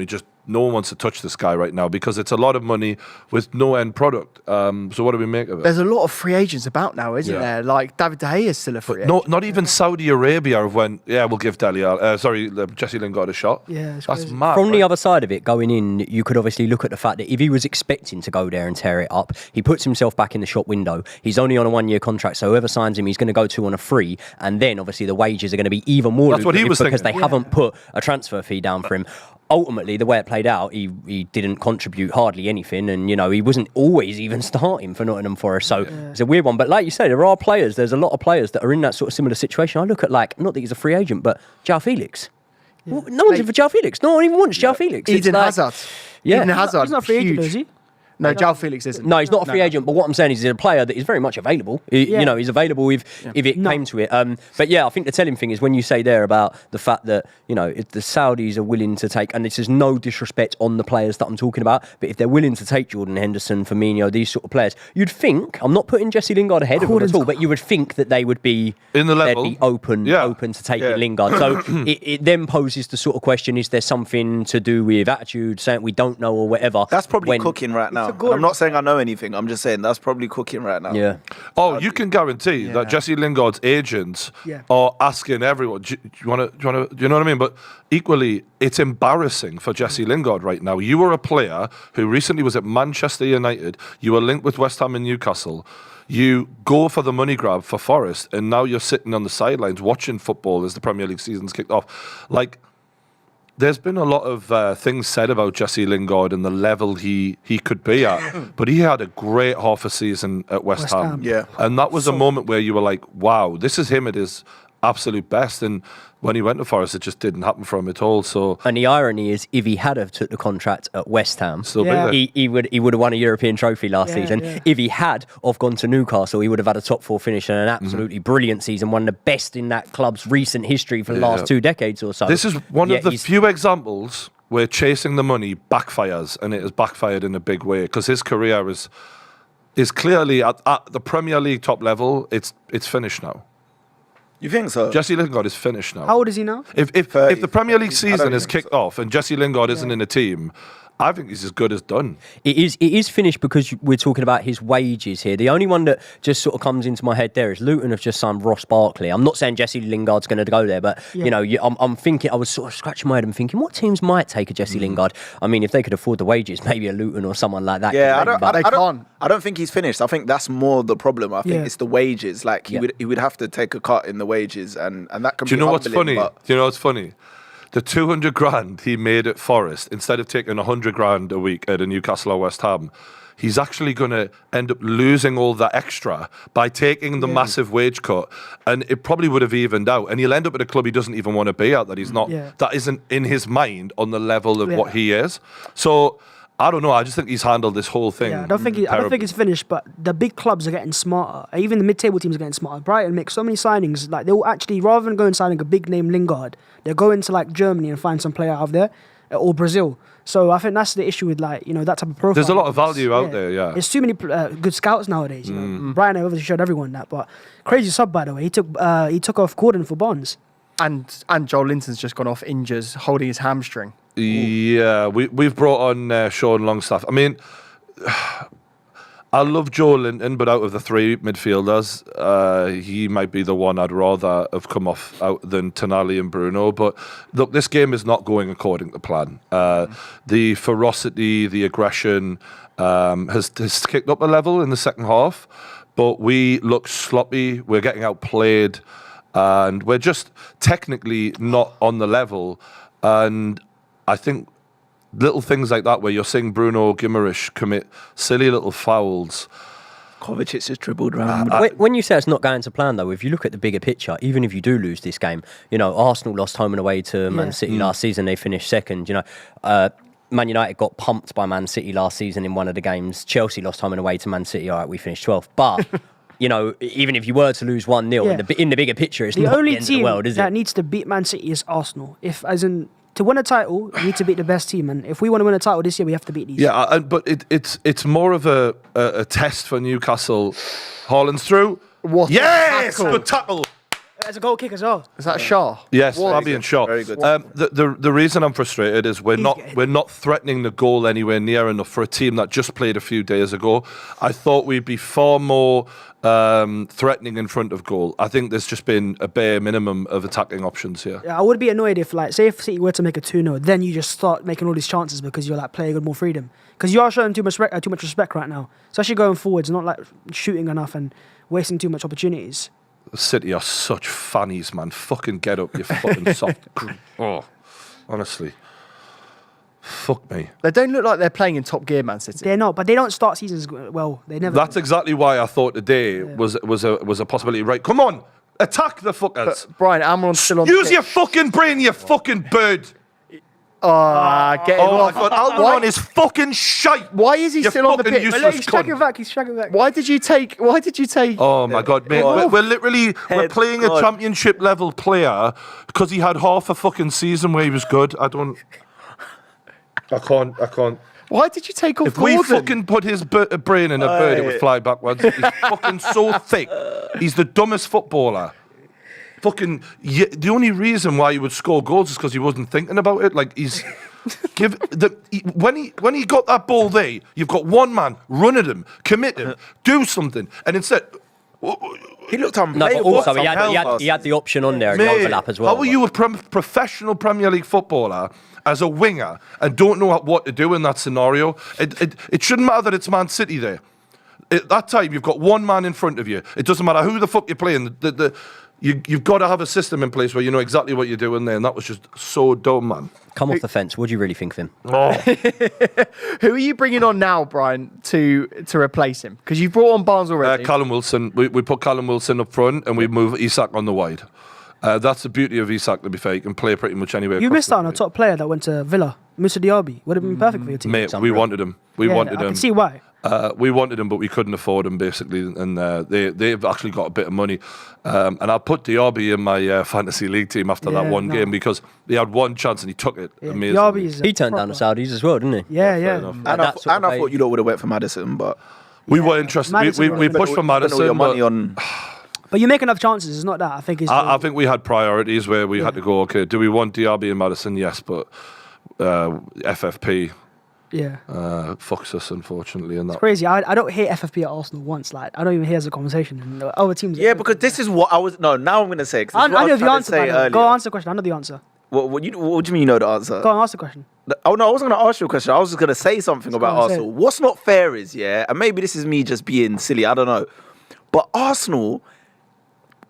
no one wants to touch this guy right now because it's a lot of money with no end product. So what do we make of it? There's a lot of free agents about now, isn't Yeah. there? Like David De Gea is still a free agent. Not even Saudi Arabia have went, yeah, we'll give Jesse Lingard a shot. Yeah, it's That's crazy. mad. From the right? other side of it, going in, you could obviously look at the fact that if he was expecting to go there and tear it up, he puts himself back in the shop window. He's only on a 1-year contract, so whoever signs him, he's going to go to on a free, and then obviously the wages are going to be even more That's what he lucrative was because thinking. they haven't put a transfer fee down for him. Ultimately, the way it played out, he didn't contribute hardly anything, and, you know, he wasn't always even starting for Nottingham Forest, so it's a weird one. But like you say, there's a lot of players that are in that sort of similar situation. I look at, like, not that he's a free agent, but João Felix. No one's in for João Felix. No one even wants João Felix. It's Eden like- Hazard. Yeah. Eden Hazard. He's not free agent, huge. is he? No, João Felix isn't. No, he's not a free agent. But what I'm saying is he's a player that is very much available. You know, he's available if it came to it. But yeah, I think the telling thing is when you say there about the fact that, you know, if the Saudis are willing to take, and this is no disrespect on the players that I'm talking about, but if they're willing to take Jordan Henderson, Firmino, these sort of players, you'd think, I'm not putting Jesse Lingard ahead of them at all, but you would think that they would be in the level. They'd be open to taking Lingard. So it then poses the sort of question: is there something to do with attitude, saying we don't know or whatever? That's probably cooking right now. I'm not saying I know anything. I'm just saying that's probably cooking right now. Yeah. Oh, you can guarantee that Jesse Lingard's agents are asking everyone, do you know what I mean? But equally, it's embarrassing for Jesse Lingard right now. You were a player who recently was at Manchester United. You were linked with West Ham and Newcastle. You go for the money grab for Forest, and now you're sitting on the sidelines watching football as the Premier League season's kicked off. Like, there's been a lot of things said about Jesse Lingard and the level he could be at, but he had a great half a season at West Ham. Yeah. And that was a moment where you were like, wow, this is him at his absolute best. And when he went to Forest, it just didn't happen for him at all. So, and the irony is, if he had have took the contract at West Ham, still be there. he would have won a European trophy last season. Yeah. If he had have gone to Newcastle, he would have had a top 4 finish and an absolutely brilliant season, one of the best in that club's recent history for the last 2 decades or so. This is one of the few examples where chasing the money backfires, and it has backfired in a big way, because his career is clearly at the Premier League top level. It's finished now. You think so? Jesse Lingard is finished now. How old is he now? If the Premier League season is kicked off and Jesse Lingard isn't in a team, I think he's as good as done. It is finished because we're talking about his wages here. The only one that just sort of comes into my head there is Luton have just signed Ross Barkley. I'm not saying Jesse Lingard's going to go there, but you know, I'm thinking, I was sort of scratching my head and thinking, what teams might take a Jesse Lingard? I mean, if they could afford the wages, maybe a Luton or someone like that. Yeah, I don't think he's finished. I think that's more the problem. I think it's the wages. Like he would have to take a cut in the wages, and that can be. Do you know what's funny? But Do you know what's funny? The 200 grand he made at Forest, instead of taking 100 grand a week at a Newcastle or West Ham, he's actually going to end up losing all that extra by taking the massive wage cut, and it probably would have evened out. And he'll end up at a club he doesn't even want to be at, that he's not, that isn't in his mind on the level of what he is. So I don't know. I just think he's handled this whole thing. Yeah, I don't think it's finished. But the big clubs are getting smarter. Even the mid-table teams are getting smarter. Brighton make so many signings. Like they'll actually, rather than going and signing a big name Lingard, they'll go into like Germany and find some player out of there, or Brazil. So I think that's the issue with like that type of profile. There's a lot of value out there. Yeah, there's too many good scouts nowadays. You know, Brighton obviously showed everyone that. But crazy sub, by the way. He took off Gordon for Bonds. And Joel Linton's just gone off injured, holding his hamstring. Yeah, we've brought on Sean Longstaff. I mean, I love Joe Linton, but out of the 3 midfielders, he might be the one I'd rather have come off out than Tonali and Bruno. But look, this game is not going according to plan. The ferocity, the aggression has kicked up a level in the second half, but we look sloppy. We're getting outplayed, and we're just technically not on the level. And I think little things like that, where you're seeing Bruno Guimaraes commit silly little fouls. Kovacic just dribbled around. When you say it's not going to plan, though, if you look at the bigger picture, even if you do lose this game, Arsenal lost home and away to Man City last season. They finished second. Man United got pumped by Man City last season in one of the games. Chelsea lost home and away to Man City. All right, we finished 12th. But even if you were to lose 1-0, in the bigger picture, it's not the end of the world, is it? The only team that needs to beat Man City is Arsenal. To win a title, you need to beat the best team, and if we want to win a title this year, we have to beat these. Yeah, but it's more of a test for Newcastle. Haaland's through. What? Yes, good tackle. There's a goal kick as well. Is that Shaw? Yes, Fabian Shaw. Very good. The reason I'm frustrated is we're not threatening the goal anywhere near enough for a team that just played a few days ago. I thought we'd be far more threatening in front of goal. I think there's just been a bare minimum of attacking options here. Yeah, I would be annoyed if, if City were to make a 2-0, then you just start making all these chances because you're playing with more freedom. Because you are showing too much respect right now, especially going forwards, not shooting enough and wasting too much opportunities. City are such fannies, man. Fucking get up, you fucking soft. Oh, honestly. Fuck me. They don't look like they're playing in top gear, Man City. They're not, but they don't start seasons well. They never. That's exactly why I thought today was a possibility. Right, come on, attack the fuckers. But Brian, Almiron's still on. Use your fucking brain, you fucking bird. Get him Oh my off. God, Almiron is fucking shite. Why is he You still on the fucking pitch? useless He's tracking cunt. back. He's tracking back. Why did you take? Oh my God, mate! We're literally we're playing a championship level player because he had half a fucking season where he was good. I can't. Why did you take off If Gordon? we fucking put his brain in a bird, it would fly backwards. He's fucking so thick. He's the dumbest footballer. Fucking. The only reason why he would score goals is because he wasn't thinking about it. Like he's. When he got that ball there, you've got one man, run at him, commit him, do something, and instead. He looked No, unplayable. but also he had the option on there in the Mate, overlap as well. How are you a professional Premier League footballer as a winger and don't know what to do in that scenario? It shouldn't matter that it's Man City there. At that time, you've got one man in front of you. It doesn't matter who the fuck you're playing. You've got to have a system in place where you know exactly what you're doing there, and that was just so dumb, man. Come off the fence. What do you really think of him? Oh. Who are you bringing on now, Brian, to replace him? Because you've brought on Barnes already. Callum Wilson. We put Callum Wilson up front and we move Isak on the wide. That's the beauty of Isak, to be fair. He can play pretty much anywhere. You across missed the out on a pitch. top player that went to Villa, Musa Diaby. Would have been perfect for your team. Mate, we wanted him. We wanted I him. can see why. We wanted him, but we couldn't afford him, basically. And they've actually got a bit of money. And I put Diaby in my fantasy league team after that one game because he had one chance and he took it. Yeah, Amazing. Diaby is He turned down the proper- Saudis as well, didn't he? Yeah, fair yeah. enough. And That sort of I play. thought you would have went for Madison, but We were interested. Maddison We was- pushed for spent all Madison, your money but on. But you make enough chances. It's not that. I think it's. I think we had priorities where we had to go, okay, do we want Diaby and Madison? Yes, but FFP yeah. fucks us, unfortunately. And that. Crazy. I don't hear FFP at Arsenal once. Like I don't even hear as a conversation. And the other teams. Yeah, because this is what I was. No, now I'm going to say. 'Cause I this is what know was the trying to answer. say By the way. earlier. Go answer the question. I know the answer. What do you mean you know the answer? Go on, ask the question. Oh no, I wasn't going to ask you a question. I was just going to say something about go on, say Arsenal. it. What's not fair is, and maybe this is me just being silly. I don't know, but Arsenal.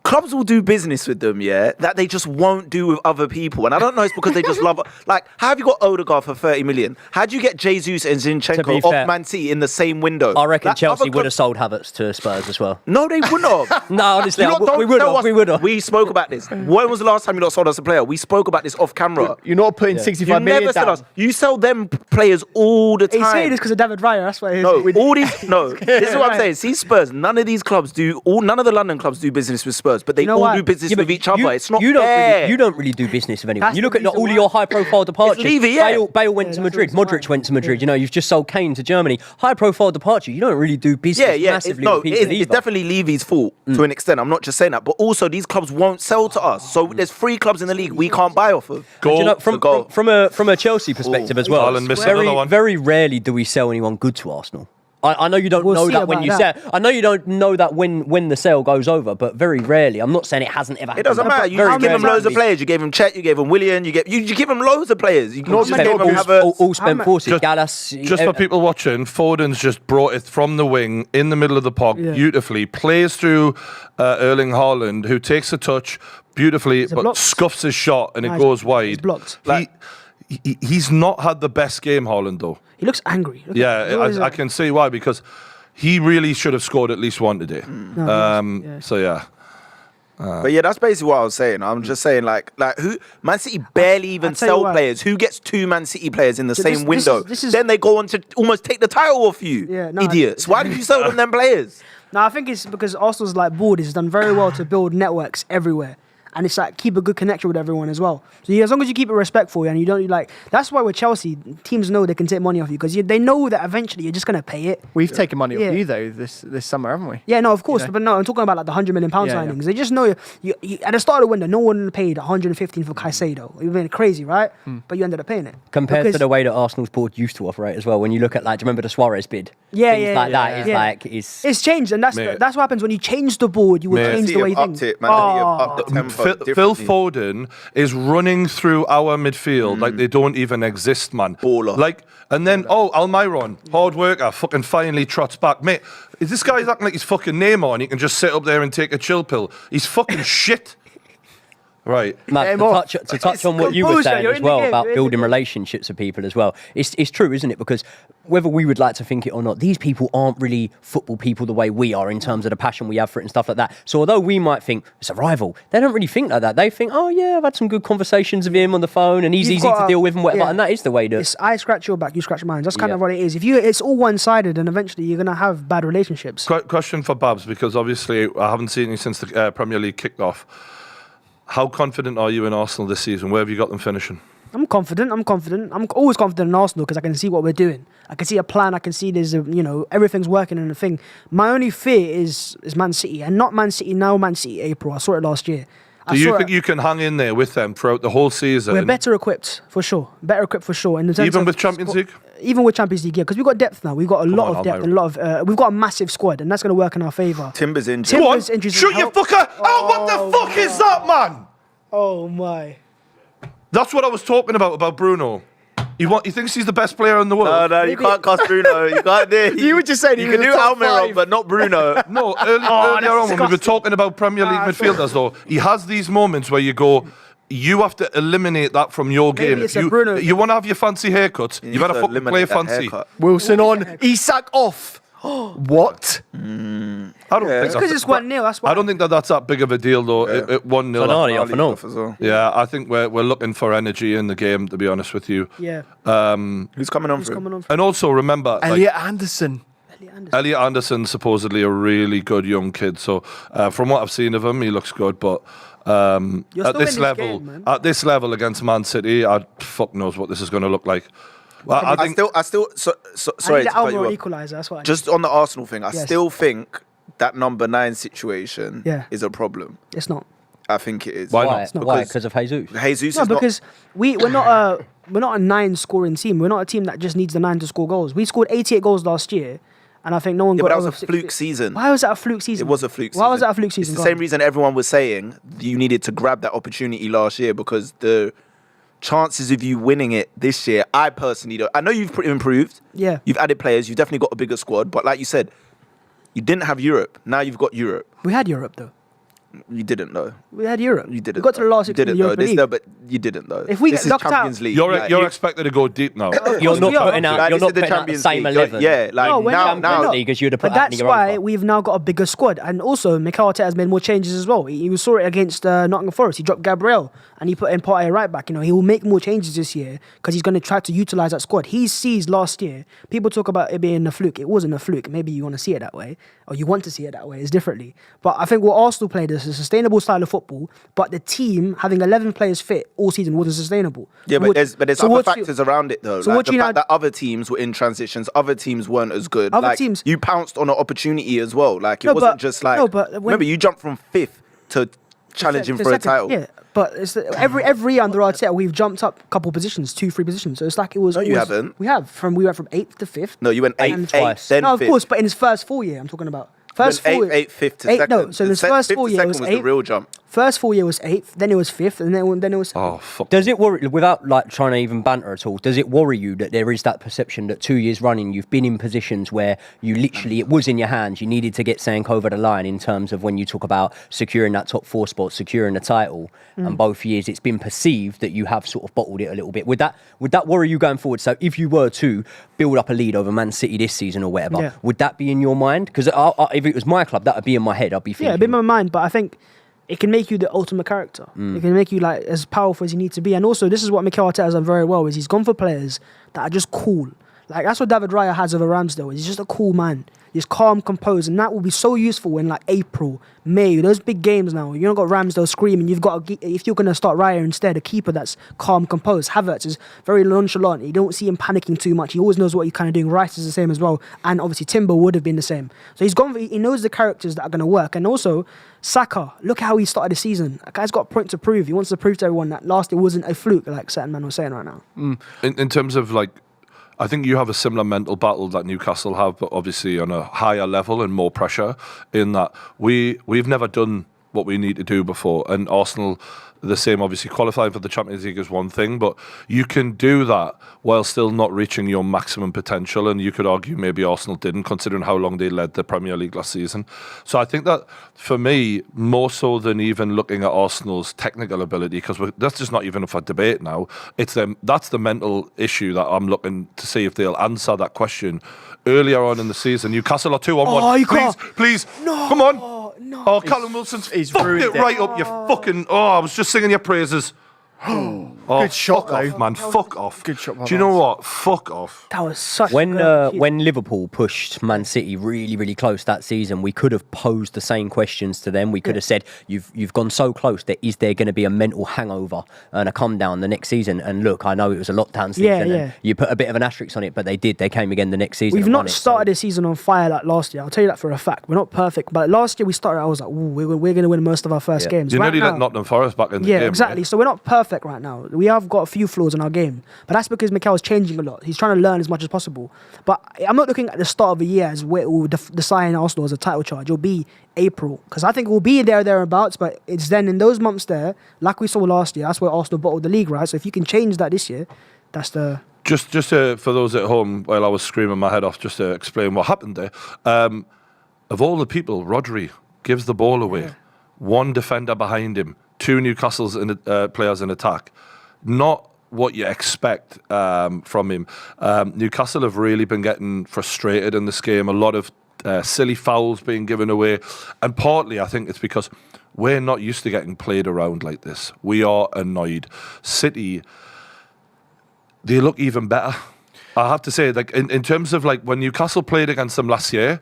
Clubs will do business with them, that they just won't do with other people. And I don't know, it's because they just love... Like, how have you got Odegaard for 30 million? How do you get Jesus and To Zinchenko be off fair, Man City in the same window? I reckon Like, Chelsea other would have clubs- sold Havertz to Spurs as well. No, they wouldn't have. No, honestly, You lot don't we would tell have. us- We would have. We spoke about this. When was the last time you lot sold us a player? We spoke about this off camera. You're not putting You 65 million never sell down. us. You sell them players all the time. He's saying this because of David Raya. That's why. He's No, all these. No, this is what I'm saying. See, Spurs. None of these clubs do. None of the London clubs do business with Spurs, but they You know all why? do business Yeah, but with each other. It's not you don't fair. Really, you don't really do business with anyone. That's You look the at all reason of your why. high-profile departures. Levy, yeah. Bale went to that's Madrid. the reason Modric why. went to Madrid. You know, you've just sold Kane to Germany. High-profile departure. You don't really do business massively with people it's either. definitely Levy's fault to an extent. I'm not just saying that, but also these clubs won't sell to us. So there's 3 clubs in the league we can't buy off of. Goal. Do you know, Goal. from a Chelsea perspective as well, Alan missed another one. very rarely do we sell anyone good to Arsenal. I know you don't We'll know see that when about you that. sell. I know you don't know that when the sale goes over, but very rarely. I'm not saying it hasn't ever It happened. doesn't matter. You Very give them rarely. loads of players. You gave him Chet. You gave him Willian. You give them loads of players. You Not just many gave them goals. Havertz. all spent forces. Just- Gallas. Just for people watching, Foden's just brought it from the wing in the middle of the park Yeah. beautifully, plays through Erling Haaland, who takes a touch beautifully, it but blocked? scuffs his shot and No, it goes it's wide. blocked. He's not had the best game, Haaland, though. He looks angry. Look at him. He's Yeah, always I can see why, because he really should have scored at least one today. yeah. So, yeah. But yeah, that's basically what I was saying. I'm just saying, like who Man City barely even tell you sell what. players. Who gets 2 Man City players in the This- same this window? is- Then they go on to almost take the title off you. Yeah, no, idiots. Why did you sell them players? No, I think it's because Arsenal's like board has done very well to build networks everywhere. And it's like keep a good connection with everyone as well. So as long as you keep it respectful and you don't like, that's why with Chelsea, teams know they can take money off you because they know that eventually you're just gonna pay it. We've taken money Yeah. off you though this summer, haven't we? Yeah, no, of course, You know? but no, I'm talking about like the £100 million Yeah, yeah. signings. They just know you at the start of the window, no one paid 115 for Caicedo. You've been crazy, right? But you ended up paying it Compared to Because- the way that Arsenal's board used to operate as well. When you look at like, do you remember the Suarez bid? Yeah, Things yeah, like yeah, that is yeah. like is. It's changed, and that's Mate. what happens when you change the board. You will Mate. change the way you think. upped it, man. City have upped the tempo Phil differently. Foden is running through our midfield like they don't even exist, man. Baller. Like, and then, Almiron, hard worker, fucking finally trots back. Mate, is this guy's acting like he's fucking Neymar and he can just sit up there and take a chill pill? He's fucking shit. Right. Matt, to touch on what you were composure, saying you're as in the well game, about you're in the building game. relationships with people as well. It's true, isn't it? Because whether we would like to think it or not, these people aren't really football people the way we are in terms of the passion we have for it and stuff like that. So although we might think it's a rival, they don't really think like that. They think, oh yeah, I've had some good conversations with him on the phone and he's You've easy got to deal with and whatever. yeah. And that is the way that... It's I scratch your back, you scratch mine. That's kind Yeah. of what it is. It's all one-sided, and eventually you're gonna have bad relationships. Question for Babs, because obviously I haven't seen you since the Premier League kicked off. How confident are you in Arsenal this season? Where have you got them finishing? I'm confident. I'm always confident in Arsenal because I can see what we're doing. I can see a plan. I can see everything's working in the thing. My only fear is Man City, and not Man City now. Man City April. I saw it last year. Do you think you can hang in there with them throughout the whole season? we're better equipped for sure? In the sense Even of with Champions League? Even with Champions League, yeah, because we've got depth now. We've got a lot on, of depth, Almighty. we've got a massive squad, and that's going to work in our favour. Timber's injured. Go on, Timber's injuries shoot your help. fucker! Oh, what the fuck is that, man? Oh my! That's what I was talking about Bruno. He thinks he's the best player in the world. No, you can't cast Bruno. You can't do. You were just saying he you was can the do top Almiron, five. but not Bruno. No, earlier on when we were talking about Premier League midfielders, though, he has these moments where you go, you have to eliminate that from your Maybe game. it's a Bruno You want to have your fancy haircuts, you better fucking play fancy. Wilson on, Isak off. What? I don't Yeah. think It's because that's it's 1-0. That's why. I don't think that's that big of a deal, though. Yeah. At 1-0. Tonali off and all. As well. Yeah, I think we're looking for energy in the game, to be honest with you. Yeah. Who's coming on Who's for him? coming on? And also remember, Elliot Anderson. Elliot Anderson, supposedly a really good young kid. So from what I've seen of him, he looks good. But You're at still this in level, game, man. at this level against Man City, fuck knows what this is going to look like. Well, I think I still. Sorry to cut you Almiron off. equaliser. That's why. Just on the Arsenal thing, I Yes. still think that number 9 situation Yeah. is a problem. It's not. I think it is. Why not? Why? It's not. Why? Because of Jesus. Jesus No, is not. because we're not a 9 scoring team. We're not a team that just needs the 9 to score goals. We scored 88 goals last year, and I think no one Yeah, got but that was over a 60. fluke season. Why was that a fluke season? It was a fluke season. Why was that a fluke season? It's the Go same on. reason everyone was saying you needed to grab that opportunity last year, because the chances of you winning it this year, I personally don't. I know you've improved. Yeah. You've added players. You've definitely got a bigger squad. But like you said, you didn't have Europe. Now you've got Europe. We had Europe though. You didn't though. We had Europe. You didn't. We got to the last You 16 of the didn't though. Europa League. No, but you didn't though. If we this get is knocked out- Champions League. you're Like, you're you- expected to go deep now. You're not we are. putting out. like, You're this not is the putting out the Champions same League. 11. Yeah, like No, we're now, not. now. We're not. League as you'd have put But that in that's your why Europa. we've now got a bigger squad, and also Mikel Arteta has made more changes as well. He saw it against Nottingham Forest. He dropped Gabriel and he put in Partey right back. He will make more changes this year because he's going to try to utilize that squad. He sees last year. People talk about it being a fluke. It wasn't a fluke. Maybe you want to see it that way, or you want to see it that way. It's differently. But I think what Arsenal played is a sustainable style of football. But the team having 11 players fit all season wasn't sustainable. Yeah, but there's So other what's factors around it though. so Like what the you fact now- that other teams were in transitions, other teams weren't as good. Other Like, teams- you pounced on an opportunity as well. Like it No, wasn't but- just like. no, but when- remember, you jumped from 5th to challenging The for a second- title. Yeah, but it's every year under Arteta we've jumped up a couple positions, 2-3 positions. So it's like it was. No, you always- haven't. We have we went from 8th to 5th. No, you went 8th, And twice. then no, of 5th. course, but in his first full year, I'm talking about. First Then full 8th, 5th to 8th, second. No, so The his se- first 5th full to year second was was 8th. the real jump. First full year was 8th, then it was 5th, and then it was. Oh, fuck. Does it worry, without like trying to even banter at all, does it worry you that there is that perception that 2 years running you've been in positions where you literally, it was in your hands, you needed to get something over the line in terms of when you talk about securing that top 4 spot, securing the title, and both years it's been perceived that you have sort of bottled it a little bit. Would that worry you going forward? So if you were to build up a lead over Man City this season or whatever, Yeah. would that be in your mind? Because if it was my club, that would be in my head. I'd be thinking, Yeah, it'd be in my mind, but I think it can make you the ultimate character. It can make you like as powerful as you need to be. And also, this is what Mikel Arteta has done very well: is he's gone for players that are just cool. Like that's what David Raya has over Ramsdale. He's just a cool man. He's calm, composed, and that will be so useful in like April, May, those big games now. You don't got Ramsdale screaming. You've got if you're gonna start Raya instead, a keeper that's calm, composed. Havertz is very nonchalant. You don't see him panicking too much. He always knows what he's kind of doing. Rice is the same as well, and obviously Timber would have been the same. So he's gone. He knows the characters that are gonna work, and also Saka. Look how he started the season. That guy's got a point to prove. He wants to prove to everyone that last it wasn't a fluke, like certain man was saying right now. In terms of like, I think you have a similar mental battle that Newcastle have, but obviously on a higher level and more pressure. In that we've never done what we need to do before. And Arsenal, the same, obviously qualifying for the Champions League is one thing, but you can do that while still not reaching your maximum potential. And you could argue maybe Arsenal didn't, considering how long they led the Premier League last season. So I think that for me, more so than even looking at Arsenal's technical ability, because that's just not even up for debate now. That's the mental issue that I'm looking to see if they'll answer that question earlier on in the season. Newcastle are 2-1. Oh, you please, can't. please, No, come on. no. Oh, Callum Wilson's he's fucked ruined it it. right up. You fucking. Oh, I was just singing your praises. Oh, Good shot, fuck off, though. man. Fuck off. Good shot by Do you know Vance. what? Fuck off. That was such When a great when Liverpool pushed Man City really, really close that season, we could have posed the same questions to them. We could have said, "You've gone so close that is there going to be a mental hangover and a come down the next season?" And look, I know it was a lockdown season. Yeah. And you put a bit of an asterisk on it, but they did. They came again the next season. We've and not won it, started this season on fire like last year. I'll tell you that for a fact. We're not perfect, but last year we started. I was like, "Ooh, we're going to win most of our first games." You Right nearly now- let Nottingham Forest back in the Yeah, game. exactly. Right? So we're not perfect right now. We have got a few flaws in our game, but that's because Mikel's changing a lot. He's trying to learn as much as possible. But I'm not looking at the start of the year as where it will decide Arsenal as a title charge. It'll be April, because I think we'll be thereabouts. But it's then in those months there, like we saw last year. That's where Arsenal bottled the league, right? So if you can change that this year, that's the. Just for those at home, while I was screaming my head off, just to explain what happened there. Of all the people, Rodri gives the ball away. Yeah. One defender behind him, 2 Newcastle's players in attack. Not what you expect from him. Newcastle have really been getting frustrated in this game. A lot of silly fouls being given away. And partly, I think it's because we're not used to getting played around like this. We are annoyed. City, they look even better. I have to say, like in terms of like when Newcastle played against them last year,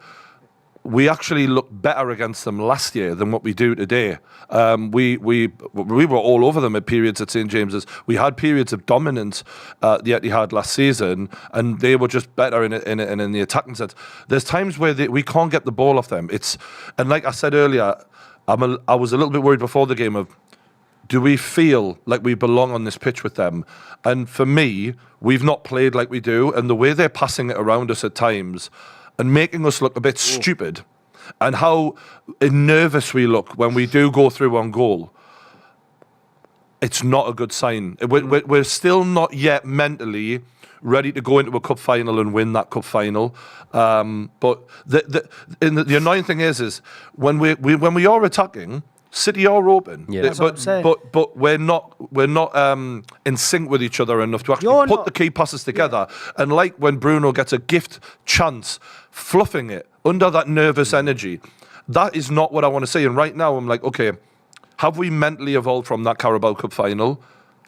we actually looked better against them last year than what we do today. We were all over them at periods at St James's. We had periods of dominance the Etihad last season, and they were just better in the attacking sense. There's times where we can't get the ball off them. And like I said earlier, I was a little bit worried before the game of, do we feel like we belong on this pitch with them? And for me, we've not played like we do, and the way they're passing it around us at times and making us look a bit stupid, and how nervous we look when we do go through on goal, it's not a good sign. We're still not yet mentally ready to go into a cup final and win that cup final. But the annoying thing is when we are attacking, City are open. Yeah. That's what I'm saying. But we're not in sync with each other enough to actually You're put not- the key passes together. And like when Bruno gets a gift chance, fluffing it under that nervous energy, that is not what I want to see. And right now I'm like, okay, have we mentally evolved from that Carabao Cup final?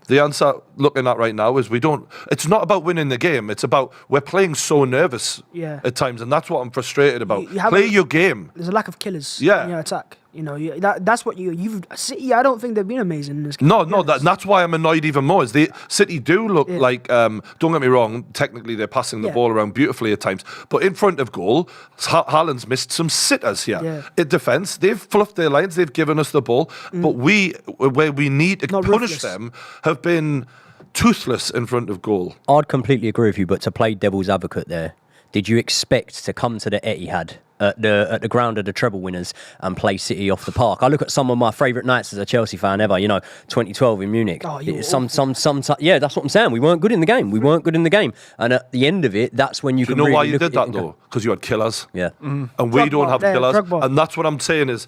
The answer looking at right now is we don't. It's not about winning the game. It's about we're playing so nervous at times, and that's what I'm frustrated about. You have Play a- your game. There's a lack of killers Yeah. in your attack. You know, that's what you've. City, I don't think they've been amazing in this game. No, to be honest. that's why I'm annoyed even more. Is the City do look like, don't get me wrong, technically they're passing the ball around beautifully at times, but in front of goal, Haaland's missed some sitters here. Yeah. In defence, they've fluffed their lines, they've given us the ball, but where we need to Not punish ruthless. them, have been toothless in front of goal. I'd completely agree with you, but to play devil's advocate there, did you expect to come to the Etihad at the ground of the treble winners and play City off the park? I look at some of my favourite nights as a Chelsea fan ever. 2012 in Munich. Oh, you were Yeah, that's what I'm saying. We weren't good in the game. And at the end of it, that's when you Do you can know really why you look did at it that and go, though? Because you had killers. Yeah. And we Drogba, don't have yeah, killers. Drogba. And that's what I'm saying is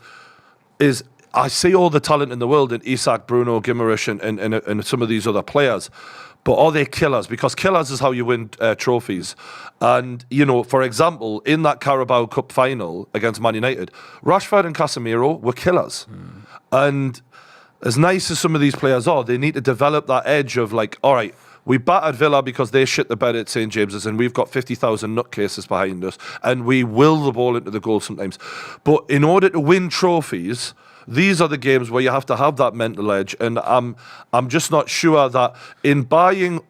I see all the talent in the world in Isak, Bruno, Guimaraes and some of these other players. But are they killers? Because killers is how you win trophies. And, for example, in that Carabao Cup final against Man United, Rashford and Casemiro were killers. And as nice as some of these players are, they need to develop that edge of like, all right, we battered Villa because they shit the bed at St James's and we've got 50,000 nutcases behind us and we will the ball into the goal sometimes. But in order to win trophies, these are the games where you have to have that mental edge. And I'm just not sure that in buying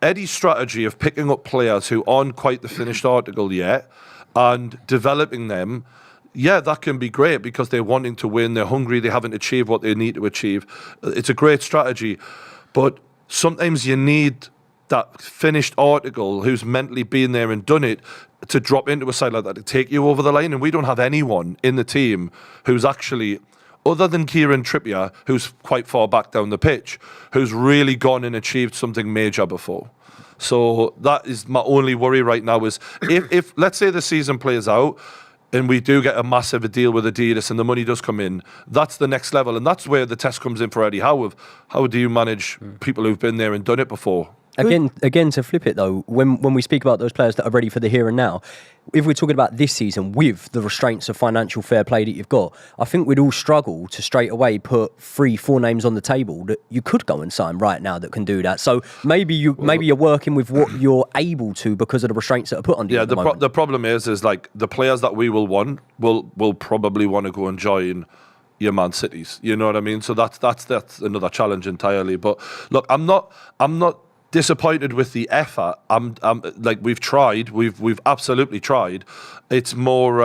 Eddie's strategy of picking up players who aren't quite the finished article yet and developing them, yeah, that can be great because they're wanting to win, they're hungry, they haven't achieved what they need to achieve. It's a great strategy. But sometimes you need that finished article who's mentally been there and done it to drop into a side like that to take you over the line. And we don't have anyone in the team who's actually other than Kieran Trippier, who's quite far back down the pitch, who's really gone and achieved something major before. So that is my only worry right now is if let's say the season plays out and we do get a massive deal with Adidas and the money does come in, that's the next level. And that's where the test comes in for Eddie Howe. How do you manage people who've been there and done it before? Again, to flip it though, when we speak about those players that are ready for the here and now, if we're talking about this season with the restraints of financial fair play that you've got, I think we'd all struggle to straight away put 3-4 names on the table that you could go and sign right now that can do that. So maybe you're working with what you're able to because of the restraints that are put on you. Yeah, at the moment. the problem is like the players that we will want will probably want to go and join your Man Cities. You know what I mean? So that's another challenge entirely. But look, I'm not disappointed with the effort. I'm like we've tried. We've absolutely tried. It's more,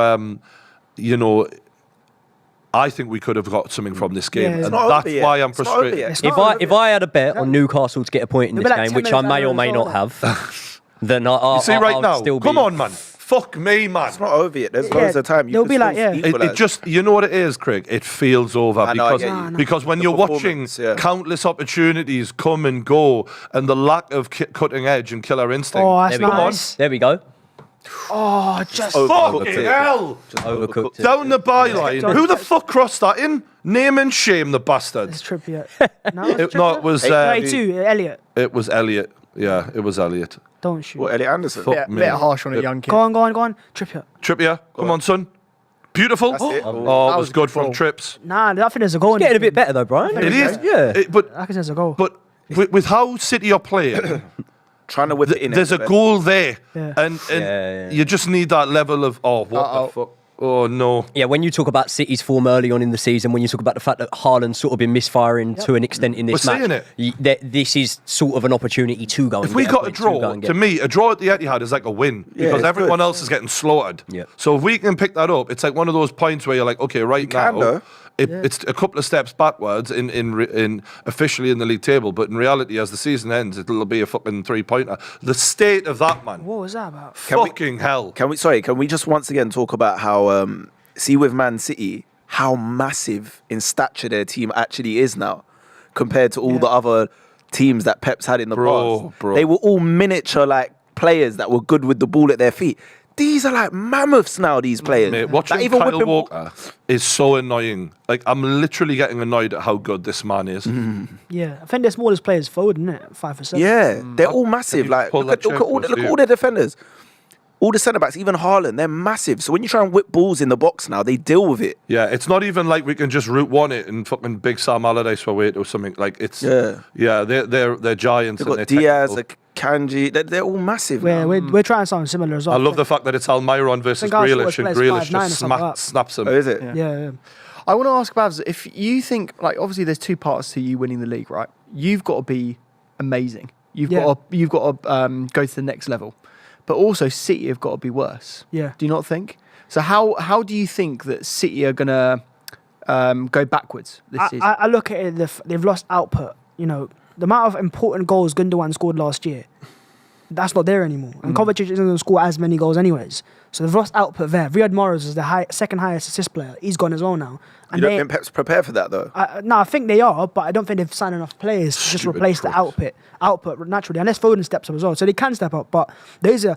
I think we could have got something from this game, Yeah, and not that's over yet. why I'm It's not frustrated. over yet. It's If not I had a bet on Newcastle to get a point in It'll this be like game, 10 which I minutes may or later may as not well. have, then I'll You see, right I'll now, still come be, on, man. Fuck me, man. It's not over yet. There's Yeah, loads of time. You they'll can be like, still yeah. equalise. It just, you know what it is, Craig? It feels over I know, I because get you. because when The you're watching performance, yeah. countless opportunities come and go, and the lack of cutting edge and killer instinct. Oh, that's There we go. nice. There we go. Oh, just Overcooked Fucking it. hell! Overcooked it. Down the byline. Who the fuck crossed that in? Name and shame the bastard. it's Trippier. No, it's No, it was 32, Elliot. it was Elliot. Yeah, it was Elliot. Don't shoot. What, Elliot Anderson? Fuck Bit harsh on a young kid. Go on. Trippier. Trippier, come on, son. Beautiful. That's it. Oh, That it was was good from control. Trips. Nah, I think there's a goal. in Getting a this bit game. better though, Brian. It is. Yeah. But I think there's a goal. with how City are playing, Trying to whip it in. there's a goal there, Yeah. and Yeah. you just need that level of what the fuck. Oh no. Yeah, when you talk about City's form early on in the season, when you talk about the fact that Haaland's sort of been misfiring to an extent in this We're match, seeing this is sort of an opportunity to go and If we get got a point, to draw, go and get- to me, a draw at the Etihad is like a win because it's everyone good. else is getting slaughtered. Yeah. So if we can pick that up, it's like one of those points where you're like, okay, right can, now, though. it's a couple of steps backwards in officially in the league table, but in reality, as the season ends, it'll be a fucking 3-pointer. The state of that, man. What was that about? Fucking hell. Can we just once again talk about how see with Man City how massive in stature their team actually is now compared to all the other teams that Pep's had in the past. Bro. They were all miniature like players that were good with the ball at their feet. These are like mammoths now, these players. Mate, watching Like, even Kyle whipping- Walker is so annoying. Like, I'm literally getting annoyed at how good this man is. Yeah, I think their smallest player is Foden, isn't it? 5 for 7. Yeah, they're all massive. you Like pull look that at check all for us, look at yeah. all their defenders. All the centre backs, even Haaland, they're massive. So when you try and whip balls in the box now, they deal with it. Yeah, it's not even like we can just route one it and fucking big Sam Allardyce for weight or something. Like it's they're giants. They've and got they're Diaz, technical. Kanji. They're all massive. Yeah, now. we're trying something similar as well. I love the fact that it's Almiron versus think Arsenal Grealish, and plays Grealish 5'9" or just something like that. snaps him. Oh, is it? Yeah. I want to ask Babs, if you think, like, obviously there's two parts to you winning the league, right? You've got to be amazing. You've got to go to the next level, but also City have got to be worse. Yeah. Do you not think? So how do you think that City are gonna go backwards this season? I look at it, they've lost output. You know, the amount of important goals Gundogan scored last year, that's not there anymore. And Kovacic isn't going to score as many goals anyways. So they've lost output there. Riyad Mahrez is the second highest assist player. He's gone as well now. You don't think Pep's prepared for that though? No, I think they are, but I don't think they've signed enough players to just Stupid replace the output naturally, unless Foden steps up as well. So they can step up, but those are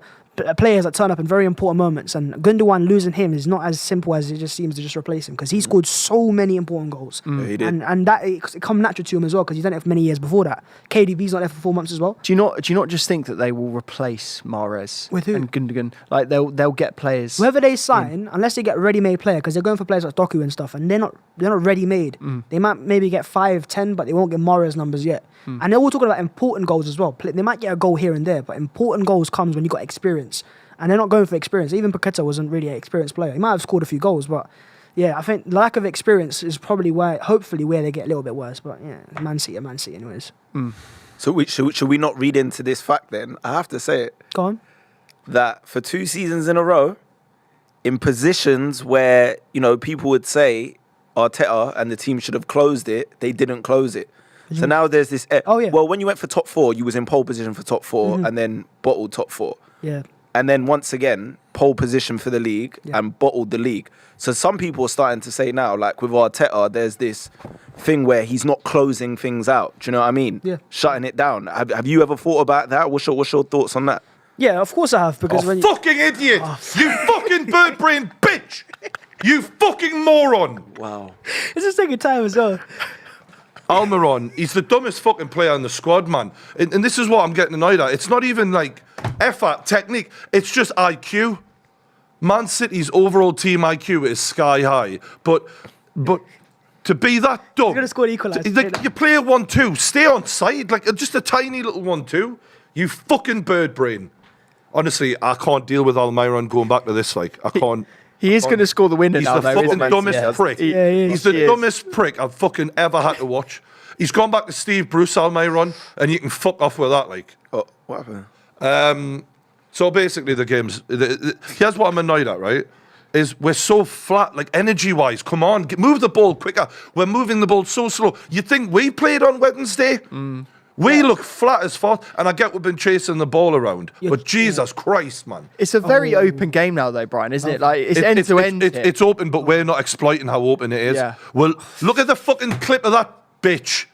players that turn up in very important moments, and Gundogan losing him is not as simple as it just seems to just replace him, because he scored so many important goals. Yeah, he did. And that it come natural to him as well, because he's done it for many years before that. KDB's not there for 4 months as well. Do you not just think that they will replace Mahrez With who? and Gundogan? Like they'll get players. Whoever they sign, unless they get ready-made player, because they're going for players like Doku and stuff, and they're not ready-made. They might maybe get 5, 10, but they won't get Mahrez numbers yet. And they're all talking about important goals as well. They might get a goal here and there, but important goals comes when you got experience, and they're not going for experience. Even Paqueta wasn't really an experienced player. He might have scored a few goals, but yeah, I think lack of experience is probably hopefully where they get a little bit worse. But yeah, Man City anyways. So should we not read into this fact then? I have to say it. Go on. That for 2 seasons in a row, in positions where, you know, people would say Arteta and the team should have closed it, they didn't close it. So now there's this... Oh, yeah. Well, when you went for top 4, you was in pole position for top 4 and then bottled top 4. Yeah. and then once again, pole position for the league and bottled the league. So some people are starting to say now, like with Arteta, there's this thing where he's not closing things out. Do you know what I mean? Yeah. Shutting it down. Have you ever thought about that? What's your thoughts on that? Yeah, of course I have. Because when Fucking idiot! You fucking bird brain bitch! You fucking moron! Wow. it's just taking time as well. Almiron, he's the dumbest fucking player in the squad, man. And this is what I'm getting annoyed at. It's not even like effort, technique. It's just IQ. Man City's overall team IQ is sky high. But to be that dumb... You're going to score the equaliser. Like, you play a 1-2, stay on side. Like, just a tiny little 1-2. You fucking bird brain. Honestly, I can't deal with Almiron going back to this. Like, I can't... He is going to score the winner He's now, the though, fucking isn't he? dumbest prick. he is. He's the He is. dumbest prick I've fucking ever had to watch. He's gone back to Steve Bruce Almiron, and you can fuck off with that, like. Oh, what happened? So basically, the game's... here's what I'm annoyed at, right? Is we're so flat, like energy-wise. Come on, move the ball quicker. We're moving the ball so slow. You think we played on Wednesday? We look flat as fuck, and I get we've been chasing the ball around. But Jesus Christ, man. It's a very open game now, though, Brian, isn't it? Like, it's end to end. It's open, but we're not exploiting how open it is. Yeah. Well, look at the fucking clip of that bitch.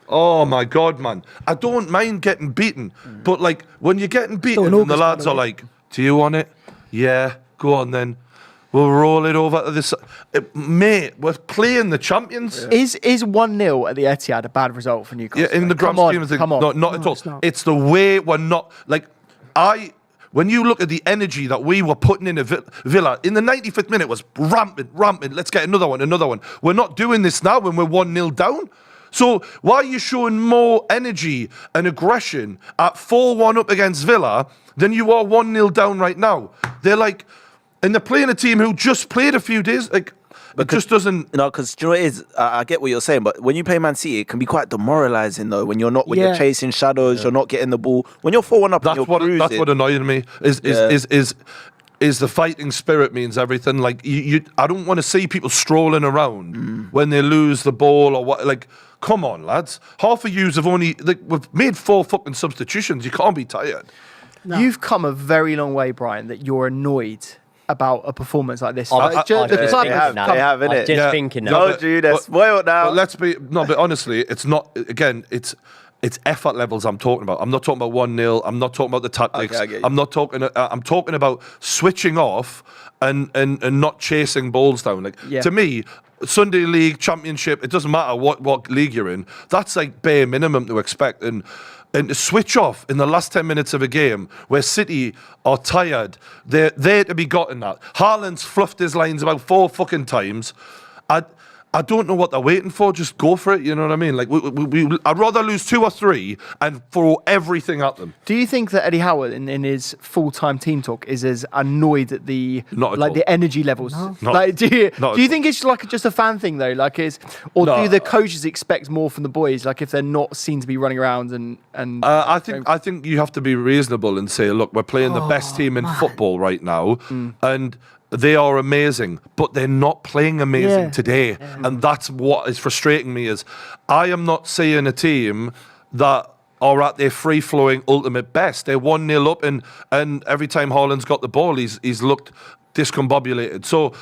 Oh my God, man. I don't mind getting beaten, but like when you're getting beaten and the lads are like, do you want it? Yeah, go on then. We'll roll it over to this. Mate, we're playing the champions. Is 1-0 at the Etihad a bad result for Newcastle? Yeah, in the grand scheme of things, not at all. it's not. It's the way we're not, like, when you look at the energy that we were putting in a Villa, in the 95th minute was rampant. Let's get another one. We're not doing this now when we're 1-0 down. So why are you showing more energy and aggression at 4-1 up against Villa than you are 1-0 down right now? They're like, and they're playing a team who just played a few days, like, it just doesn't... No, because you know what it is? I get what you're saying, but when you play Man City, it can be quite demoralising, though, when you're chasing shadows, you're not getting the ball. When you're 4-1 up and you're cruising... That's what annoyed me, is the fighting spirit means everything. Like, I don't want to see people strolling around when they lose the ball or what, like... Come on, lads. Half of yous have only... Like, we've made 4 fucking substitutions. You can't be tired. No. You've come a very long way, Brian, that you're annoyed about a performance like this. I Like, just the think club they have have, come- they have, innit? Just Yeah. thinking No, now. Told you, they're spoiled now. But let's be... No, but honestly, it's not... Again, it's effort levels I'm talking about. I'm not talking about 1-0. I'm not talking about the tactics. Okay, I get you. I'm not talking... I'm talking about switching off and not chasing balls down. Like, Yeah. to me... Sunday League, Championship, it doesn't matter what league you're in. That's like bare minimum to expect. And to switch off in the last 10 minutes of a game where City are tired, they're there to be gotten at. Haaland's fluffed his lines about 4 fucking times. I don't know what they're waiting for. Just go for it. You know what I mean? Like I'd rather lose 2 or 3 and throw everything at them. Do you think that Eddie Howe in his full-time team talk is as annoyed at the Not at like all. the energy levels? Not- Like, do you not at think it's like just a fan thing though? Like, or No. do the coaches expect more from the boys? Like, if they're not seen to be running around and I think you have to be reasonable and say, look, we're playing the best team in football right now, and they are amazing, but they're not playing amazing today, and that's what is frustrating me. Is I am not seeing a team that are at their free-flowing ultimate best. They're 1-0 up, and every time Haaland's got the ball, he's looked discombobulated. So.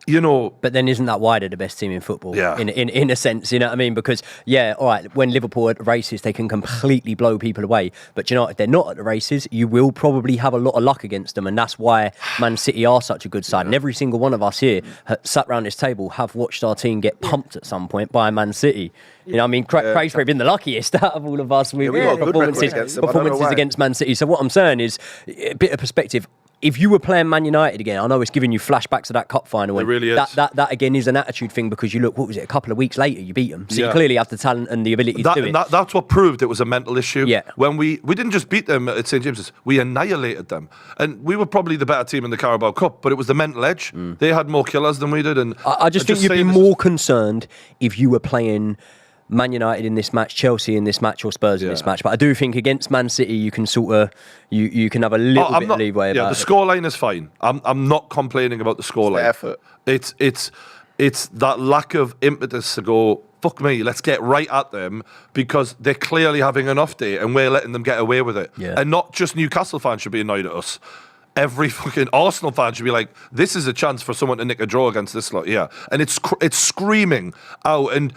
You know, But then isn't that why they're the best team in football? Yeah. In a sense, you know what I mean? Because, yeah, all right, when Liverpool are at the races, they can completely blow people away. But, you know, if they're not at the races, you will probably have a lot of luck against them. And that's why Man City are such a good side. And every single one of us here sat around this table have watched our team get pumped at some point by Man City. You know what I mean? Craig's probably been the luckiest out of all of us with we got a good record against them. I don't know performances why. against Man City. So what I'm saying is, a bit of perspective. If you were playing Man United again, I know it's giving you flashbacks of that cup final. It really is. That again is an attitude thing because you look, what was it, a couple of weeks later, you beat them. So Yeah. you clearly have the talent and the ability to do it. That's what proved it was a mental issue. Yeah. When we didn't just beat them at St James's, we annihilated them. And we were probably the better team in the Carabao Cup, but it was the mental edge. They had more killers than we did. And I just think you'd be saying this more concerned if you were playing Man United in this match, Chelsea in this match, or Spurs in this match. But I do think against Man City, you can sort of you can have a little bit of leeway Yeah, about the it. scoreline is fine. I'm not complaining about the scoreline. effort. It's that lack of impetus to go fuck me, let's get right at them because they're clearly having an off day and we're letting them get away with it. Yeah. And not just Newcastle fans should be annoyed at us. Every fucking Arsenal fan should be like, this is a chance for someone to nick a draw against this lot. Yeah. And it's screaming out. And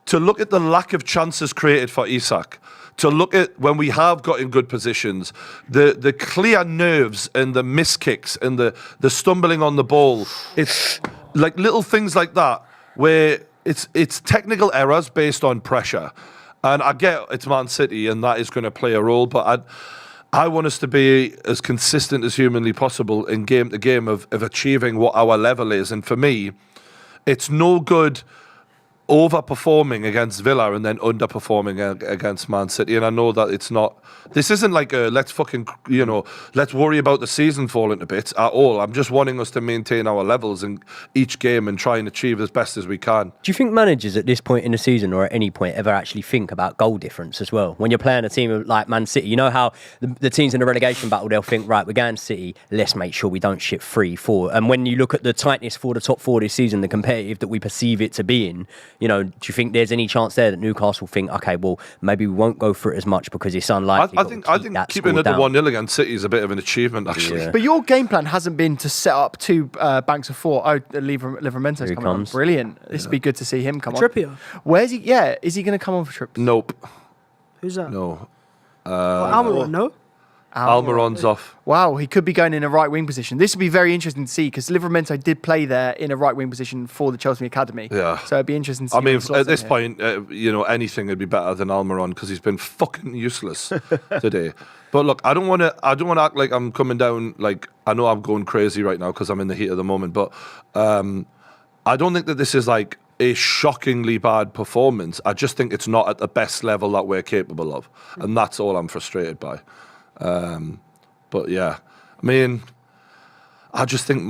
to look at the lack of chances created for Isak, to look at when we have got in good positions, the clear nerves and the miss kicks and the stumbling on the ball, it's like little things like that where it's technical errors based on pressure. And I get it's Man City and that is going to play a role, but I want us to be as consistent as humanly possible in game to game of achieving what our level is. And for me, it's no good overperforming against Villa and then underperforming against Man City. And I know that it's not, this isn't like a let's worry about the season falling to bits at all. I'm just wanting us to maintain our levels in each game and try and achieve as best as we can. Do you think managers at this point in the season or at any point ever actually think about goal difference as well? When you're playing a team like Man City, you know how the teams in the relegation battle, they'll think, right, we're going to City, let's make sure we don't ship 3-4. And when you look at the tightness for the top four this season, the competitive that we perceive it to be in, you know, do you think there's any chance there that Newcastle think, okay, well, maybe we won't go for it as much because it's unlikely? I think keeping it to 1-0 against City is a bit of an achievement, actually. Yeah. But your game plan hasn't been to set up two banks of four. Oh, Livermento's Here he coming on. comes. Brilliant. This would be good to see him come on. Trippier. Where's he? Yeah, is he going to come on for trips? Nope. Who's that? No. Almiron, no? Almiron's off. Wow, he could be going in a right wing position. This would be very interesting to see because Livermento did play there in a right wing position for the Chelsea Academy. Yeah. So it'd be interesting to see. I mean, where he at this slots in here. point, anything would be better than Almiron because he's been fucking useless today. But look, I don't want to act like I'm coming down. Like I know I'm going crazy right now because I'm in the heat of the moment. But I don't think that this is like a shockingly bad performance. I just think it's not at the best level that we're capable of, and that's all I'm frustrated by. But yeah, I mean, I just think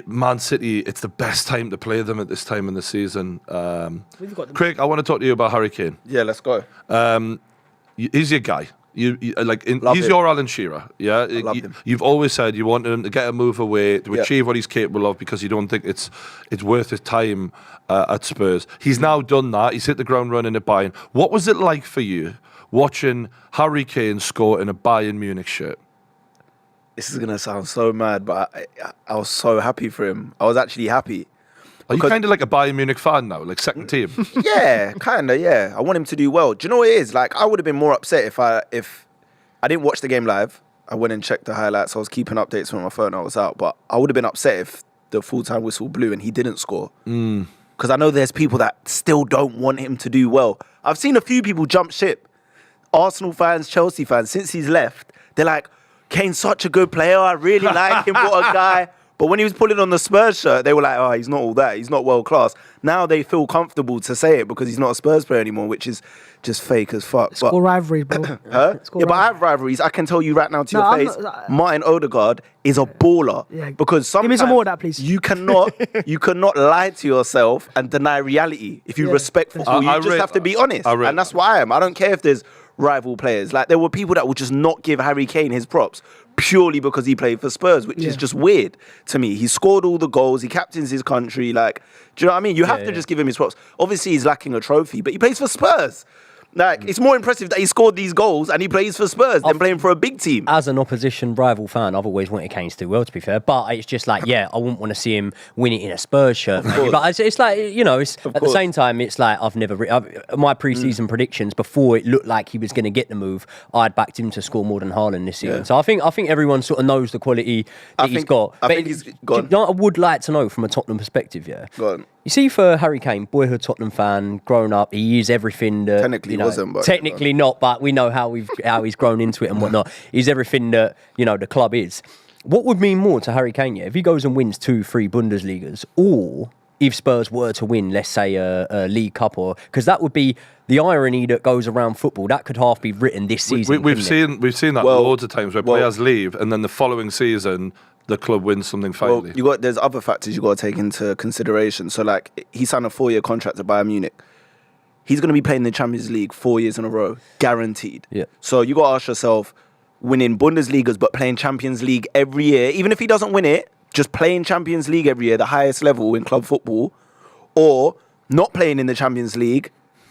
Man City, it's the best time to play them at this time in the season. We've got them. Craig, I want to talk to you about Harry Kane. Yeah, let's go. He's your guy. He's Love him. your Alan Shearer. Yeah, love him. You've always said you wanted him to get a move away to Yeah. achieve what he's capable of because you don't think it's worth his time at Spurs. He's now done that. He's hit the ground running at Bayern. What was it like for you watching Harry Kane score in a Bayern Munich shirt? This is going to sound so mad, but I was so happy for him. I was actually happy. Are you Because- kind of like a Bayern Munich fan now, like second team? Yeah, kind of, yeah. I want him to do well. Do you know what it is? Like, I would have been more upset if I didn't watch the game live. I went and checked the highlights. I was keeping updates on my phone. I was out. But I would have been upset if the full-time whistle blew and he didn't score. Because I know there's people that still don't want him to do well. I've seen a few people jump ship. Arsenal fans, Chelsea fans, since he's left, they're like, Kane's such a good player. I really like him. What a guy. But when he was pulling on the Spurs shirt, they were like, oh, he's not all that. He's not world class. Now they feel comfortable to say it because he's not a Spurs player anymore, which is just fake as fuck. It's called rivalry, bro. Huh? It's called Yeah, but I have rivalries. I can tell you right now to No, your I'm face, not- Martin Odegaard is a baller. Yeah. Because sometimes Give me some more of that, please. you cannot lie to yourself and deny reality. If you Yeah. respect football, you I just rate- have to be honest. I rate And that's what I am. I don't care if there's rival players. Like, there were people that would just not give Harry Kane his props purely because he played for Spurs, which is Yeah. just weird to me. He scored all the goals. He captains his country. Like, do you know what I mean? You have to just give him his props. Obviously, he's lacking a trophy, but he plays for Spurs. Like, it's more impressive that he scored these goals and he plays for Spurs than playing for a big team. As an opposition rival fan, I've always wanted Kane to do well, to be fair. But it's just like, yeah, I wouldn't want to see him win it in a Spurs shirt. Maybe. course. But it's like, you know, at the course. same time, it's like my pre-season predictions before it looked like he was going to get the move, I'd backed him to score more than Haaland this season. Yeah. So I think everyone sort of knows the quality that he's got. I But think he's do you gone. know what I would like to know from a Tottenham perspective, yeah? Go on. You see, for Harry Kane, boyhood Tottenham fan, grown up, he is everything that Technically you know, wasn't, but- technically not, but we know how he's grown into it and whatnot. He's everything that the club is. What would mean more to Harry Kane, yeah, if he goes and wins 2-3 Bundesligas, or if Spurs were to win, let's say a League Cup, or because that would be the irony that goes around football. That could half be written this season. We've couldn't it? seen that Well, loads of times where players leave and then the following season the club wins something Well, finally. there's other factors you got to take into consideration. So, like, he signed a 4-year contract at Bayern Munich. He's going to be playing the Champions League 4 years in a row, guaranteed. Yeah. So you got to ask yourself, winning Bundesligas but playing Champions League every year, even if he doesn't win it, just playing Champions League every year, the highest level in club football, or not playing in the Champions League,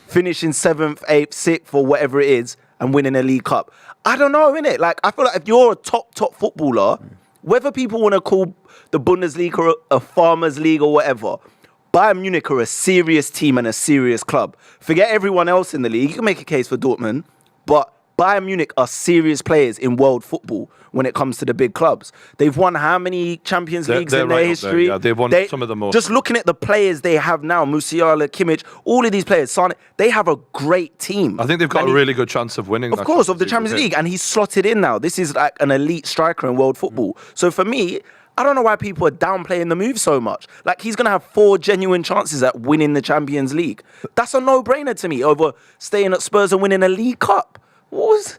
finishing 7th, 8th, 6th, or whatever it is, and winning a League Cup. I don't know, innit? Like, I feel like if you're a top footballer, whether people want to call the Bundesliga a farmers league or whatever, Bayern Munich are a serious team and a serious club. Forget everyone else in the league. You can make a case for Dortmund, but Bayern Munich are serious players in world football when it comes to the big clubs. They've won how many Champions Leagues in their history? Yeah, they've won some of the most. Just looking at the players they have now, Musiala, Kimmich, all of these players, Sane, they have a great team. I think they've got a really good chance of winning. Of course, of the Champions League. And he's slotted in now. This is like an elite striker in world football. So for me, I don't know why people are downplaying the move so much. Like, he's going to have 4 genuine chances at winning the Champions League. That's a no-brainer to me over staying at Spurs and winning a League Cup. What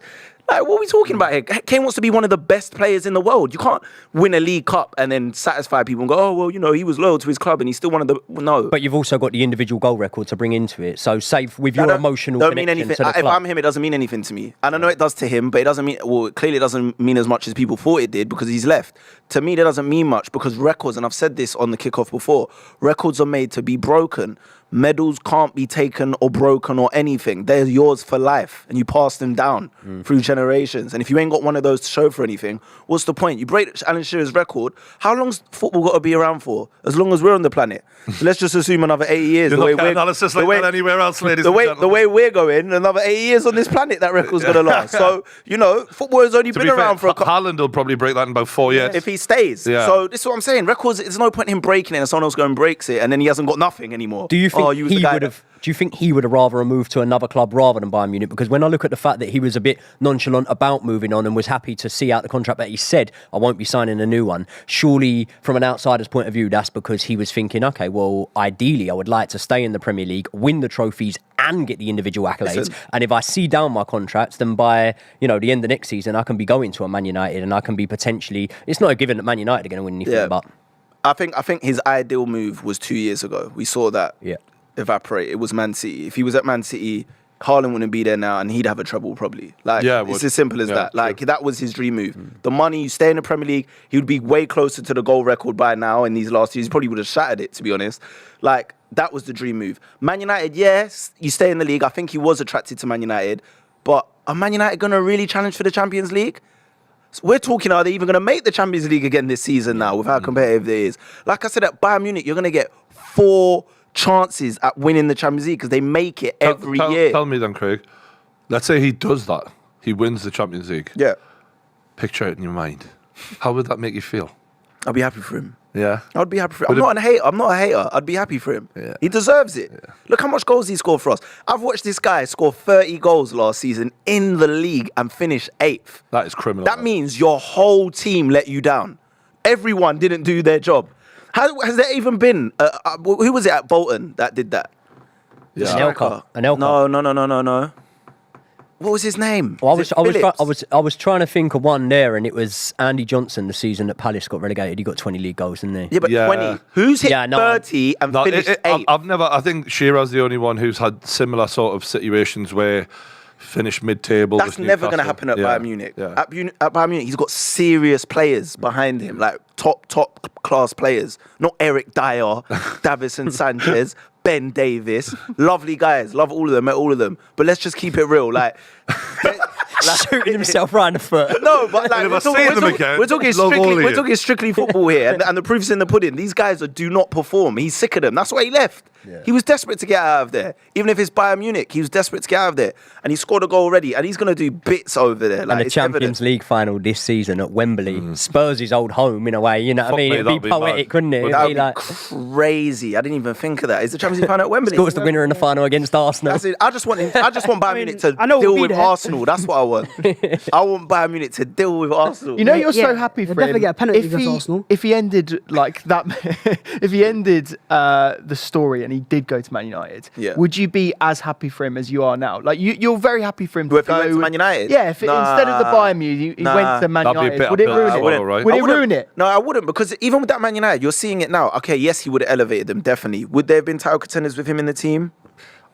are we talking about here? Kane wants to be one of the best players in the world. You can't win a League Cup and then satisfy people and go, oh, well, you know, he was loyal to his club and he's still one of the... No. But you've also got the individual goal record to bring into it. So save with your emotional don't connection mean anything. to the If club. I'm him, it doesn't mean anything to me. And I know it does to him, but it doesn't mean... Well, clearly it doesn't mean as much as people thought it did because he's left. To me, that doesn't mean much because records, and I've said this on the kickoff before, records are made to be broken. Medals can't be taken or broken or anything. They're yours for life, and you pass them down through generations. And if you ain't got one of those to show for anything, what's the point? You break Alan Shearer's record. How long's football got to be around for? As long as we're on the planet. So let's just assume another 80 years. You're not getting analysis like that anywhere else, ladies and gentlemen. The way we're going, another 80 years on this planet, that record's going to last. So, you know, football has only been around for a couple... Haaland will probably break that in about 4 years. If he stays. Yeah. So this is what I'm saying. Records, there's no point in him breaking it and someone else going and breaks it and then he hasn't got nothing anymore. Do you think he was the guy would have? Do you think he would have rather moved to another club rather than Bayern Munich? Because when I look at the fact that he was a bit nonchalant about moving on and was happy to see out the contract that he said, I won't be signing a new one, surely from an outsider's point of view, that's because he was thinking, okay, well, ideally, I would like to stay in the Premier League, win the trophies and get the individual accolades. Listen. And if I see down my contracts, then by, the end of next season, I can be going to a Man United and I can be potentially... It's not a given that Man United are going to win anything, but... I think his ideal move was 2 years ago. We saw that evaporate. It was Man City. If he was at Man City, Haaland wouldn't be there now and he'd have a trouble probably. Like, it's as simple as that. Like, that was his dream move. The money, you stay in the Premier League, he would be way closer to the goal record by now in these last years. He probably would have shattered it, to be honest. Like, that was the dream move. Man United, yes, you stay in the league. I think he was attracted to Man United. But are Man United going to really challenge for the Champions League? So we're talking, are they even going to make the Champions League again this season now with how competitive it is? Like I said, at Bayern Munich, you're going to get 4 chances at winning the Champions League because they make it every year. Tell me then, Craig. Let's say he does that. He wins the Champions League. Yeah. Picture it in your mind. How would that make you feel? I'd be happy for him. Yeah. I'd be happy for him. I'm not a hater. I'd be happy for him. Yeah. He deserves it. Yeah. Look how much goals he scored for us. I've watched this guy score 30 goals last season in the league and finish 8th. That is criminal. That means your whole team let you down. Everyone didn't do their job. Has there even been... who was it at Bolton that did that? Yeah. Anelka. No. What was his name? Well, I was trying to think of one there, and it was Andy Johnson the season that Palace got relegated. He got 20 league goals, didn't he? Yeah, but 20. Who's hit 30 and finished 8th? I think Shearer's the only one who's had similar sort of situations where finished mid-table. That's never going to happen at Bayern Munich. Yeah. At Bayern Munich, he's got serious players behind him, like top class players. Not Eric Dyer, Davison Sanchez, Ben Davis. Lovely guys. Love all of them, met all of them. But let's just keep it real. Like shooting himself right in the foot. No, but like, we're talking strictly football here, and the proof's in the pudding. These guys do not perform. He's sick of them. That's why he left. Yeah. He was desperate to get out of there. Even if it's Bayern Munich, he was desperate to get out of there. And he scored a goal already, and he's going to do bits over there. Like, and the Champions League final this season at Wembley, Spurs' old home in a way, you know what I mean? It'd be poetic, couldn't it? That would be crazy. I didn't even think of that. Is the Champions League final at Wembley? Scores the winner in the final against Arsenal. That's it. I just want Bayern Munich to deal with Arsenal. That's what I want. I want Bayern Munich to deal with Arsenal. You know, you're so happy for him. Definitely get a penalty against Arsenal. If he ended like that, if he ended the story and he did go to Man United, would you be as happy for him as you are now? Like you're very happy for him to go to Man United. Yeah, if instead of the Bayern Munich, he went to Man United. Would it ruin it? Would it ruin it? No, I wouldn't, because even with that Man United, you're seeing it now. Okay, yes, he would have elevated them, definitely. Would there have been title contenders with him in the team?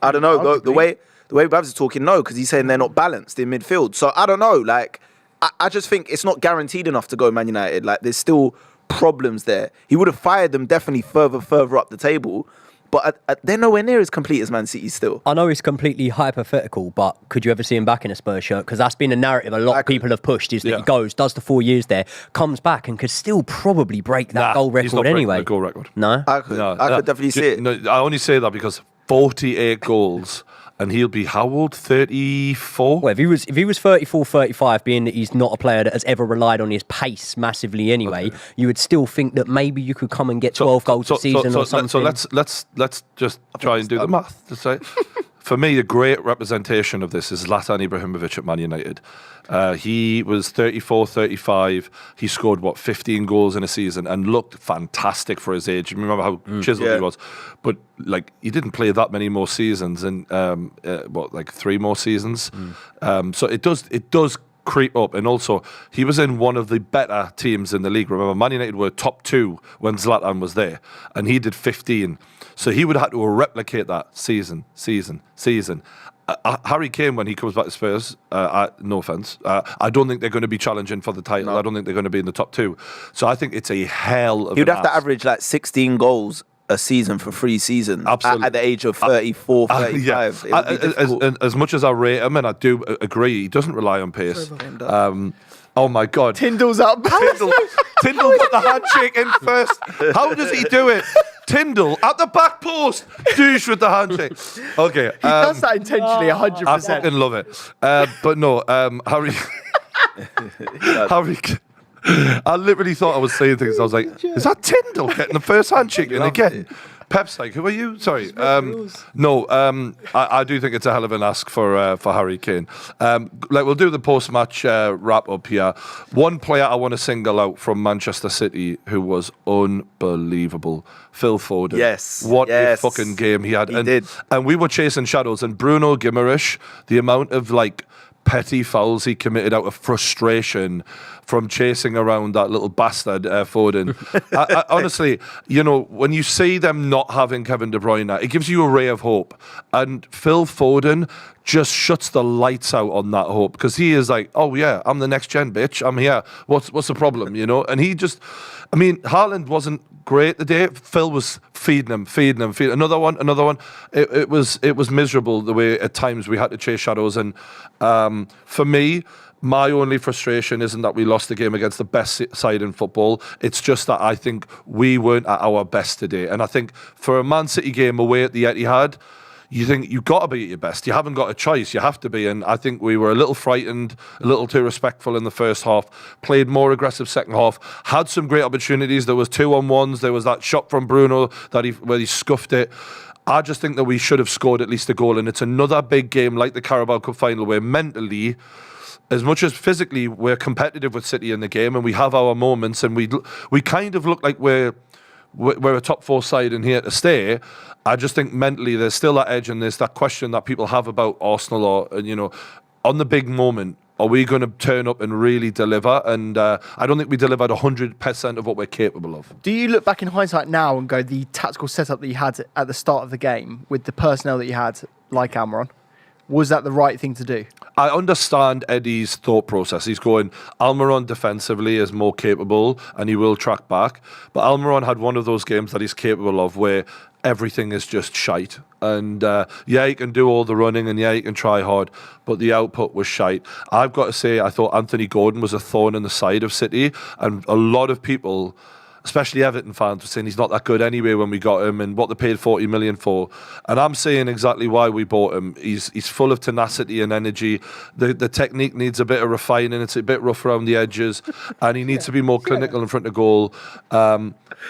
I don't know. The way Babs is talking, no, because he's saying they're not balanced in midfield. So I don't know. Like, I just think it's not guaranteed enough to go Man United. Like, there's still problems there. He would have fired them definitely further up the table. but they're nowhere near as complete as Man City still. I know it's completely hypothetical, but could you ever see him back in a Spurs shirt? Because that's been a narrative a lot of people have pushed, is that he goes, does the 4 years there, comes back and could still probably break that goal he's not record breaking anyway. the goal record. No? I could definitely see it. No, I only say that because 48 goals, and he'll be how old? 34? Well, if he was 34, 35, being that he's not a player that has ever relied on his pace massively anyway, you would still think that maybe you could come and get 12 goals a season or something. So let's just try and do the math. To say, for me, a great representation of this is Zlatan Ibrahimovic at Man United. He was 34, 35. He scored, 15 goals in a season and looked fantastic for his age. You remember how chiseled he was? But, he didn't play that many more seasons and, 3 more seasons? So it does creep up. And also, he was in one of the better teams in the league. Remember, Man United were top 2 when Zlatan was there, and he did 15. So he would have to replicate that season. Harry Kane, when he comes back to Spurs, no offence, I don't think they're going to be challenging for the title. No. I don't think they're going to be in the top 2. So I think it's a hell of He'd have to average 16 goals a season for 3 seasons. Absolutely. At the age of 34, 35. As much as I rate him, and I do agree, he doesn't rely on pace. Oh my God. Tyndall's up. Tyndall put the handshake in first. How does he do it? Tyndall at the back post. Douche with the handshake. Okay. He does that intentionally, 100%. I fucking love it. But no, Harry. I literally thought I was saying things. I was like, is that Tyndall getting the first handshake in again? Pep's like, who are you? Sorry. I do think it's a hell of an ask for Harry Kane. We'll do the post-match wrap up here. One player I want to single out from Manchester City who was unbelievable. Phil Foden. Yes. What a fucking game he had. He did. And we were chasing shadows. And Bruno Guimaraes, the amount of petty fouls he committed out of frustration from chasing around that little bastard Foden. I, honestly, when you see them not having Kevin De Bruyne, it gives you a ray of hope. And Phil Foden just shuts the lights out on that hope, because he is like, oh yeah, I'm the next gen, bitch. I'm here. What's the problem, And he just, Haaland wasn't great today. Phil was feeding him. Another one. It was miserable the way at times we had to chase shadows. And for me, my only frustration isn't that we lost the game against the best side in football. It's just that I think we weren't at our best today. And I think for a Man City game away at the Etihad, you think you've got to be at your best. You haven't got a choice. You have to be. And I think we were a little frightened, a little too respectful in the first half, played more aggressive second half, had some great opportunities. There was 2-on-1s. There was that shot from Bruno where he scuffed it. I just think that we should have scored at least a goal. And it's another big game like the Carabao Cup final where mentally, as much as physically, we're competitive with City in the game and we have our moments and we kind of look like we're a top 4 side and here to stay. I just think mentally there's still that edge and there's that question that people have about Arsenal or, on the big moment, are we going to turn up and really deliver? And I don't think we delivered 100% of what we're capable of. Do you look back in hindsight now and go, the tactical setup that you had at the start of the game with the personnel that you had, like Almiron, was that the right thing to do? I understand Eddie's thought process. He's going, Almiron defensively is more capable and he will track back. But Almiron had one of those games that he's capable of where everything is just shite. And he can do all the running and he can try hard, but the output was shite. I've got to say, I thought Anthony Gordon was a thorn in the side of City, and a lot of people, especially Everton fans, were saying he's not that good anyway when we got him and what they paid 40 million for. And I'm saying exactly why we bought him. He's full of tenacity and energy. The technique needs a bit of refining. It's a bit rough around the edges and he needs to be more clinical in front of goal.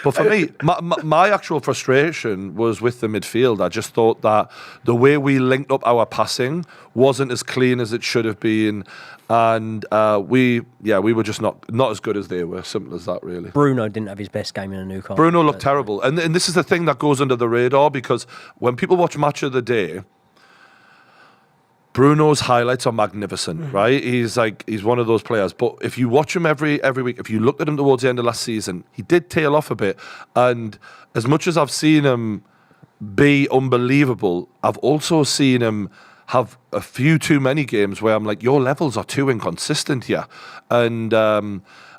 But for me, my actual frustration was with the midfield. I just thought that the way we linked up our passing wasn't as clean as it should have been. And we were just not as good as they were. Simple as that, really. Bruno didn't have his best game in a Newcastle. Bruno looked terrible. And this is the thing that goes under the radar, because when people watch Match of the Day, Bruno's highlights are magnificent, right? He's one of those players. But if you watch him every week, if you looked at him towards the end of last season, he did tail off a bit. And as much as I've seen him be unbelievable, I've also seen him have a few too many games where I'm like, your levels are too inconsistent here. And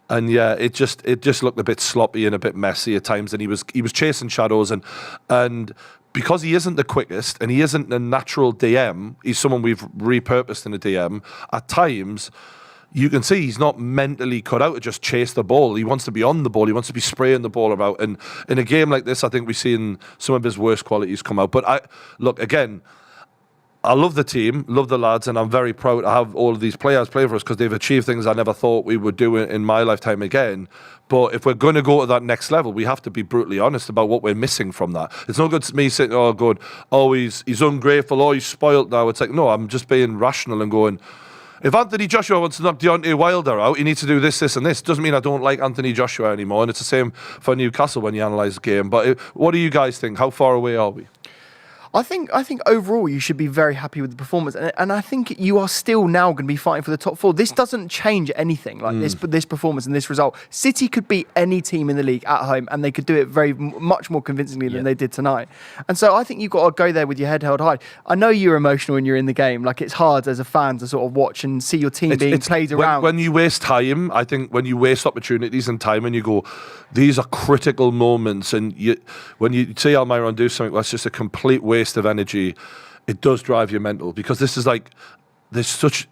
it just looked a bit sloppy and a bit messy at times. And he was chasing shadows and because he isn't the quickest and he isn't a natural DM, he's someone we've repurposed in a DM. At times, you can see he's not mentally cut out to just chase the ball. He wants to be on the ball. He wants to be spraying the ball about. And in a game like this, I think we've seen some of his worst qualities come out. But look, again, I love the team, love the lads, and I'm very proud to have all of these players play for us because they've achieved things I never thought we would do in my lifetime again. But if we're going to go to that next level, we have to be brutally honest about what we're missing from that. It's not good to me sitting, he's ungrateful, he's spoilt now. It's like, no, I'm just being rational and going, if Anthony Joshua wants to knock Deontay Wilder out, he needs to do this, this, and this. Doesn't mean I don't like Anthony Joshua anymore, and it's the same for Newcastle when you analyse the game. But what do you guys think? How far away are we? I think overall you should be very happy with the performance, and I think you are still now going to be fighting for the top four. This doesn't change anything, like this performance and this result. City could beat any team in the league at home, and they could do it much more convincingly than they did tonight. And so I think you've got to go there with your head held high. I know you're emotional when you're in the game. Like, it's hard as a fan to sort of watch and see your team being played around. When you waste time, I think when you waste opportunities and time and you go, these are critical moments, and when you see Almiron do something that's just a complete waste of energy, it does drive you mental, because this is like, there's such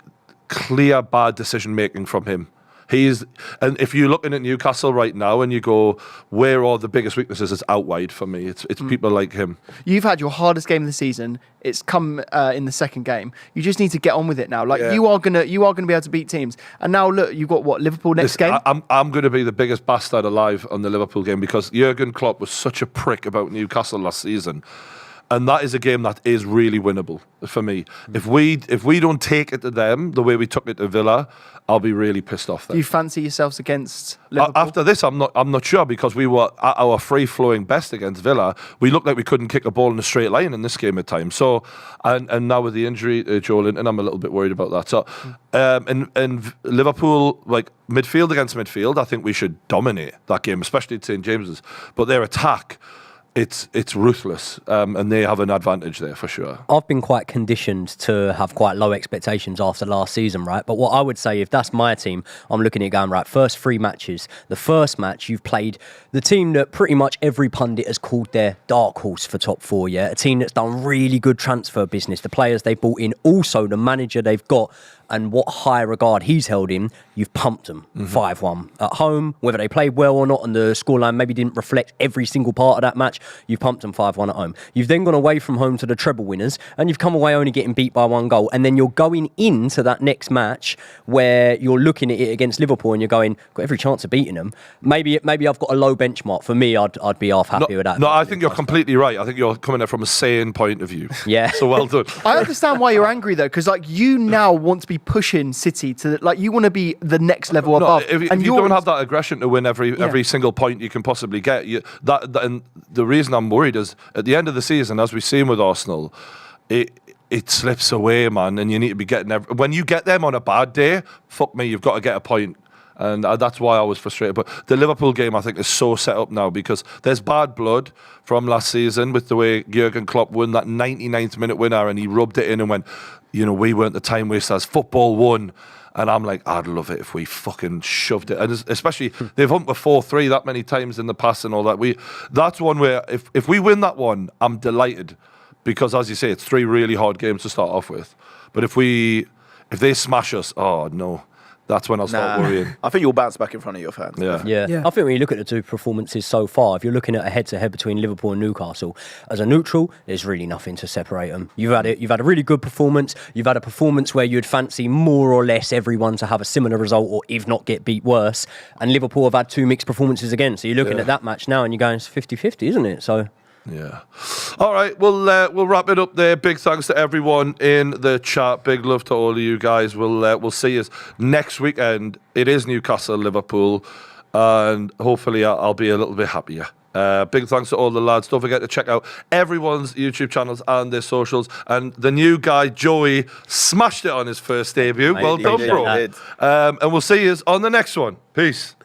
clear bad decision making from him. And if you're looking at Newcastle right now and you go, where are the biggest weaknesses? It's out wide for me. It's people like him. You've had your hardest game of the season. It's come in the second game. You just need to get on with it now. Like, you are gonna be able to beat teams. And now look, you've got Liverpool next game. I'm going to be the biggest bastard alive on the Liverpool game, because Jurgen Klopp was such a prick about Newcastle last season. And that is a game that is really winnable for me. If we don't take it to them the way we took it to Villa, I'll be really pissed off. Do you fancy yourselves against Liverpool? After this, I'm not sure, because we were at our free-flowing best against Villa. We looked like we couldn't kick a ball in a straight line in this game at times. So, and now with the injury to Joe Linton, I'm a little bit worried about that. So, and Liverpool, like, midfield against midfield, I think we should dominate that game, especially at St James's. But their attack, it's ruthless, and they have an advantage there for sure. I've been quite conditioned to have quite low expectations after last season, right? But what I would say, if that's my team, I'm looking at going, right, first 3 matches. The first match, you've played the team that pretty much every pundit has called their dark horse for top 4, yeah? A team that's done really good transfer business. The players they brought in, also the manager they've got, and what high regard he's held in, you've pumped them 5-1 at home. Whether they played well or not, and the scoreline maybe didn't reflect every single part of that match, you've pumped them 5-1 at home. You've then gone away from home to the treble winners, and you've come away only getting beat by 1 goal. And then you're going into that next match where you're looking at it against Liverpool and you're going, got every chance of beating them. Maybe I've got a low benchmark. For me, I'd be half happy with that. No, I think you're completely right. I think you're coming at it from a sane point of view. Yeah. So well done. I understand why you're angry, though, because like, you now want to be pushing City to, like, you want to be the next level above. If you don't have that aggression to win every single point you can possibly get, and the reason I'm worried is at the end of the season, as we've seen with Arsenal, it slips away, man, and you need to be getting when you get them on a bad day, fuck me, you've got to get a point. And that's why I was frustrated. But the Liverpool game, I think, is so set up now, because there's bad blood from last season with the way Jurgen Klopp won that 99th minute winner, and he rubbed it in and went, we weren't the time wasters. Football won. And I'm like, I'd love it if we fucking shoved it. And especially, they've won with 4-3 that many times in the past and all that. That's one where, if we win that one, I'm delighted. Because, as you say, it's 3 really hard games to start off with. But if they smash us, oh, no. That's when I'll start worrying. I think you'll bounce back in front of your fans. Yeah. I think when you look at the 2 performances so far, if you're looking at a head-to-head between Liverpool and Newcastle, as a neutral, there's really nothing to separate them. You've had a really good performance. You've had a performance where you'd fancy more or less everyone to have a similar result, or if not get beat worse. And Liverpool have had 2 mixed performances again. So you're looking at that match now and you're going, it's 50-50, isn't it? So... Yeah. All right, we'll wrap it up there. Big thanks to everyone in the chat. Big love to all of you guys. We'll see you next weekend. It is Newcastle, Liverpool, and hopefully I'll be a little bit happier. Big thanks to all the lads. Don't forget to check out everyone's YouTube channels and their socials. And the new guy, Joey, smashed it on his first debut. Well done, bro. And we'll see you on the next one. Peace.